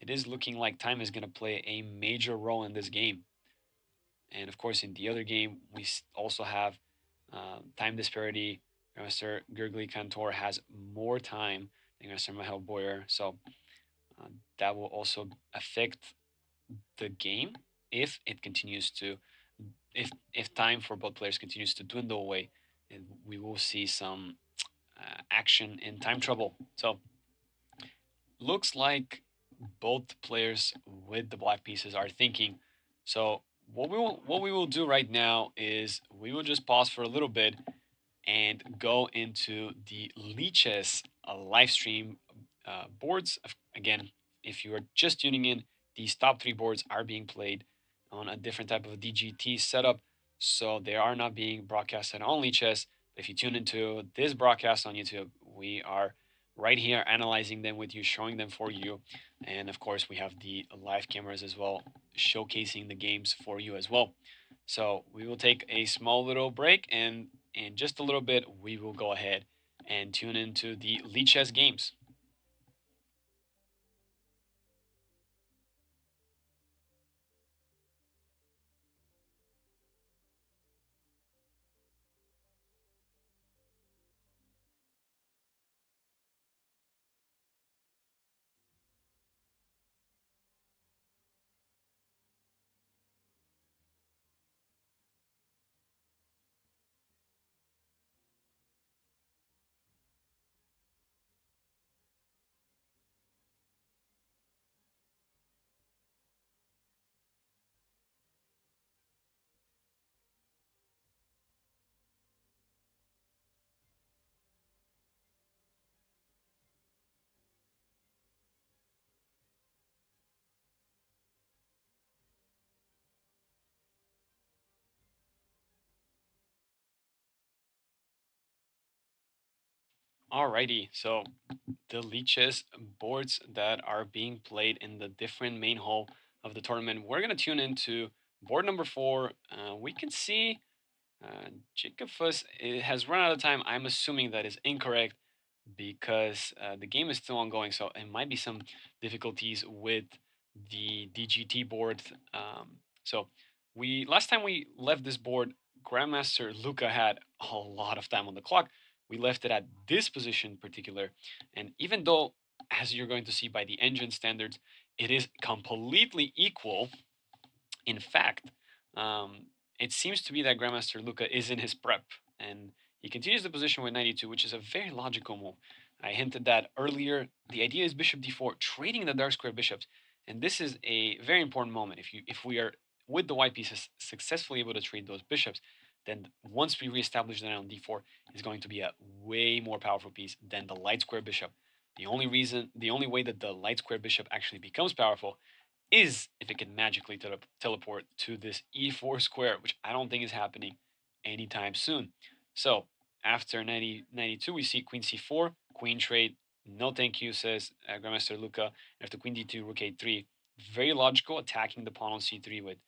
it is looking like time is going to play a major role in this game. And of course, in the other game, we also have time disparity. Grandmaster Gergely Cantor has more time than Grandmaster Mahel Boyer, so that will also affect the game if it continues to if time for both players continues to dwindle away, and we will see some action in time trouble. So looks like both players with the black pieces are thinking. So what we will do right now is we will just pause for a little bit and go into the Lichess live stream boards. Again, if you are just tuning in, these top three boards are being played on a different type of DGT setup, so they are not being broadcasted on Lichess. If you tune into this broadcast on YouTube, we are right here analyzing them with you, showing them for you, and of course we have the live cameras as well, showcasing the games for you as well. So we will take a small little break, and in just a little bit, we will go ahead and tune into the Lichess games. Alrighty, so the Lichess boards that are being played in the different main hall of the tournament, we're going to tune into board number 4. We can see Jacob Fuss has run out of time. I'm assuming that is incorrect because the game is still ongoing, so it might be some difficulties with the DGT board. So we last time we left this board, Grandmaster Luca had a lot of time on the clock. We left it at this position in particular, and even though, as you're going to see by the engine standards, it is completely equal. In fact, it seems to be that Grandmaster Luca is in his prep, and he continues the position with 92, which is a very logical move. I hinted that earlier. The idea is bishop d4, trading the dark square bishops, and this is a very important moment. If we are with the white pieces successfully able to trade those bishops, then once we reestablish the knight on d4, it's going to be a way more powerful piece than the light square bishop. The only way that the light square bishop actually becomes powerful is if it can magically teleport to this e4 square, which I don't think is happening anytime soon. So after 92, we see queen c4, queen trade. No thank you, says Grandmaster Luca. After queen d2, rook a3. Very logical, attacking the pawn on c3 with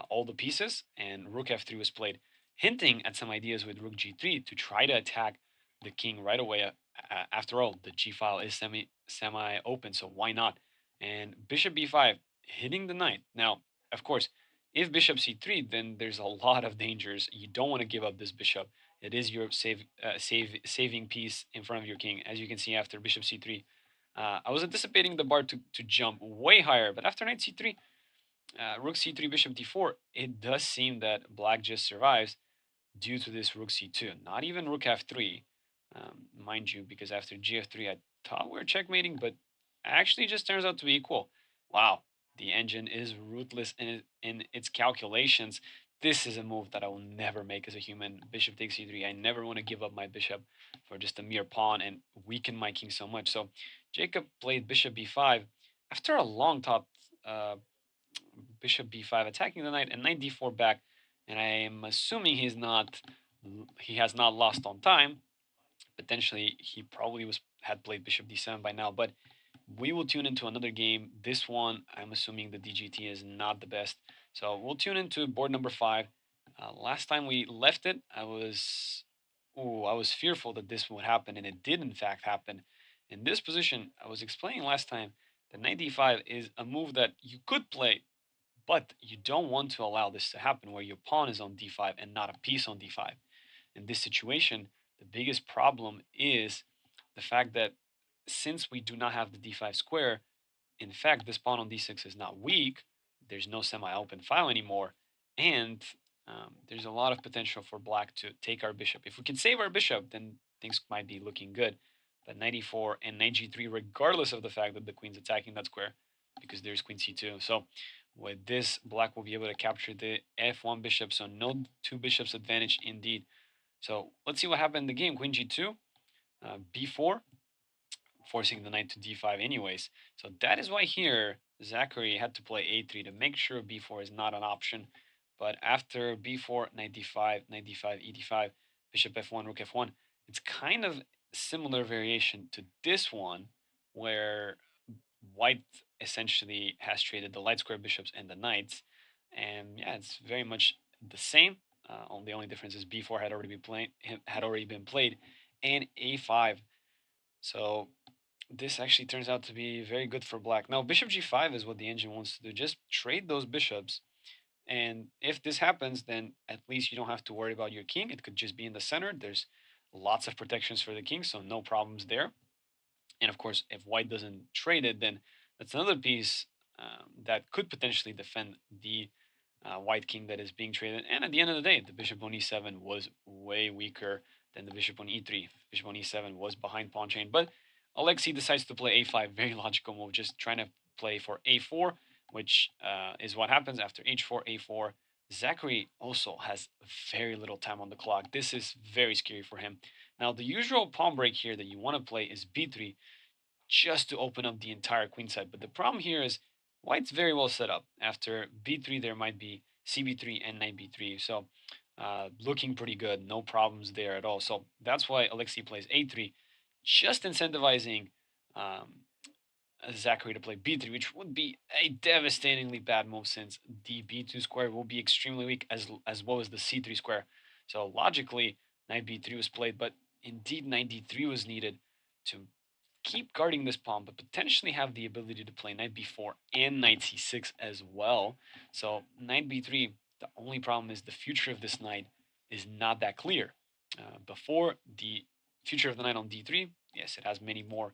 all the pieces, and rook f3 was played, hinting at some ideas with rook g3 to try to attack the king right away. After all, the g file is semi open, so why not? And bishop b5, hitting the knight. Now, of course, if bishop c3, then there's a lot of dangers. You don't want to give up this bishop. It is your saving piece in front of your king, as you can see after bishop c3. I was anticipating the bar to jump way higher, but after knight c3, rook c3, bishop d4, it does seem that black just survives due to this rook c2. Not even rook f3, mind you, because after gf3, I thought we were checkmating, but actually just turns out to be equal. Wow, the engine is ruthless in its calculations. This is a move that I will never make as a human. Bishop takes c3. I never want to give up my bishop for just a mere pawn and weaken my king so much. So Jacob played bishop b5 after a long thought. Uh, Bishop b5 attacking the knight and knight d4 back, and I am assuming he has not lost on time. Potentially he probably was had played bishop d7 by now, but we will tune into another game. This one, I'm assuming the DGT is not the best, so we'll tune into board number 5. Last time we left it, I was fearful that this would happen, and it did in fact happen. In this position, I was explaining last time that knight d5 is a move that you could play, but you don't want to allow this to happen where your pawn is on d5 and not a piece on d5. In this situation, the biggest problem is the fact that since we do not have the d5 square, in fact, this pawn on d6 is not weak. There's no semi-open file anymore, and there's a lot of potential for black to take our bishop. If we can save our bishop, then things might be looking good. But knight e4 and knight g3, regardless of the fact that the queen's attacking that square, because there's queen c2. So with this, black will be able to capture the f1 bishop, so no two bishops advantage indeed. So let's see what happened in the game. Queen g2, b4, forcing the knight to d5 anyways. So that is why here Zachary had to play a3 to make sure b4 is not an option. But after b4, knight d5, knight d5, e d5, bishop f1, rook f1, it's kind of similar variation to this one where white essentially has traded the light square bishops and the knights. And yeah, it's very much the same. The only difference is b4 had already been played, and a5. So this actually turns out to be very good for black. Now, bishop g5 is what the engine wants to do. Just trade those bishops. And if this happens, then at least you don't have to worry about your king. It could just be in the center. There's lots of protections for the king, so no problems there. And of course, if white doesn't trade it, then that's another piece that could potentially defend the white king that is being traded. And at the end of the day, the bishop on e7 was way weaker than the bishop on e3. Bishop on e7 was behind pawn chain, but Alexei decides to play a5. Very logical move, just trying to play for a4, which is what happens after h4, a4. Zachary also has very little time on the clock. This is very scary for him. Now, the usual pawn break here that you want to play is b3, just to open up the entire queen side. But the problem here is white's very well set up. After b3, there might be cb3 and knight b3. So looking pretty good. No problems there at all. So that's why Alexei plays a3, just incentivizing Zachary to play b3, which would be a devastatingly bad move since the b2 square will be extremely weak as well as the c3 square. So logically, knight b3 was played, but indeed knight d3 was needed to keep guarding this pawn, but potentially have the ability to play knight b4 and knight c6 as well. So knight b3, the only problem is the future of this knight is not that clear. Before the future of the knight on d3, yes, it has many more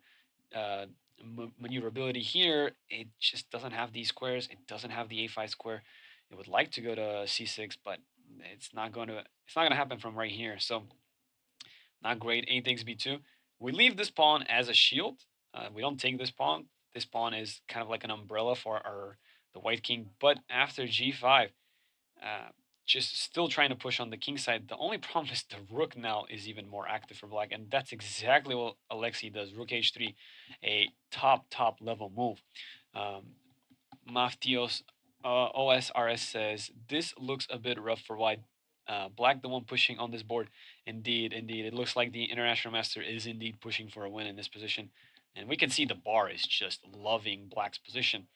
uh, maneuverability. Here, it just doesn't have these squares. It doesn't have the a5 square. It would like to go to c6, but it's not going to happen from right here. So not great. A takes b2. We leave this pawn as a shield. We don't take this pawn. This pawn is kind of like an umbrella for the white king. But after g5, uh, just still trying to push on the king side. The only problem is the rook now is even more active for black, and that's exactly what Alexei does. Rook h3, a top level move. Um, Maftios OSRS says this looks a bit rough for white. Black the one pushing on this board. Indeed, indeed, it looks like the international master is indeed pushing for a win in this position, and we can see the bar is just loving Black's position.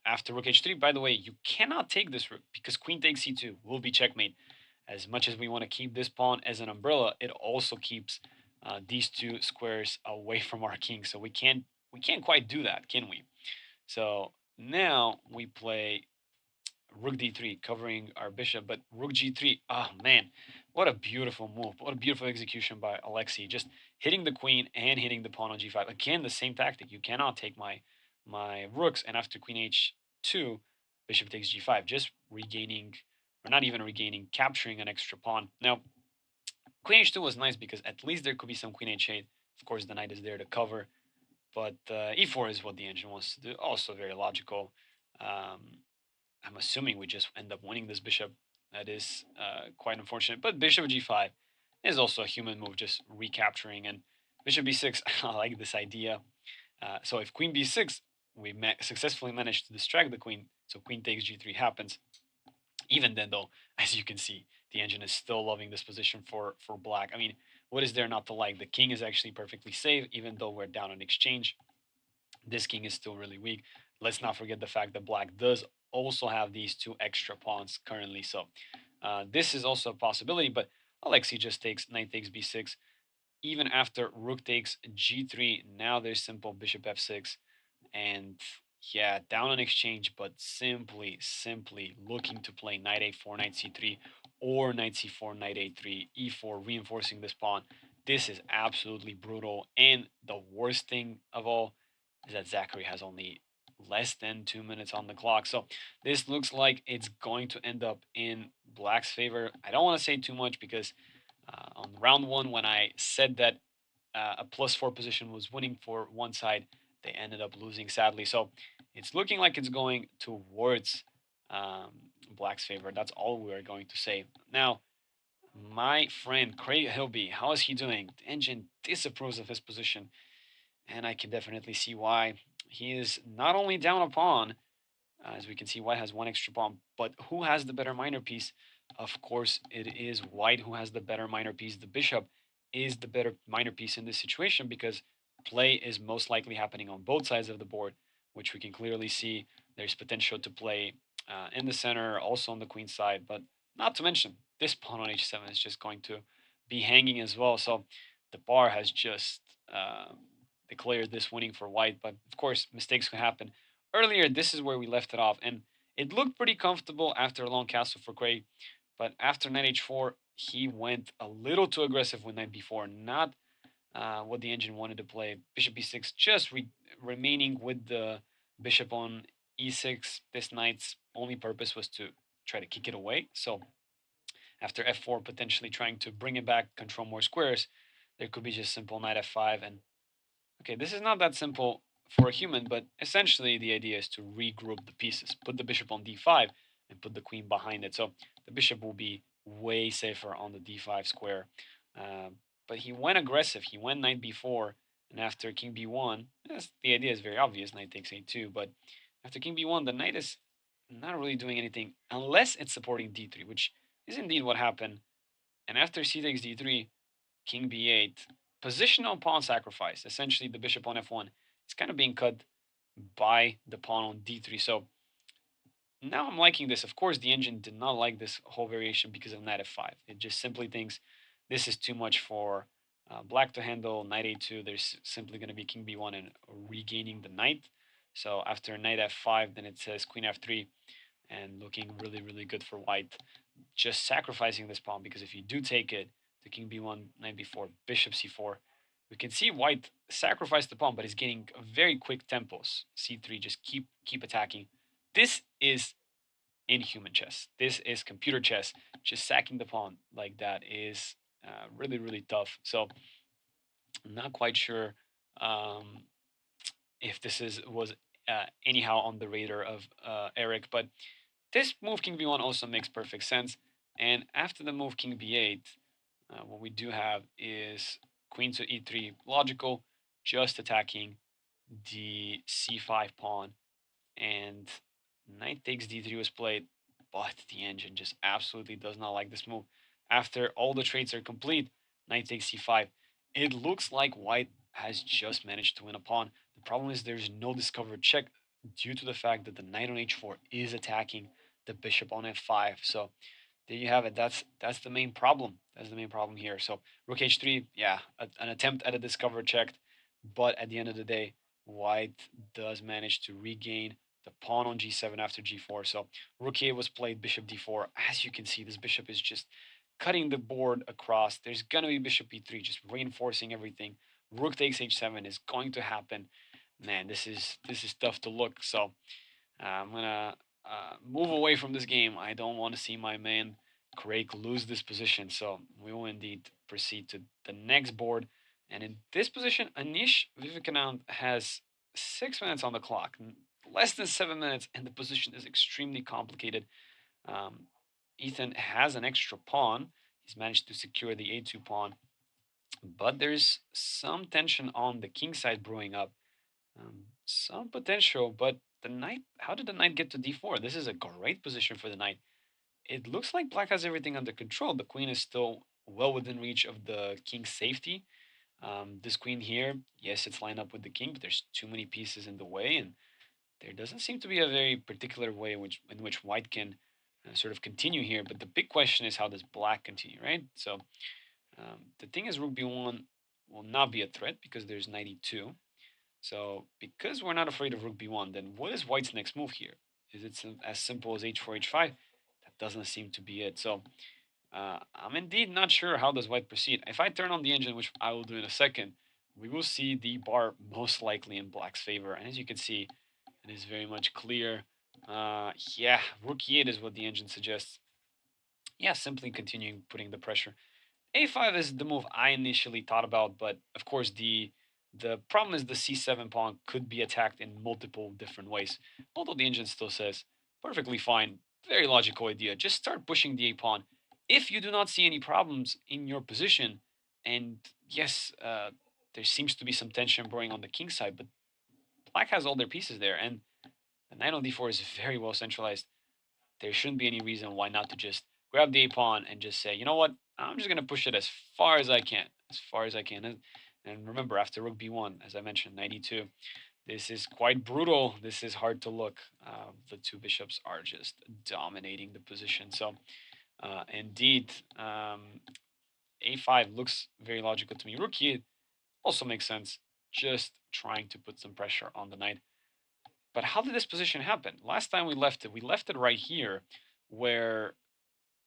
After rook h3, by the way, you cannot take this rook because queen takes c2 will be checkmate. As much as we want to keep this pawn as an umbrella, it also keeps these two squares away from our king. So we can't quite do that, can we? So now we play rook d3, covering our bishop, but rook g3. Oh man, what a beautiful move! What a beautiful execution by Alexei. Just hitting the queen and hitting the pawn on g5. Again, the same tactic. You cannot take my rooks, and after queen h2, bishop takes g5, just regaining, or not even regaining, capturing an extra pawn. Now, queen h2 was nice because at least there could be some queen h8. Of course, the knight is there to cover, but e4 is what the engine wants to do. Also very logical. Um, I'm assuming we just end up winning this bishop. That is quite unfortunate. But bishop g5 is also a human move, just recapturing. And bishop b6, I like this idea. So if queen b6, we successfully managed to distract the queen. So queen takes g3 happens. Even then, though, as you can see, the engine is still loving this position for black. I mean, what is there not to like? The king is actually perfectly safe, even though we're down on exchange. This king is still really weak. Let's not forget the fact that black does also have these two extra pawns currently. So this is also a possibility, but Alexei just takes knight takes b6. Even after rook takes g3, now there's simple bishop f6. And yeah, down on exchange, but simply looking to play knight a4, knight c3, or knight c4, knight a3, e4, reinforcing this pawn. This is absolutely brutal. And the worst thing of all is that Zachary has only less than 2 minutes on the clock. So this looks like it's going to end up in Black's favor. I don't want to say too much because on round one, when I said that a +4 position was winning for one side, they ended up losing sadly. So it's looking like it's going towards Black's favor. That's all we are going to say. Now, my friend Craig Hilby, how is he doing? The engine disapproves of his position, and I can definitely see why. He is not only down a pawn, as we can see, white has one extra pawn, but who has the better minor piece? Of course, it is white who has the better minor piece. The bishop is the better minor piece in this situation because play is most likely happening on both sides of the board, which we can clearly see. There's potential to play in the center, also on the queen side, but not to mention this pawn on h7 is just going to be hanging as well. So the bar has just declared this winning for white, but of course, mistakes can happen. Earlier, this is where we left it off, and it looked pretty comfortable after a long castle for Craig, but after knight h4, he went a little too aggressive with knight b4, not what the engine wanted to play. Bishop e6, just remaining with the bishop on e6. This knight's only purpose was to try to kick it away. So after f4, potentially trying to bring it back, control more squares, there could be just simple knight f5. And okay, this is not that simple for a human, but essentially the idea is to regroup the pieces, put the bishop on d5 and put the queen behind it. So the bishop will be way safer on the d5 square. Uh, but he went aggressive. He went knight b4, and after king b1, yes, the idea is very obvious, knight takes a2, but after king b1, the knight is not really doing anything unless it's supporting d3, which is indeed what happened. And after c takes d3, king b8, positional pawn sacrifice. Essentially, the bishop on f1 is kind of being cut by the pawn on d3. So now I'm liking this. Of course, the engine did not like this whole variation because of knight f5. It just simply thinks this is too much for black to handle. Knight a2, there's simply going to be king b1 and regaining the knight. So after knight f5, then it says queen f3 and looking really good for white. Just sacrificing this pawn because if you do take it, the king b1, knight b4, bishop c4, we can see white sacrifice the pawn, but he's getting very quick tempos. c3, just keep attacking. This is inhuman chess. This is computer chess. Just sacking the pawn like that is really tough. So I'm not quite sure if this was anyhow on the radar of Eric, but this move king b1 also makes perfect sense. And after the move king b8, what we do have is queen to e3, logical, just attacking the c5 pawn, and knight takes d3 was played, but the engine just absolutely does not like this move. After all the traits are complete, knight takes c5. It looks like white has just managed to win a pawn. The problem is there's no discovered check due to the fact that the knight on h4 is attacking the bishop on f5. So there you have it. That's the main problem. That's the main problem here. So rook h3, yeah, an attempt at a discover check, but at the end of the day, white does manage to regain the pawn on g7 after g4. So rook a was played, bishop d4. As you can see, this bishop is just cutting the board across. There's gonna be bishop e3, just reinforcing everything. Rook takes h7 is going to happen. Man, this is tough to look. So I'm gonna move away from this game. I don't want to see my man Craig lose this position. So we will indeed proceed to the next board. And in this position, Anish Vivekanand has 6 minutes on the clock, less than 7 minutes, and the position is extremely complicated. Um, Ethan has an extra pawn. He's managed to secure the a2 pawn, but there's some tension on the king side brewing up. Some potential, but the knight. How did the knight get to d4? This is a great position for the knight. It looks like black has everything under control. The queen is still well within reach of the king's safety. This queen here, yes, it's lined up with the king, but there's too many pieces in the way, and there doesn't seem to be a very particular way in which white can sort of continue here. But the big question is, how does black continue, right? So the thing is, rook b1 will not be a threat because there's knight e2. So because we're not afraid of rook b1, then what is white's next move here? Is it as simple as h4, h5? That doesn't seem to be it. So I'm indeed not sure how does white proceed. If I turn on the engine, which I will do in a second, we will see the bar most likely in black's favor. And as you can see, it is very much clear. Yeah, rook e8 is what the engine suggests. Yeah, simply continuing putting the pressure. A5 is the move I initially thought about, but of course the problem is the c7 pawn could be attacked in multiple different ways. Although the engine still says perfectly fine, very logical idea. Just start pushing the a pawn. If you do not see any problems in your position, and yes, there seems to be some tension brewing on the king side, but black has all their pieces there, and the knight on d4 is very well centralized. There shouldn't be any reason why not to just grab the a pawn and just say, you know what, I'm just going to push it as far as I can, as far as I can. And remember, after rook b1, as I mentioned, 92, this is quite brutal. This is hard to look. The two bishops are just dominating the position. So indeed, a5 looks very logical to me. Rook e8 also makes sense, just trying to put some pressure on the knight. But how did this position happen? Last time we left it right here, where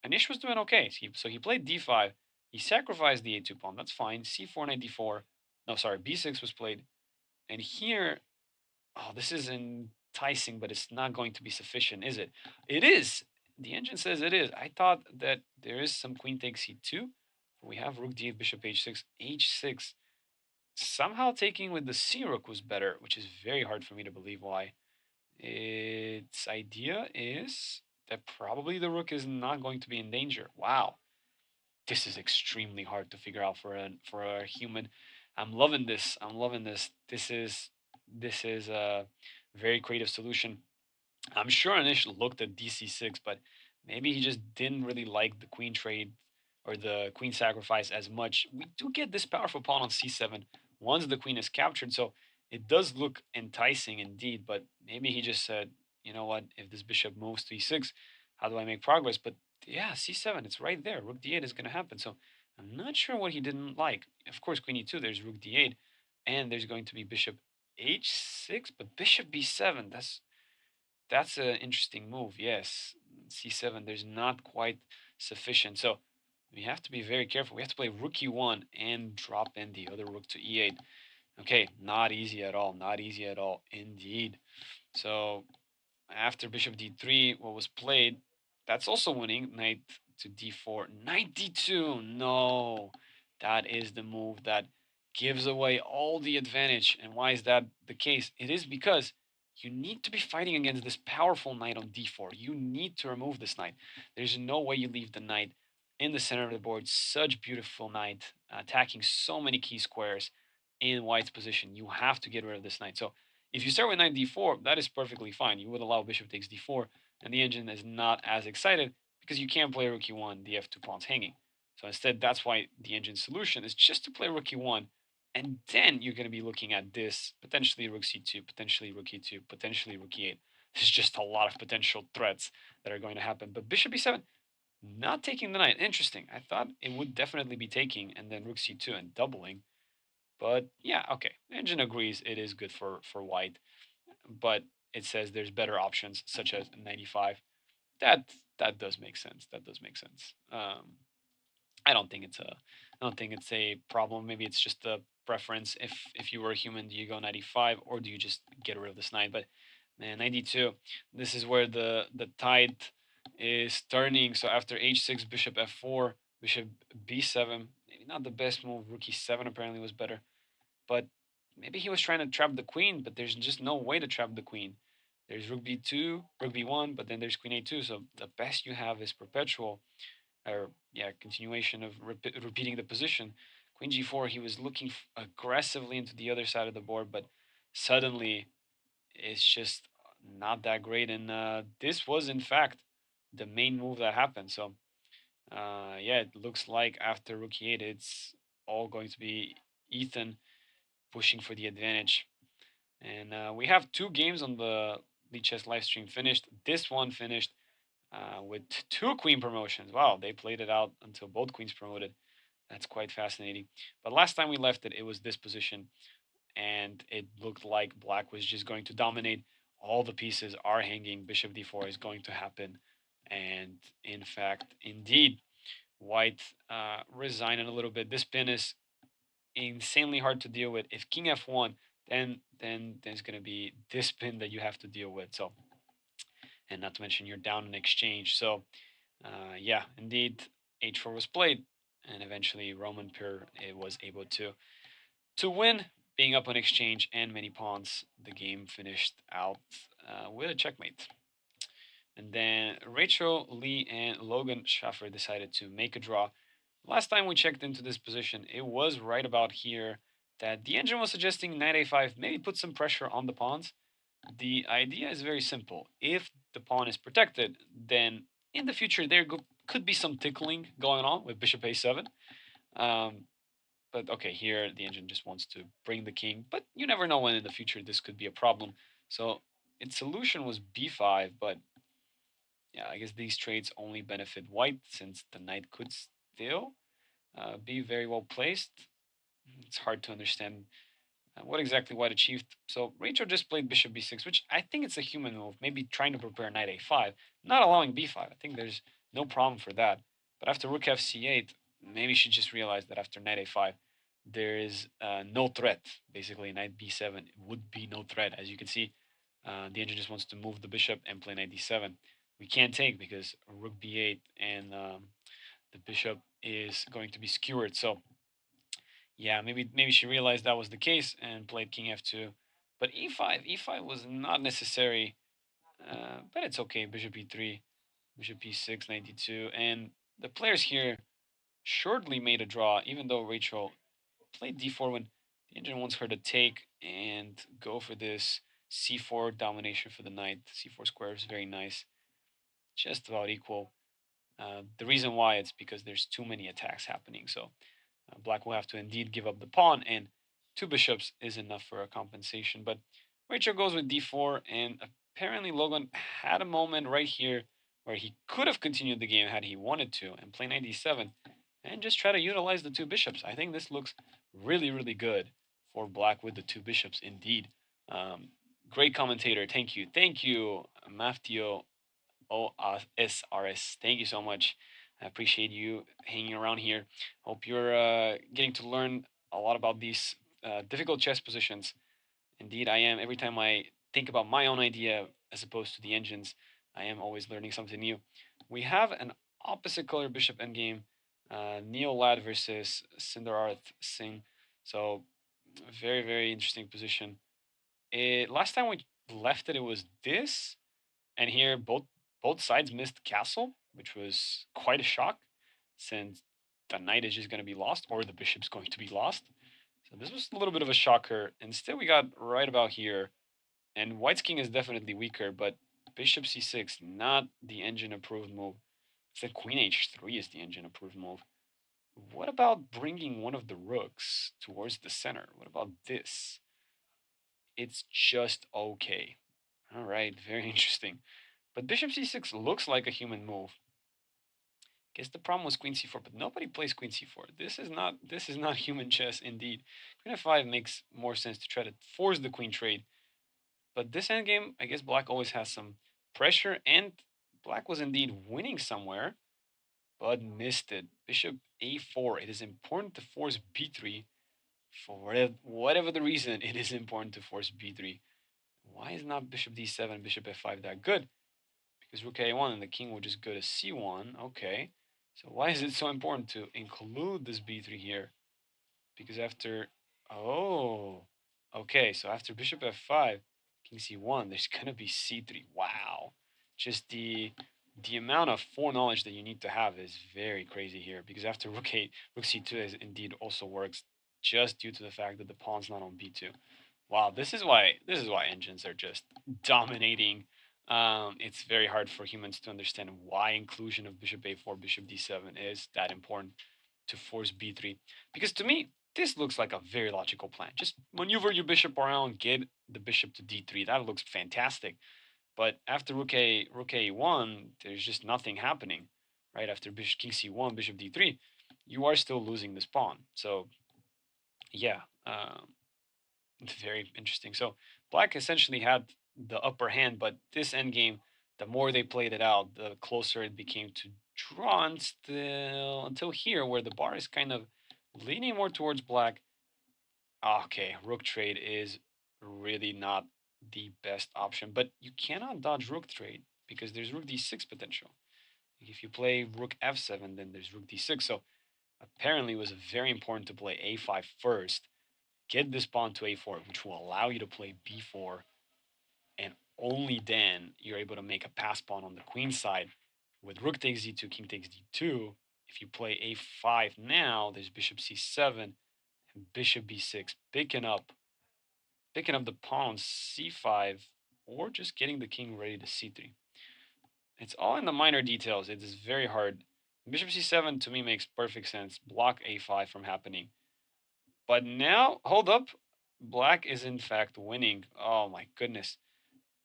Anish was doing okay. So he played d5. He sacrificed the a2 pawn. That's fine. c4, knight d4. No, sorry, b6 was played. And here, oh, this is enticing, but it's not going to be sufficient, is it? It is. The engine says it is. I thought that there is some queen takes c2. We have rook d8, bishop h6, h6. Somehow taking with the c rook was better, which is very hard for me to believe why. Its idea is that probably the rook is not going to be in danger. Wow, this is extremely hard to figure out for a human. I'm loving this. I'm loving this. This is a very creative solution. I'm sure Anish looked at dc6, but maybe he just didn't really like the queen trade or the queen sacrifice as much. We do get this powerful pawn on c7 once the queen is captured, so it does look enticing indeed, but maybe he just said, you know what, if this bishop moves to e6, how do I make progress? But yeah, c7, it's right there. Rook d8 is going to happen, so I'm not sure what he didn't like. Of course, queen e2, there's rook d8, and there's going to be bishop h6, but bishop b7, that's an interesting move. Yes, c7. There's not quite sufficient. So we have to be very careful. We have to play rook e1 and drop in the other rook to e8. Okay, not easy at all. Not easy at all, indeed. So after bishop d3, what was played, that's also winning. Knight to d4. Knight d2. No, that is the move that gives away all the advantage. And why is that the case? It is because you need to be fighting against this powerful knight on d4. You need to remove this knight. There's no way you leave the knight in the center of the board. Such beautiful knight, attacking so many key squares in white's position. You have to get rid of this knight. So If you start with knight d4, that is perfectly fine. You would allow bishop takes d4, and the engine is not as excited because you can't play rook e1, the f2 pawn's hanging. So instead, that's why the engine's solution is just to play rook e1, and then you're going to be looking at this, potentially rook c2, potentially rook e2, potentially rook e8. There's just a lot of potential threats that are going to happen. But bishop e7, not taking the knight. Interesting. I thought it would definitely be taking, and then rook c2 and doubling. But yeah, okay. Engine agrees it is good for white, but it says there's better options such as 95. That that does make sense. That does make sense. I don't think it's a I don't think it's a problem. Maybe it's just a preference. If you were a human, do you go 95 or do you just get rid of this knight? But man, 92. This is where the tide is turning. So after h6, bishop f4, bishop b7. Maybe not the best move. Rook e7 apparently was better. But maybe he was trying to trap the queen, but there's just no way to trap the queen. There's rook b2, rook b1, but then there's queen a2. So the best you have is perpetual, or yeah, continuation of repeating the position. Queen g4, he was looking aggressively into the other side of the board, but suddenly it's just not that great. And this was, in fact, the main move that happened. So yeah, it looks like after rook e8, it's all going to be Ethan pushing for the advantage. And we have two games on the Lead Chess live stream finished. This one finished with two queen promotions. Wow, they played it out until both queens promoted. That's quite fascinating. But last time we left it, it was this position, and it looked like black was just going to dominate. All the pieces are hanging. Bishop d4 is going to happen. And in fact, indeed, white resigned a little bit. This pin is insanely hard to deal with. If king f1, then there's going to be this pin that you have to deal with. So, and not to mention you're down in exchange. So, yeah, indeed, h4 was played, and eventually Roman Pur was able to win, being up on exchange and many pawns. The game finished out with a checkmate. And then Rachel, Lee, and Logan Schaffer decided to make a draw. Last time we checked into this position, it was right about here that the engine was suggesting knight a5, maybe put some pressure on the pawns. The idea is very simple. If the pawn is protected, then in the future there could be some tickling going on with bishop a7. Um, but okay, here the engine just wants to bring the king, but you never know when in the future this could be a problem. So its solution was b5, but yeah, I guess these trades only benefit white since the knight could still be very well placed. It's hard to understand what exactly white achieved. So Rachel just played bishop b6, which I think it's a human move, maybe trying to prepare knight a5, not allowing b5. I think there's no problem for that. But after rook f c8, maybe she just realized that after knight a5, there is no threat. Basically, knight b7 would be no threat. As you can see, the engine just wants to move the bishop and play knight d7. We can't take because rook b8 and the bishop is going to be skewered. So yeah, maybe she realized that was the case and played king f2. But e5 was not necessary. But it's okay. Bishop e3, bishop e6, knight d2, and the players here shortly made a draw. Even though Rachel played d4 when the engine wants her to take and go for this c4 domination for the knight. C4 square is very nice, just about equal. The reason why it's because there's too many attacks happening. So black will have to indeed give up the pawn, and two bishops is enough for a compensation. But Rachel goes with d4, and apparently Logan had a moment right here where he could have continued the game had he wanted to and play knight d7 and just try to utilize the two bishops. I think this looks really, really good for black with the two bishops indeed. Um, Great commentator. Thank you, Maftio OSRS. Thank you so much. I appreciate you hanging around here. Hope you're getting to learn a lot about these difficult chess positions. Indeed, I am. Every time I think about my own idea as opposed to the engines, I am always learning something new. We have an opposite color bishop endgame, Neil Ladd versus Sindararth Singh. So, very, very interesting position. Last time we left it, it was this. And here, both sides missed castle, which was quite a shock, since the knight is just going to be lost, or the bishop's going to be lost. So this was a little bit of a shocker. Instead, we got right about here. And white's king is definitely weaker, but bishop c6, not the engine approved move. It's queen h3 is the engine approved move. What about bringing one of the rooks towards the center? What about this? It's just okay. All right, very interesting. But bishop c6 looks like a human move. Guess the problem was queen c4, but nobody plays queen c4. This is not human chess indeed. Queen f5 makes more sense to try to force the queen trade. But this endgame, I guess black always has some pressure, and black was indeed winning somewhere, but missed it. Bishop a4. It is important to force b3 for whatever the reason. It is important to force b3. Why is not bishop d7, bishop f5 that good? Because rook a1 and the king would just go to c1. Okay. So why is it so important to include this b3 here? Because after, oh, okay, so after bishop f5, king c1, there's gonna be c3. Wow, just the amount of foreknowledge that you need to have is very crazy here. Because after rook 8, rook c2 is indeed also works, just due to the fact that the pawn's not on b2. Wow, this is why engines are just dominating. It's very hard for humans to understand why inclusion of bishop a4, bishop d7 is that important to force b3. Because to me, this looks like a very logical plan. Just maneuver your bishop around, get the bishop to d3. That looks fantastic. But after rook a1, there's just nothing happening. Right after bishop king c1, bishop d3, you are still losing this pawn. So yeah, very interesting. So black essentially had the upper hand, but this endgame, the more they played it out, the closer it became to draw until here, where the bar is kind of leaning more towards black. Okay, rook trade is really not the best option, but you cannot dodge rook trade because there's rook d6 potential. If you play rook f7, then there's rook d6. So apparently, it was very important to play a5 first, get this pawn to a4, which will allow you to play b4, and only then you're able to make a pass pawn on the queen side. With rook takes d2, king takes d2. If you play a5 now, there's bishop c7 and bishop b6, picking up the pawn c5, or just getting the king ready to c3. It's all in the minor details. It is very hard. Bishop c7 to me makes perfect sense. Block a5 from happening. But now, hold up. Black is in fact winning. Oh my goodness.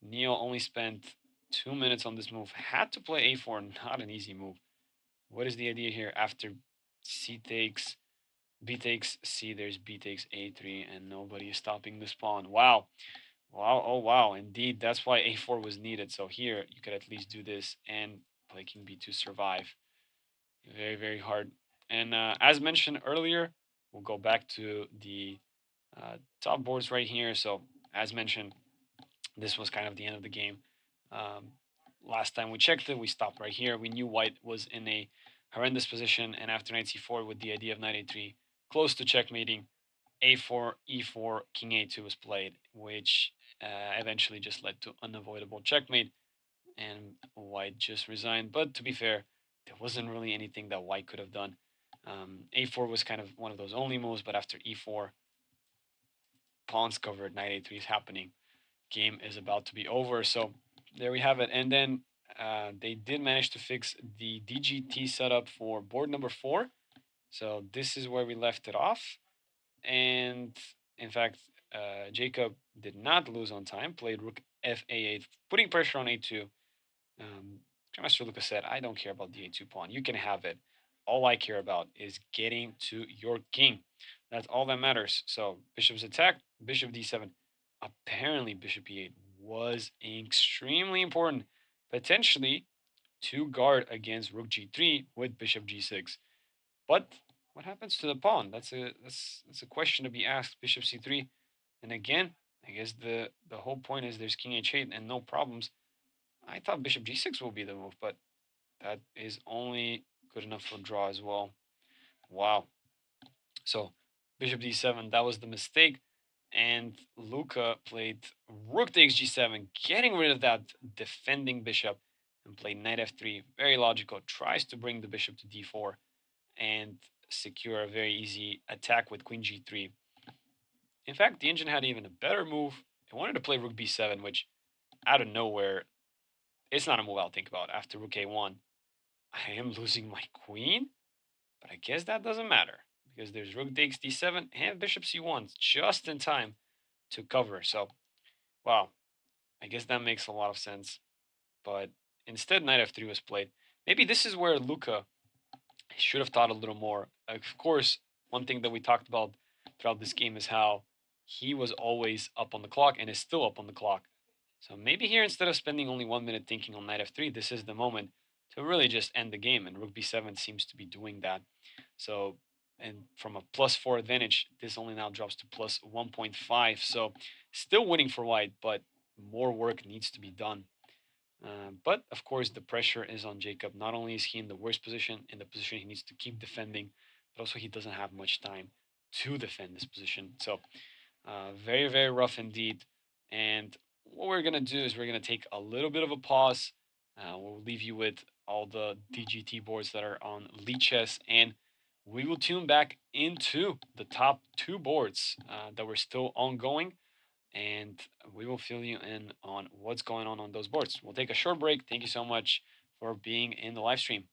Neil only spent 2 minutes on this move. Had to play a4, not an easy move. What is the idea here? After c takes, b takes c, there's b takes a3, and nobody is stopping this pawn. Wow. Wow, oh wow, indeed. That's why a4 was needed. So here, you could at least do this and play king b2 survive. Very, very hard. And as mentioned earlier, we'll go back to the top boards right here. So as mentioned, this was kind of the end of the game. Um, Last time we checked it, we stopped right here. We knew white was in a horrendous position, and after knight c4 with the idea of knight a3, close to checkmating, a4, e4, king a2 was played, which eventually just led to unavoidable checkmate, and white just resigned. But to be fair, there wasn't really anything that white could have done. A4 was kind of one of those only moves, but after e4, pawns covered, knight a3 is happening. Game is about to be over. So there we have it. And then they did manage to fix the DGT setup for board number 4. So this is where we left it off. And in fact, Jacob did not lose on time, played rook fa8, putting pressure on a2. Grandmaster Lucas said, I don't care about the a2 pawn. You can have it. All I care about is getting to your king. That's all that matters. So bishop's attack, bishop d7. Apparently, bishop e8 was extremely important, potentially to guard against rook g3 with bishop g6. But what happens to the pawn? That's a question to be asked. Bishop c3, and again, I guess the whole point is there's king h8 and no problems. I thought bishop g6 will be the move, but that is only good enough for draw as well. Wow. So bishop d7, that was the mistake. And Luca played rook takes g7, getting rid of that defending bishop, and played knight f3. Very logical. Tries to bring the bishop to d4 and secure a very easy attack with queen g3. In fact, the engine had even a better move. I wanted to play rook b7, which out of nowhere, it's not a move I'll think about. After rook a1, I am losing my queen, but I guess that doesn't matter because there's rook takes d7 and bishop c1 just in time to cover. So, wow, I guess that makes a lot of sense. But instead, knight f3 was played. Maybe this is where Luca should have thought a little more. Of course, one thing that we talked about throughout this game is how he was always up on the clock and is still up on the clock. So maybe here, instead of spending only 1 minute thinking on knight f3, this is the moment to really just end the game. And rook b7 seems to be doing that. So, and from a +4 advantage, this only now drops to +1.5. So still winning for white, but more work needs to be done. But of course, the pressure is on Jacob. Not only is he in the worst position, in the position he needs to keep defending, but also he doesn't have much time to defend this position. So very, very rough indeed. And what we're going to do is we're going to take a little bit of a pause. We'll leave you with all the DGT boards that are on Chess, and we will tune back into the top two boards that were still ongoing, and we will fill you in on what's going on those boards. We'll take a short break. Thank you so much for being in the live stream.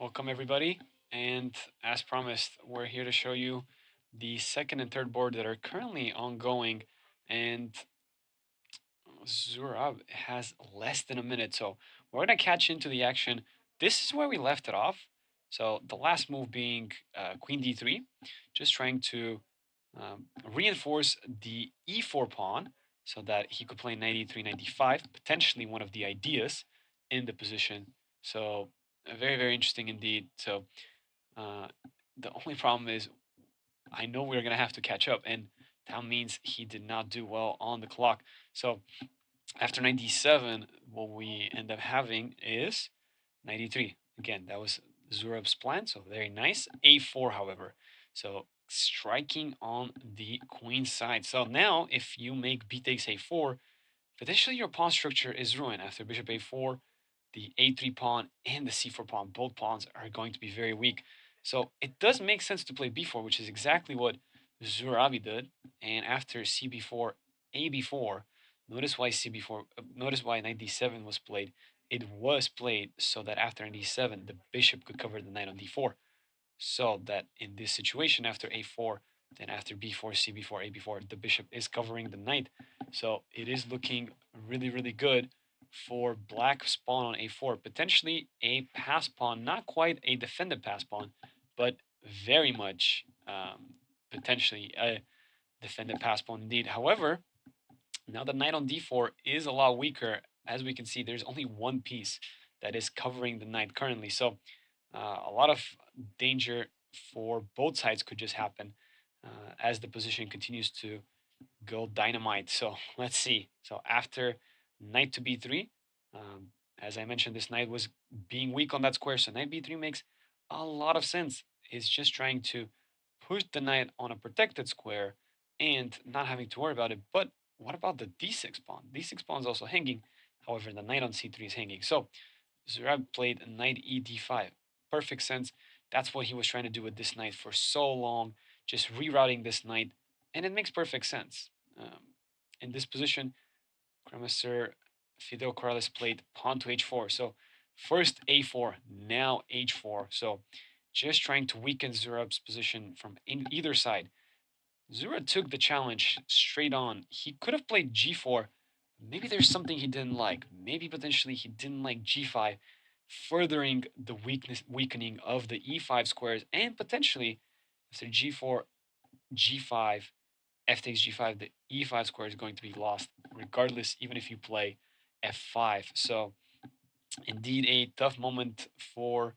Welcome everybody, and as promised, we're here to show you the second and third board that are currently ongoing, and Zurab has less than a minute, so we're gonna catch into the action. This is where we left it off. So the last move being Queen D3, just trying to reinforce the E4 pawn so that he could play knight E3, knight D5, potentially one of the ideas in the position. So very, very interesting indeed. So uh, the only problem is I know we're going to have to catch up, and that means he did not do well on the clock. So after 97, what we end up having is 93. Again, that was Zurab's plan, so very nice. A4, however. So striking on the queen side. So now, if you make b takes a4, potentially your pawn structure is ruined after bishop a4. The a3 pawn and the c4 pawn, both pawns are going to be very weak. So it does make sense to play b4, which is exactly what Zurabi did. And after cb4, ab4, notice why cb4, notice why knight d7 was played. It was played so that after knight d7, the bishop could cover the knight on d4. So that in this situation, after a4, then after b4, cb4, ab4, the bishop is covering the knight. So it is looking really, really good for black's pawn on a4. Potentially a pass pawn, not quite a defended pass pawn, but very much potentially a defended pass pawn indeed. However, now the knight on d4 is a lot weaker. As we can see, there's only one piece that is covering the knight currently. So a lot of danger for both sides could just happen as the position continues to go dynamite. So let's see. So after knight to b3, um, as I mentioned, this knight was being weak on that square. So knight b3 makes a lot of sense. It's just trying to push the knight on a protected square and not having to worry about it. But what about the d6 pawn? D6 pawn is also hanging. However, the knight on c3 is hanging. So Zurab played knight e d5. Perfect sense. That's what he was trying to do with this knight for so long, just rerouting this knight, and it makes perfect sense. In this position, Grandmaster Fidel Corrales played pawn to h4. So first a4, now h4. So just trying to weaken Zurab's position from either side. Zura took the challenge straight on. He could have played g4. Maybe there's something he didn't like. Maybe potentially he didn't like g5, furthering the weakening of the e5 squares, and potentially after g4, g5, f takes g5, the e5 square is going to be lost regardless, even if you play f5. So indeed a tough moment for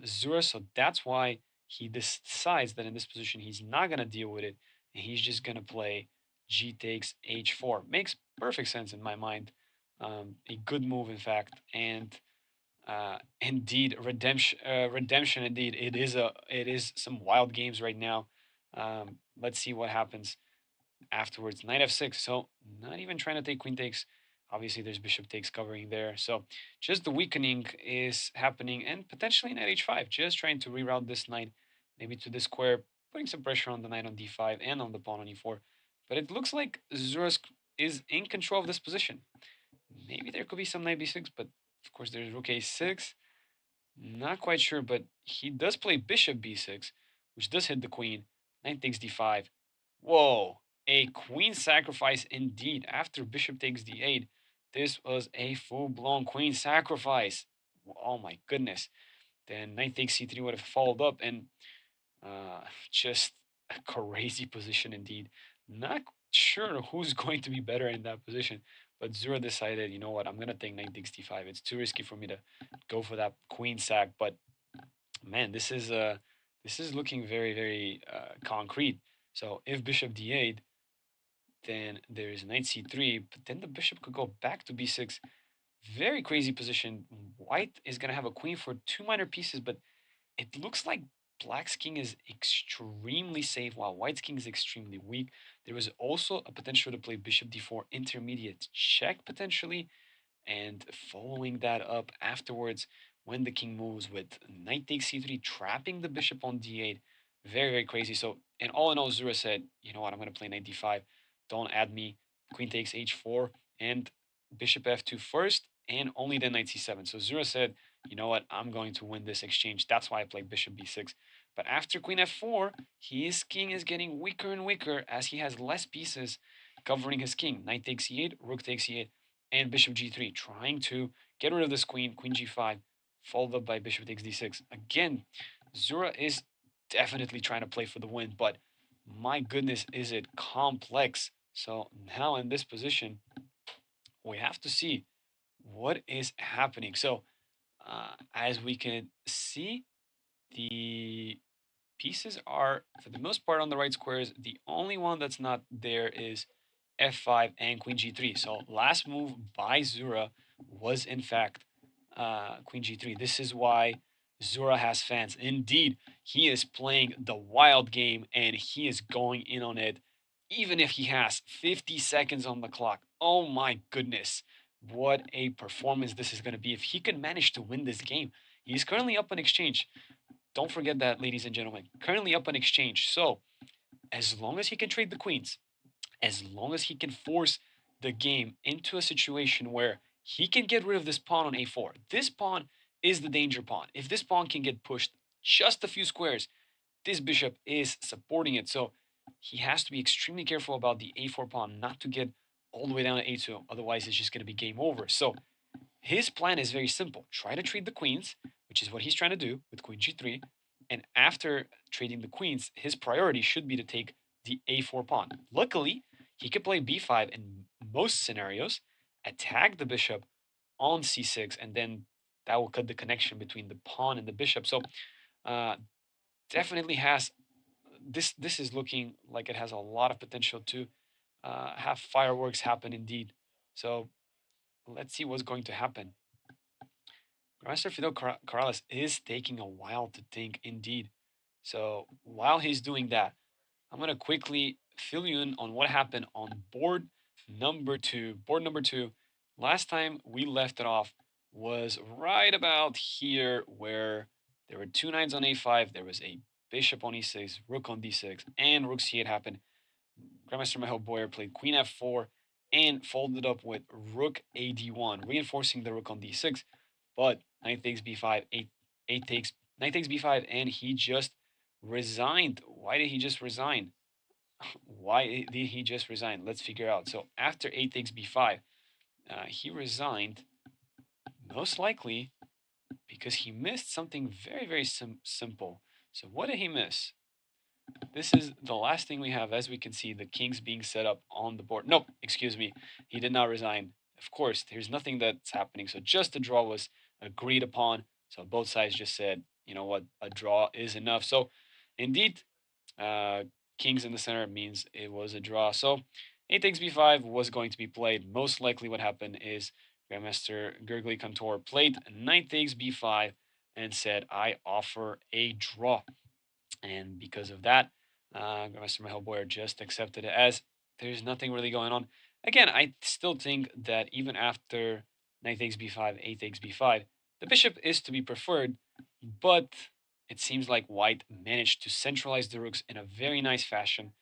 Zura. So that's why he decides that in this position he's not going to deal with it, and he's just going to play g takes h4. Makes perfect sense in my mind. A good move, in fact, and indeed redemption. Indeed, it is some wild games right now. Let's see what happens afterwards. Knight f6. So not even trying to take queen takes. Obviously, there's bishop takes covering there. So just the weakening is happening, and potentially knight h5. Just trying to reroute this knight, maybe to this square, putting some pressure on the knight on d5 and on the pawn on e4. But it looks like Zursk is in control of this position. Maybe there could be some knight b6, but of course there's rook a6. Not quite sure, but he does play bishop b6, which does hit the queen. Knight takes d5. Whoa, a queen sacrifice indeed. After bishop takes d8, this was a full-blown queen sacrifice. Oh my goodness. Then knight takes c3 would have followed up, and just a crazy position indeed. Not sure who's going to be better in that position, but Zura decided, you know what, I'm gonna take knight takes d5. It's too risky for me to go for that queen sack. But man, this is looking very, very concrete. So if bishop d8, then there's knight c3, but then the bishop could go back to b6. Very crazy position. White is gonna have a queen for two minor pieces, but it looks like Black's king is extremely safe while White's king is extremely weak. There was also a potential to play bishop d4 intermediate check potentially, and following that up afterwards when the king moves with knight takes c3, trapping the bishop on d8. Very, very crazy. So, and all in all, Zura said, you know what, I'm going to play knight d5. Don't add me. Queen takes h4 and bishop f2 first, and only then knight c7. So Zura said, you know what, I'm going to win this exchange. That's why I played bishop b6. But after queen f4, his king is getting weaker and weaker as he has less pieces covering his king. Knight takes e8, rook takes e8, and bishop g3, trying to get rid of this queen. Queen g5, followed up by bishop takes d6. Again, Zura is definitely trying to play for the win, but my goodness, is it complex. So now in this position, we have to see what is happening. So as we can see, the pieces are, for the most part, on the right squares. The only one that's not there is f5 and queen g3. So last move by Zura was, in fact, queen g3. This is why Zura has fans. Indeed, he is playing the wild game, and he is going in on it, even if he has 50 seconds on the clock. Oh my goodness. What a performance this is going to be if he can manage to win this game. He's currently up on exchange. Don't forget that, ladies and gentlemen. Currently up on exchange. So, as long as he can trade the queens, as long as he can force the game into a situation where he can get rid of this pawn on a4. This pawn is the danger pawn. If this pawn can get pushed just a few squares, this bishop is supporting it. So he has to be extremely careful about the a4 pawn, not to get all the way down to a2. Otherwise, it's just going to be game over. So his plan is very simple. Try to trade the queens, which is what he's trying to do with queen g3. And after trading the queens, his priority should be to take the a4 pawn. Luckily, he could play b5 in most scenarios, attack the bishop on c6, and then that will cut the connection between the pawn and the bishop. So uh, definitely has this. This is looking like it has a lot of potential to have fireworks happen indeed. So let's see what's going to happen. Grandmaster Fidel Corrales is taking a while to think indeed. So while he's doing that, I'm going to quickly fill you in on what happened on board number two. Board number two, last time we left it off was right about here where there were two knights on a5, there was a bishop on e6, rook on d6, and rook c8 happened. Grandmaster Michael Boyer played queen f4 and folded up with rook a d1, reinforcing the rook on d6. But knight takes b5, eight takes knight takes b5, and he just resigned. Why did he just resign? Why did he just resign? Let's figure out. So after a takes b5, he resigned most likely because he missed something very, very simple. So what did he miss? This is the last thing we have. As we can see, the king's being set up on the board. Nope, excuse me. He did not resign. Of course, there's nothing that's happening. So just a draw was agreed upon. So both sides just said, you know what, a draw is enough. So indeed, uh, kings in the center means it was a draw. So a takes b5 was going to be played. Most likely what happened is Grandmaster Gurgly Contour played knight takes b5 and said, I offer a draw. And because of that, Grandmaster Hellboy just accepted it as there's nothing really going on. Again, I still think that even after knight takes b5, a takes b5, the bishop is to be preferred, but it seems like white managed to centralize the rooks in a very nice fashion.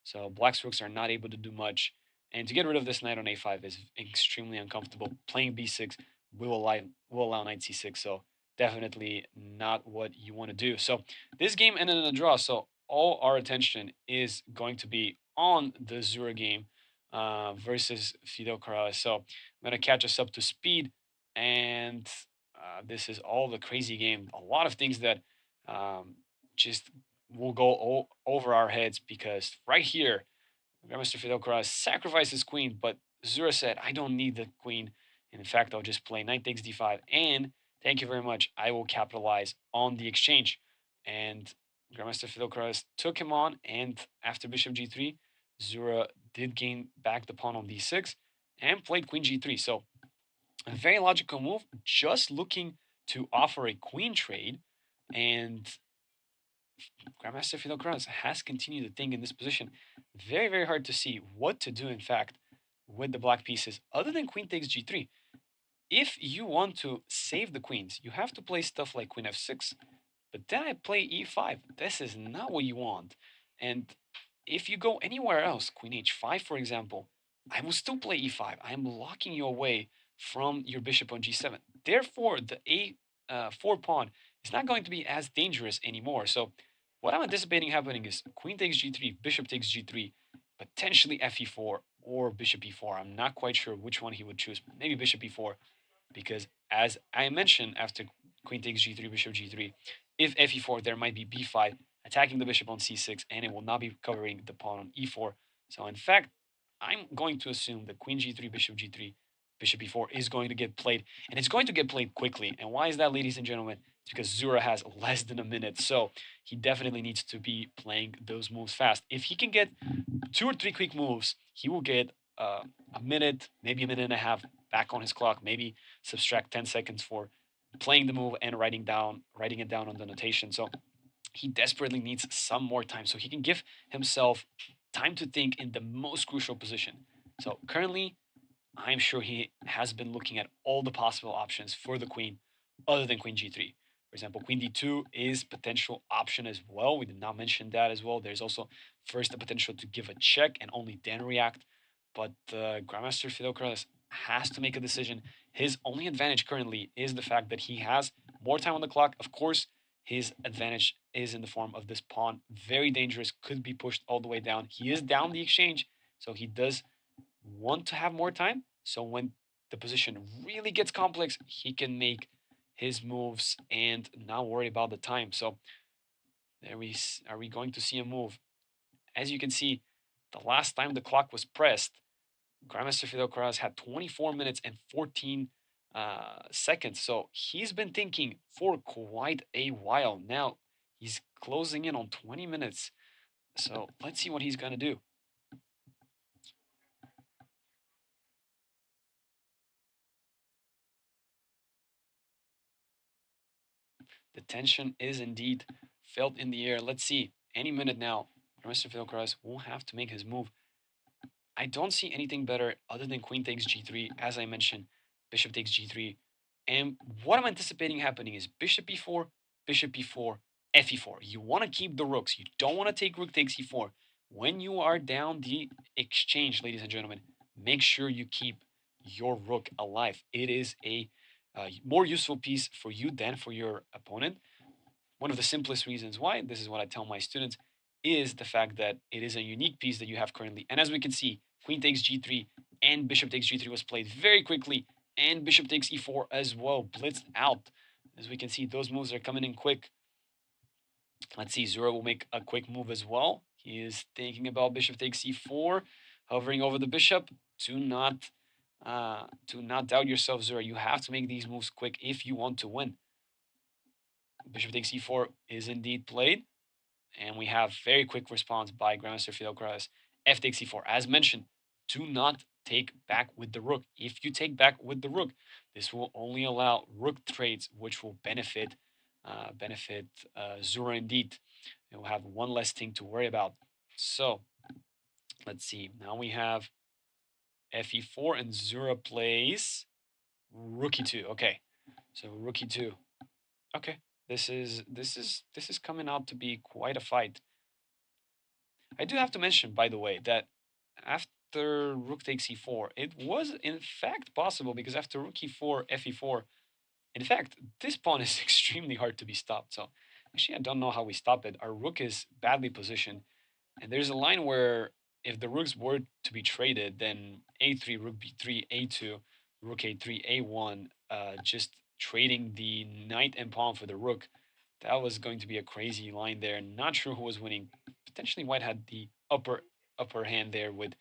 So black's rooks are not able to do much. And to get rid of this knight on a5 is extremely uncomfortable. Playing b6 will allow knight c6. So definitely not what you want to do. So this game ended in a draw. So all our attention is going to be on the Zura game versus Fidel Corrales. So I'm going to catch us up to speed. And this is all the crazy game. A lot of things that just will go over our heads because right here, Grandmaster Fidel Corrales sacrificed his queen, but Zura said, I don't need the queen. And in fact, I'll just play knight takes d5. And thank you very much. I will capitalize on the exchange. And Grandmaster Fidel Corrales took him on. And after bishop g3, Zura did gain back the pawn on d6 and played queen g3. So a very logical move, just looking to offer a queen trade. And Grandmaster Fidel Corrales has continued to think in this position. Very, very hard to see what to do, in fact, with the black pieces, other than queen takes g3. If you want to save the queens, you have to play stuff like queen f6. But then I play e5. This is not what you want. And if you go anywhere else, queen h5, for example, I will still play e5. I am locking you away from your bishop on g7. Therefore, the e4 pawn is not going to be as dangerous anymore. So what I'm anticipating happening is queen takes g3, bishop takes g3, potentially fe4 or bishop e4. I'm not quite sure which one he would choose. Maybe bishop e4, because as I mentioned, after queen takes g3, bishop g3, if fe4, there might be b5, attacking the bishop on c6, and it will not be covering the pawn on e4. So in fact, I'm going to assume that queen g3, bishop g3, bishop e4 is going to get played, and it's going to get played quickly. And why is that, ladies and gentlemen? It's because Zura has less than a minute, so he definitely needs to be playing those moves fast. If he can get 2 or 3 quick moves, he will get a minute, maybe a minute and a half back on his clock. Maybe subtract 10 seconds for playing the move and writing it down on the notation. So he desperately needs some more time so he can give himself time to think in the most crucial position. So currently, I'm sure he has been looking at all the possible options for the queen other than queen g3. For example, queen d2 is potential option as well. We did not mention that as well. There's also first the potential to give a check and only then react. But Grandmaster Fidel Corrales has to make a decision. His only advantage currently is the fact that he has more time on the clock. Of course, his advantage is in the form of this pawn. Very dangerous, could be pushed all the way down. He is down the exchange, so he does want to have more time. So when the position really gets complex, he can make his moves and not worry about the time. So there we are we going to see a move. As you can see, the last time the clock was pressed, Grandmaster Fidel Corrales had 24 minutes and 14 seconds. So he's been thinking for quite a while. Now he's closing in on 20 minutes. So let's see what he's going to do. The tension is indeed felt in the air. Let's see. Any minute now, Mr. Fidel Corrales will have to make his move. I don't see anything better other than queen takes g3. As I mentioned, bishop takes g3. And what I'm anticipating happening is bishop e4, bishop e4, fe4. You want to keep the rooks. You don't want to take rook takes e4. When you are down the exchange, ladies and gentlemen, make sure you keep your rook alive. It is a more useful piece for you than for your opponent. One of the simplest reasons why, this is what I tell my students, is the fact that it is a unique piece that you have currently. And as we can see, queen takes g3 and bishop takes g3 was played very quickly, and bishop takes e4 as well, blitzed out. As we can see, those moves are coming in quick. Let's see, Zura will make a quick move as well. He is thinking about bishop takes e4, hovering over the bishop. Do not doubt yourself, Zura. You have to make these moves quick if you want to win. Bishop takes e4 is indeed played, and we have very quick response by Grandmaster Fidel Corrales. F takes e4. As mentioned, do not take back with the rook. If you take back with the rook, this will only allow rook trades, which will benefit Zura indeed. It will have one less thing to worry about. So let's see. Now we have fe4 and Zura plays rook e2. Okay, so rook e2. Okay, this is coming out to be quite a fight. I do have to mention, by the way, that after rook takes e4, it was in fact possible, because after rook e4, fe4, in fact, this pawn is extremely hard to be stopped. So actually, I don't know how we stop it. Our rook is badly positioned, and there's a line where if the rooks were to be traded, then a3, rook b3, a2, rook a3, a1, just trading the knight and pawn for the rook. That was going to be a crazy line there. Not sure who was winning. Potentially white had the upper hand there, with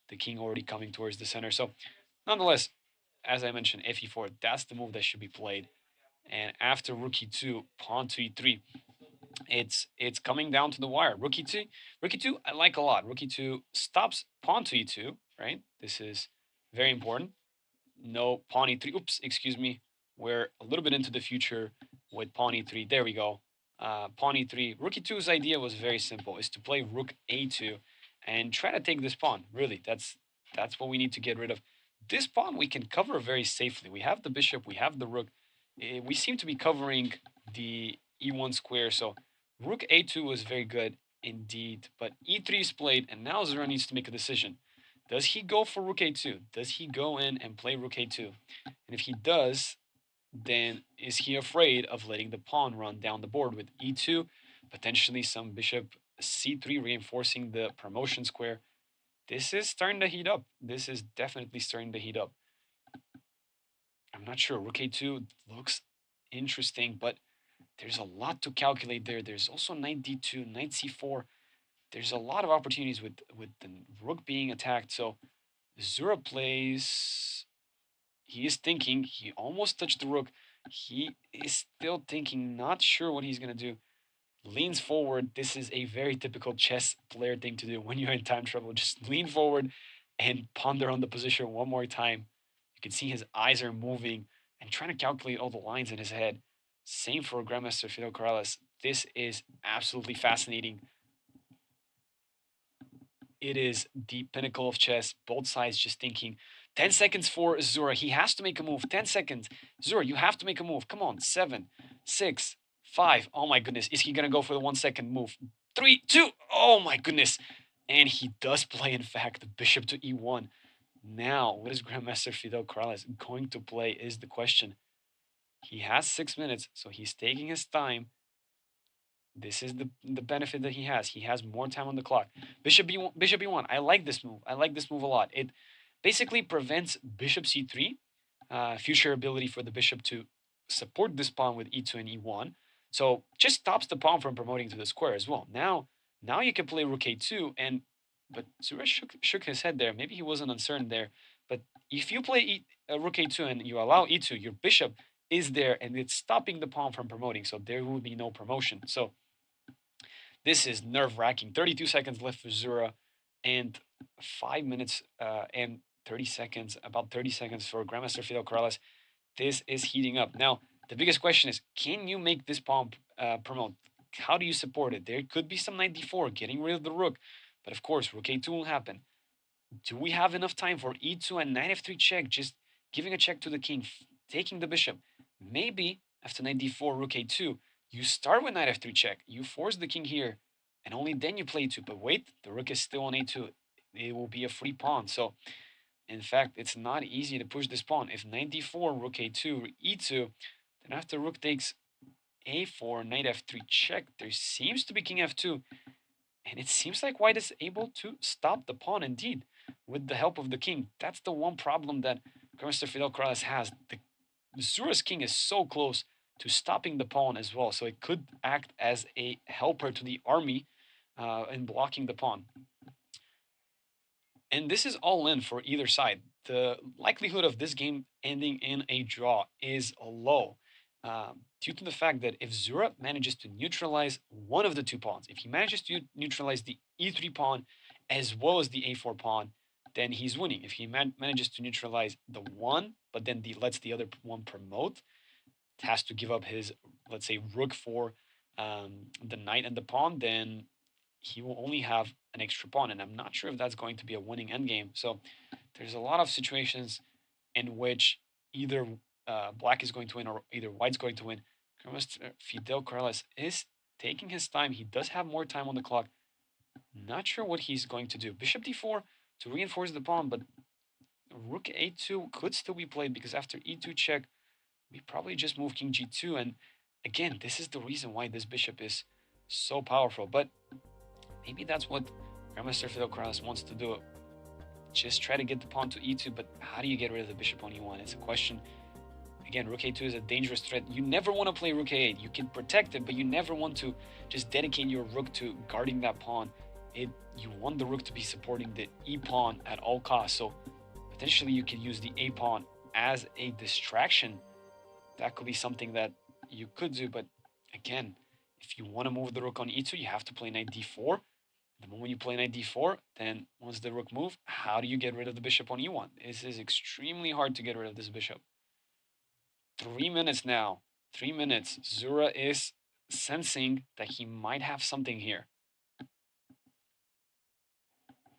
the king already coming towards the center. So nonetheless, as I mentioned, fe4, that's the move that should be played. And after rook e2, pawn to e3, it's coming down to the wire. Rook e2, I like a lot. Rook e2 stops pawn to e2, right? This is very important. No, pawn e3. Oops, excuse me. We're a little bit into the future with pawn e3. There we go. Pawn e3. Rook e2's idea was very simple: is to play rook a2 and try to take this pawn. Really, that's what we need to get rid of. This pawn we can cover very safely. We have the bishop, we have the rook. We seem to be covering the e1 square, so rook a2 was very good indeed. But e3 is played, and now Zura needs to make a decision. Does he go for rook a2? Does he go in and play rook a2? And if he does, then is he afraid of letting the pawn run down the board with e2, potentially some bishop c3 reinforcing the promotion square? This is starting to heat up. This is definitely starting to heat up. I'm not sure. Rook a2 looks interesting, but there's a lot to calculate there. There's also knight d2, knight c4. There's a lot of opportunities with the rook being attacked. So Zura plays. He is thinking. He almost touched the rook. He is still thinking, not sure what he's going to do. Leans forward. This is a very typical chess player thing to do when you're in time trouble. Just lean forward and ponder on the position one more time. You can see his eyes are moving and trying to calculate all the lines in his head. Same for Grandmaster Fidel Corrales. This is absolutely fascinating. It is the pinnacle of chess. Both sides just thinking. 10 seconds for Zura. He has to make a move. 10 seconds. Zura, you have to make a move. Come on. 7, 6, 5. Oh my goodness. Is he going to go for the 1 second move? 3, 2. Oh my goodness. And he does play, in fact, the bishop to e1. Now, what is Grandmaster Fidel Corrales going to play is the question. He has 6 minutes, so he's taking his time. This is the benefit that he has. He has more time on the clock. Bishop b1, bishop e1. I like this move. I like this move a lot. It basically prevents bishop c3, future ability for the bishop to support this pawn with e2 and e1. So just stops the pawn from promoting to the square as well. Now you can play rook a2, and but Suresh shook his head there. Maybe he wasn't uncertain there. But if you play rook a2 and you allow e2, your bishop is there and it's stopping the pawn from promoting. So there will be no promotion. So this is nerve-wracking. 32 seconds left for Zura, and 5 minutes and 30 seconds, about 30 seconds for Grandmaster Fidel Corrales. This is heating up. Now, the biggest question is, can you make this pawn promote? How do you support it? There could be some knight d4, getting rid of the rook. But of course, rook a2 will happen. Do we have enough time for e2 and knight f3 check? Just giving a check to the king, taking the bishop. Maybe after knight d4, rook a2, you start with knight f3 check. You force the king here, and only then you play e2. But wait, the rook is still on a2. It will be a free pawn. So, in fact, it's not easy to push this pawn. If knight d4, rook a2, e2, then after rook takes a4, knight f3 check, there seems to be king f2. And it seems like white is able to stop the pawn indeed with the help of the king. That's the one problem that Grandmaster Fidel Corrales has. The Zura's king is so close to stopping the pawn as well, so it could act as a helper to the army in blocking the pawn. And this is all in for either side. The likelihood of this game ending in a draw is low, due to the fact that if Zura manages to neutralize one of the two pawns, if he manages to neutralize the e3 pawn as well as the a4 pawn, then he's winning. If he manages to neutralize the one, but then lets the other one promote, has to give up his, let's say, rook for the knight and the pawn, then he will only have an extra pawn, and I'm not sure if that's going to be a winning endgame. So there's a lot of situations in which either black is going to win or either white's going to win. Fidel Corrales is taking his time. He does have more time on the clock. Not sure what he's going to do. Bishop d4 to reinforce the pawn, but rook a2 could still be played because after e2 check, we probably just move king g2. And again, this is the reason why this bishop is so powerful. But maybe that's what Grandmaster Fidel Corrales wants to do. Just try to get the pawn to e2, but how do you get rid of the bishop on e1? It's a question. Again, rook a2 is a dangerous threat. You never want to play rook a8. You can protect it, but you never want to just dedicate your rook to guarding that pawn. You want the rook to be supporting the e pawn at all costs. So potentially you can use the a pawn as a distraction. That could be something that you could do, but again, if you want to move the rook on e2, you have to play knight d4. The moment you play knight d4, then once the rook move, how do you get rid of the bishop on e1? This is extremely hard to get rid of this bishop. 3 minutes now. 3 minutes. Zura is sensing that he might have something here.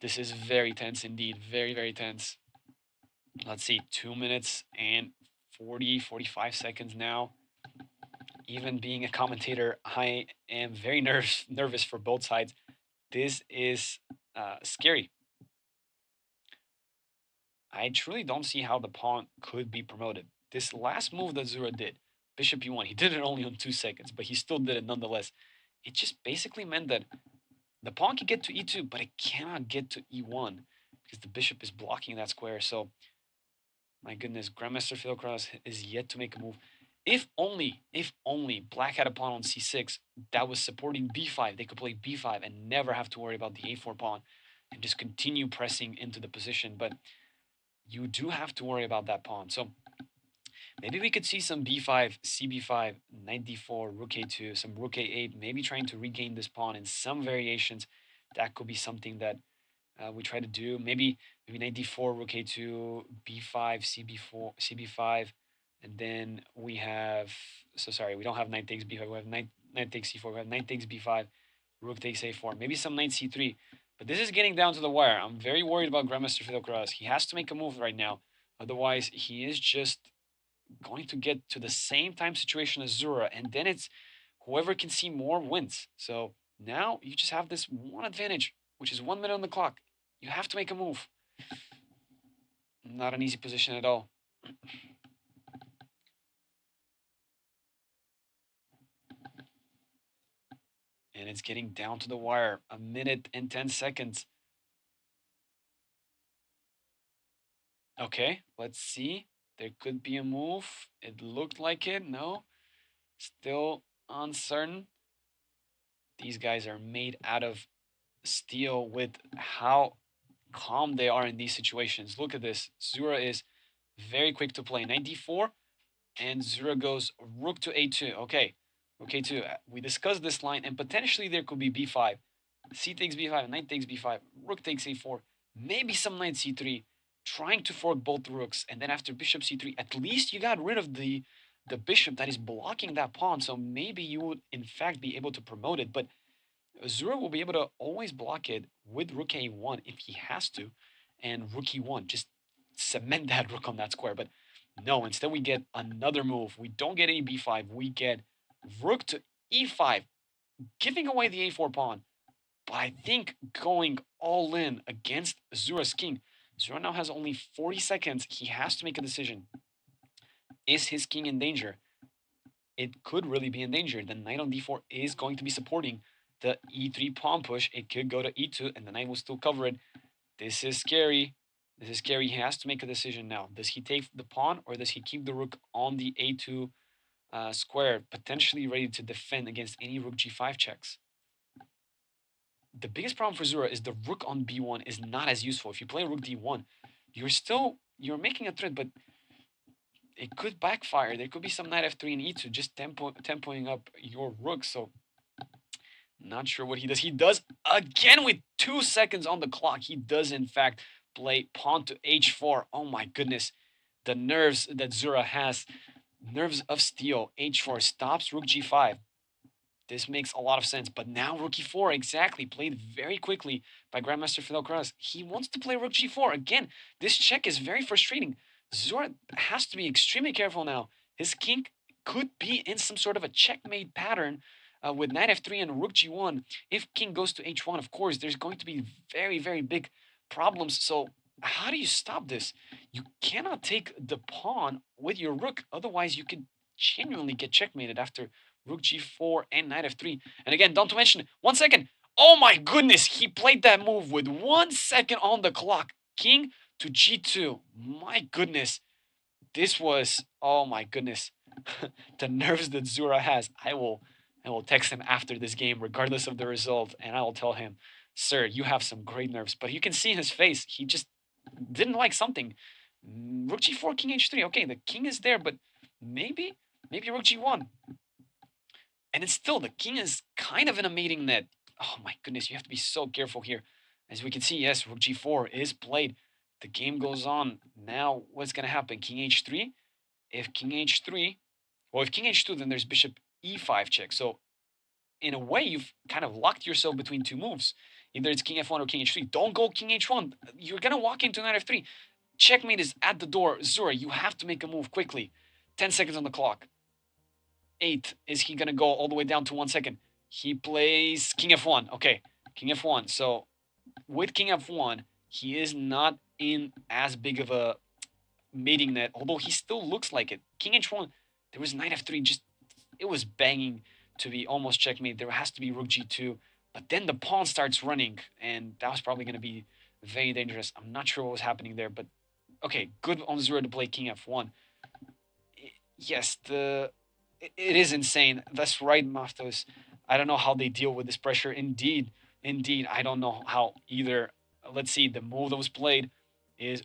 This is very tense indeed. Very, very tense. Let's see. 2 minutes and 45 seconds now. Even being a commentator, I am very nervous for both sides. This is scary. I truly don't see how the pawn could be promoted. this last move that Zura did, bishop e1, he did it only on 2 seconds, but he still did it nonetheless. It just basically meant that the pawn can get to e2, but it cannot get to e1 because the bishop is blocking that square. So, my goodness, Grandmaster Fidelcross is yet to make a move. If only Black had a pawn on c6 that was supporting b5, they could play b5 and never have to worry about the a4 pawn and just continue pressing into the position. But you do have to worry about that pawn. So maybe we could see some b5, cb5, knight d4, rook a2, some rook a8, maybe trying to regain this pawn in some variations. That could be something that we try to do. Maybe knight d4, rook a2, b5, cb5, and then we have. So sorry, we don't have knight takes b5. We have knight takes c4. We have knight takes b5, rook takes a4. Maybe some knight c3. But this is getting down to the wire. I'm very worried about Grandmaster Fidelcross. He has to make a move right now. Otherwise, he is just going to get to the same time situation as Zura, and then it's whoever can see more wins. So now you just have this one advantage, which is 1 minute on the clock. You have to make a move. Not an easy position at all. And it's getting down to the wire. 1 minute and 10 seconds. Okay, let's see. There could be a move. It looked like it. No. Still uncertain. These guys are made out of steel with how calm they are in these situations. Look at this. Zura is very quick to play. Knight d4, and Zura goes rook to a2. Okay, rook a2. We discussed this line, and potentially there could be b5. C takes b5, knight takes b5, rook takes a4, maybe some knight c3, trying to fork both rooks, and then after bishop c3, at least you got rid of the bishop that is blocking that pawn, so maybe you would in fact be able to promote it, but Zura will be able to always block it with rook a1 if he has to, and rook e1, just cement that rook on that square. But no, instead we get another move. We don't get a b5, we get rook to e5, giving away the a4 pawn. But I think going all in against Zura's king, Zura now has only 40 seconds. He has to make a decision. Is his king in danger? It could really be in danger. The knight on d4 is going to be supporting the e3 pawn push. It could go to e2, and the knight will still cover it. This is scary. This is scary. He has to make a decision now. Does he take the pawn, or does he keep the rook on the a2 square, potentially ready to defend against any rook g5 checks? The biggest problem for Zura is the rook on b1 is not as useful. If you play rook d1, you're making a threat, but it could backfire. There could be some knight f3 and e2 just tempoing up your rook. So not sure what he does. He does again with 2 seconds on the clock. He does in fact play pawn to h4. Oh my goodness. The nerves that Zura has. Nerves of steel. h4 stops rook g5. This makes a lot of sense. But now rook e4, exactly, played very quickly by Grandmaster Fidelcross. He wants to play rook g4. Again, this check is very frustrating. Zura has to be extremely careful now. His king could be in some sort of a checkmate pattern with knight f3 and rook g1. If king goes to h1, of course, there's going to be very, very big problems. So how do you stop this? You cannot take the pawn with your rook. Otherwise, you could genuinely get checkmated after rook g4 and knight f3. And again, don't mention, 1 second. Oh my goodness, he played that move with 1 second on the clock. King to g2. My goodness. This was, oh my goodness. The nerves that Zura has. I will text him after this game, regardless of the result, and I will tell him, sir, you have some great nerves. But you can see in his face, he just didn't like something. Rook g4, king h3. Okay, the king is there, but maybe rook g1. And it's still, the king is kind of in a mating net. Oh my goodness, you have to be so careful here. As we can see, yes, rook g4 is played. The game goes on. Now, what's going to happen? King h3? If king h3, well, if king h2, then there's bishop e5 check. So, in a way, you've kind of locked yourself between two moves. Either it's king f1 or king h3. Don't go king h1. You're going to walk into knight f3. Checkmate is at the door. Zura, you have to make a move quickly. 10 seconds on the clock. 8. Is he going to go all the way down to 1 second? He plays king f1. Okay, king f1. So with king f1, he is not in as big of a mating net, although he still looks like it. King h1, there was knight f3, just it was banging to be almost checkmate. There has to be rook g2, but then the pawn starts running, and that was probably going to be very dangerous. I'm not sure what was happening there, but okay, good on Zura to play king f1. Yes, it is insane. That's right, Maftos. I don't know how they deal with this pressure. Indeed, indeed, I don't know how either. Let's see. The move that was played is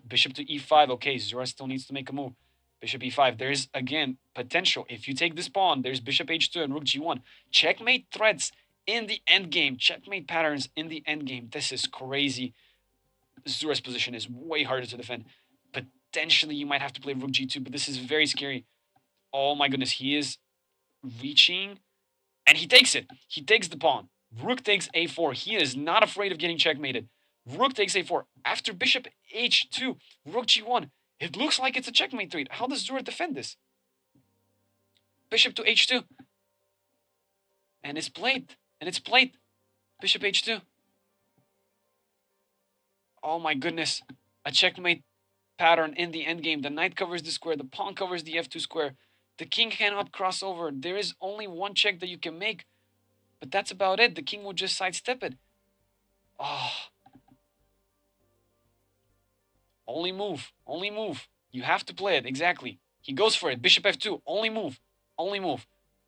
bishop to e5. Okay, Zura still needs to make a move. Bishop e5. There's again potential. If you take this pawn, there's bishop h2 and rook g1. Checkmate threats in the endgame. Checkmate patterns in the endgame. This is crazy. Zura's position is way harder to defend. Potentially, you might have to play rook g2, but this is very scary. Oh my goodness, he is reaching, and he takes it. He takes the pawn. Rook takes a4. He is not afraid of getting checkmated. Rook takes a4. After bishop h2, rook g1. It looks like it's a checkmate trade. How does Zura defend this? Bishop to h2. And it's played. And it's played. Bishop h2. Oh my goodness. A checkmate pattern in the endgame. The knight covers the square. The pawn covers the f2 square. The king cannot cross over. There is only one check that you can make. But that's about it. The king will just sidestep it. Oh. Only move. Only move. You have to play it. Exactly. He goes for it. Bishop f2. Only move. Only move.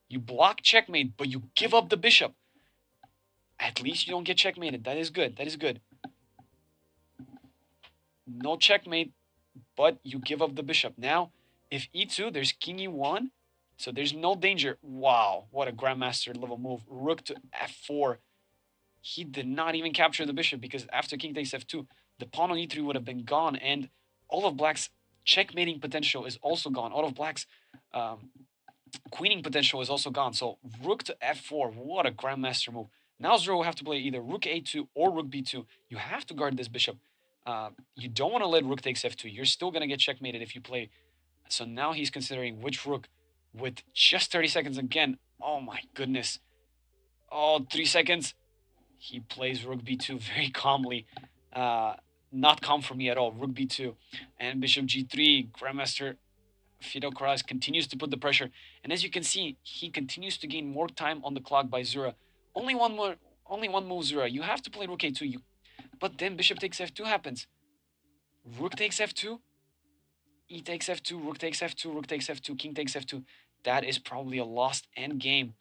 You block checkmate, but you give up the bishop. At least you don't get checkmated. That is good. That is good. No checkmate, but you give up the bishop. Now, if e2, there's king e1, so there's no danger. Wow, what a grandmaster level move. Rook to f4. He did not even capture the bishop because after king takes f2, the pawn on e3 would have been gone, and all of black's checkmating potential is also gone. All of black's queening potential is also gone. So rook to f4, what a grandmaster move. Now Zero will have to play either rook a2 or rook b2. You have to guard this bishop. You don't want to let rook takes f2. You're still going to get checkmated if you play. So now he's considering which rook with just 30 seconds again. Oh my goodness. Oh, 3 seconds. He plays rook b2 very calmly. Not calm for me at all. Rook b2 and bishop g3. Grandmaster Fidel Corrales continues to put the pressure. And as you can see, he continues to gain more time on the clock by Zura. Only one move, Zura. You have to play rook a2. But then bishop takes f2 happens. Rook takes f2. E takes f2. Rook takes f2. Rook takes f2. King takes f2. That is probably a lost endgame.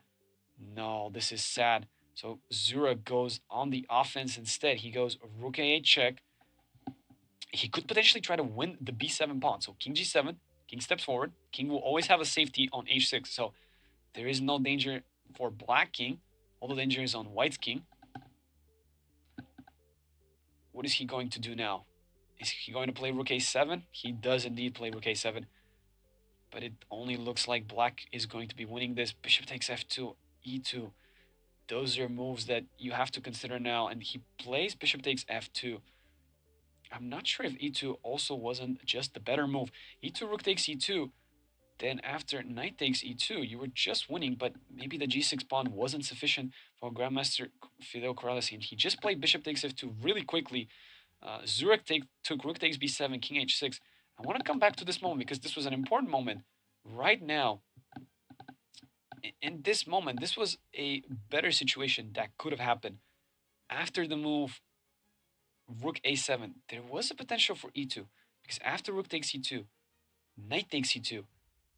No, this is sad. So Zura goes on the offense instead. He goes rook a8 check. He could potentially try to win the b7 pawn. So king g7. King steps forward. King will always have a safety on h6. So there is no danger for black king. All the danger is on white's king. What is he going to do now? Is he going to play rook a7? He does indeed play rook a7. But it only looks like black is going to be winning this. Bishop takes f2, e2. Those are moves that you have to consider now. And he plays bishop takes f2. I'm not sure if e2 also wasn't just the better move. e2 rook takes e2. Then after knight takes e2, you were just winning, but maybe the g6 pawn wasn't sufficient for Grandmaster Fidel Corrales, and he just played bishop takes f2 really quickly. Zurich took rook takes b7, king h6. I want to come back to this moment because this was an important moment. Right now, in this moment, this was a better situation that could have happened. After the move rook a7, there was a potential for e2, because after rook takes e2, knight takes e2.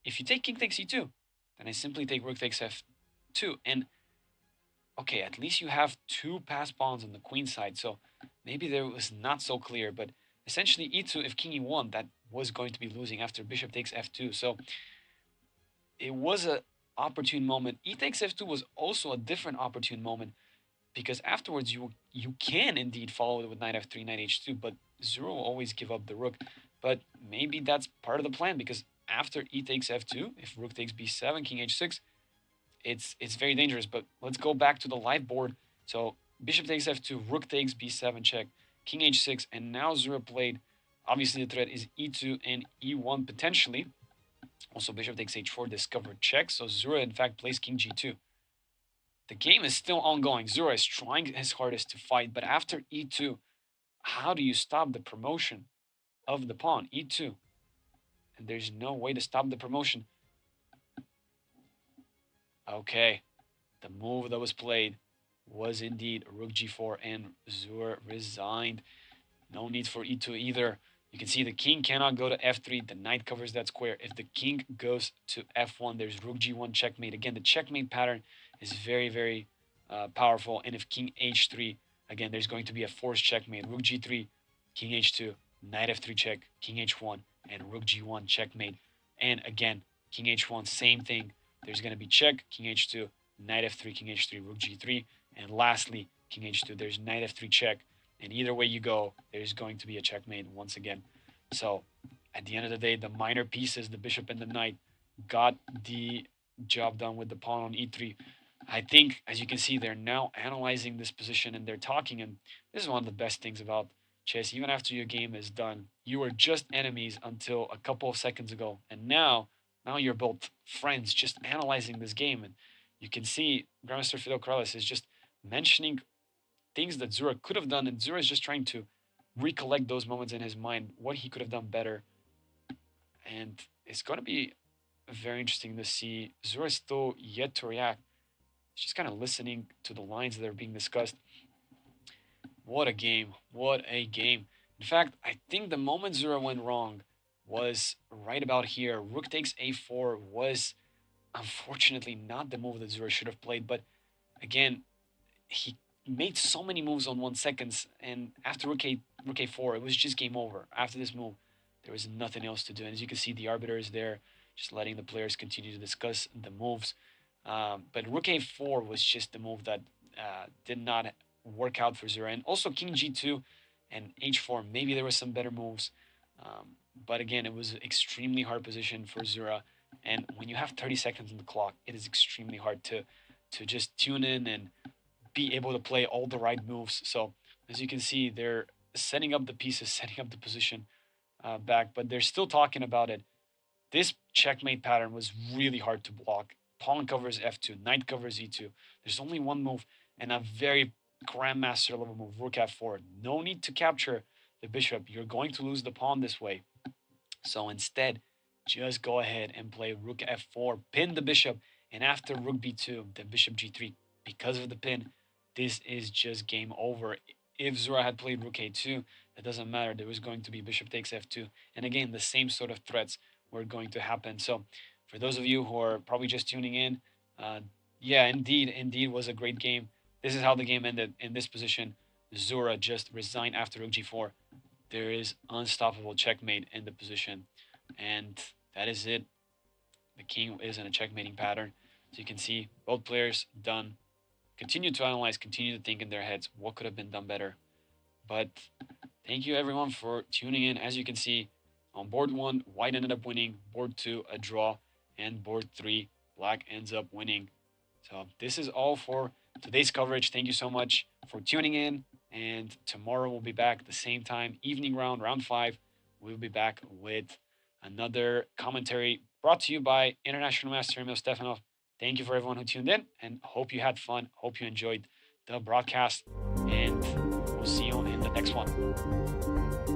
If you take king takes e2, then I simply take rook takes f2. And okay, at least you have two passed pawns on the queen side, so maybe there was not so clear. But essentially e2, if king e1, that was going to be losing after bishop takes f2. So it was a opportune moment. E takes f2 was also a different opportune moment, because afterwards you can indeed follow it with knight f3, knight h2, but Zero will always give up the rook. But maybe that's part of the plan, because after e takes f2, if rook takes b7, king h6, it's very dangerous. But let's go back to the live board. So bishop takes f2, rook takes b7 check, king h6, and now Zero played, obviously the threat is e2 and e1 potentially. Also bishop takes h4, discovered check, so Zero in fact plays king g2. The game is still ongoing. Zura is trying his hardest to fight, but after e2, how do you stop the promotion of the pawn? e2. and there's no way to stop the promotion. Okay, the move that was played was indeed rook g4, and Zur resigned. No need for e2 either. You can see the king cannot go to f3. The knight covers that square. If the king goes to f1, there's rook g1 checkmate. Again, the checkmate pattern is very, very powerful. And if king h3, again, there's going to be a forced checkmate. Rook g3, king h2, knight f3 check, king h1, and rook g1 checkmate. And again, king h1, same thing. There's going to be check, king h2, knight f3, king h3, rook g3. And lastly, king h2, there's knight f3 check. And either way you go, there's going to be a checkmate once again. So at the end of the day, the minor pieces, the bishop and the knight, got the job done with the pawn on e3. I think, as you can see, they're now analyzing this position and they're talking. And this is one of the best things about chess. Even after your game is done, you were just enemies until a couple of seconds ago. And now you're both friends, just analyzing this game. And you can see Grandmaster Fidel Corrales is just mentioning things that Zura could have done, and Zura is just trying to recollect those moments in his mind, what he could have done better. And it's going to be very interesting to see. Zura is still yet to react. He's just kind of listening to the lines that are being discussed. What a game. What a game. In fact, I think the moment Zura went wrong was right about here. Rook takes a4 was unfortunately not the move that Zura should have played, but again, he made so many moves on 1 second, and after rook a4, it was just game over. After this move, there was nothing else to do. And as you can see, the arbiter is there, just letting the players continue to discuss the moves. But rook a4 was just the move that did not work out for Zura. And also king g2 and h4, maybe there were some better moves. But again, it was an extremely hard position for Zura. And when you have 30 seconds on the clock, it is extremely hard to just tune in and be able to play all the right moves. So as you can see, they're setting up the pieces, setting up the position back, but they're still talking about it. This checkmate pattern was really hard to block. Pawn covers f2, knight covers e2. There's only one move, and a very grandmaster level move, rook f4. No need to capture the bishop. You're going to lose the pawn this way. So instead, just go ahead and play rook f4, pin the bishop, and after rook b2, then bishop g3. Because of the pin, this is just game over. If Zura had played rook a2, that doesn't matter. There was going to be bishop takes f2. And again, the same sort of threats were going to happen. So for those of you who are probably just tuning in, yeah, indeed was a great game. This is how the game ended in this position. Zura just resigned after rook g4. There is unstoppable checkmate in the position. And that is it. The king is in a checkmating pattern. So you can see both players done. Continue to analyze, continue to think in their heads what could have been done better. But thank you everyone for tuning in. As you can see, on board 1, white ended up winning. Board 2, a draw. And board 3, black ends up winning. So this is all for today's coverage. Thank you so much for tuning in. And tomorrow we'll be back at the same time, evening round, round 5. We'll be back with another commentary brought to you by International Master Emil Stefanov. Thank you for everyone who tuned in, and hope you had fun. Hope you enjoyed the broadcast, and we'll see you in the next one.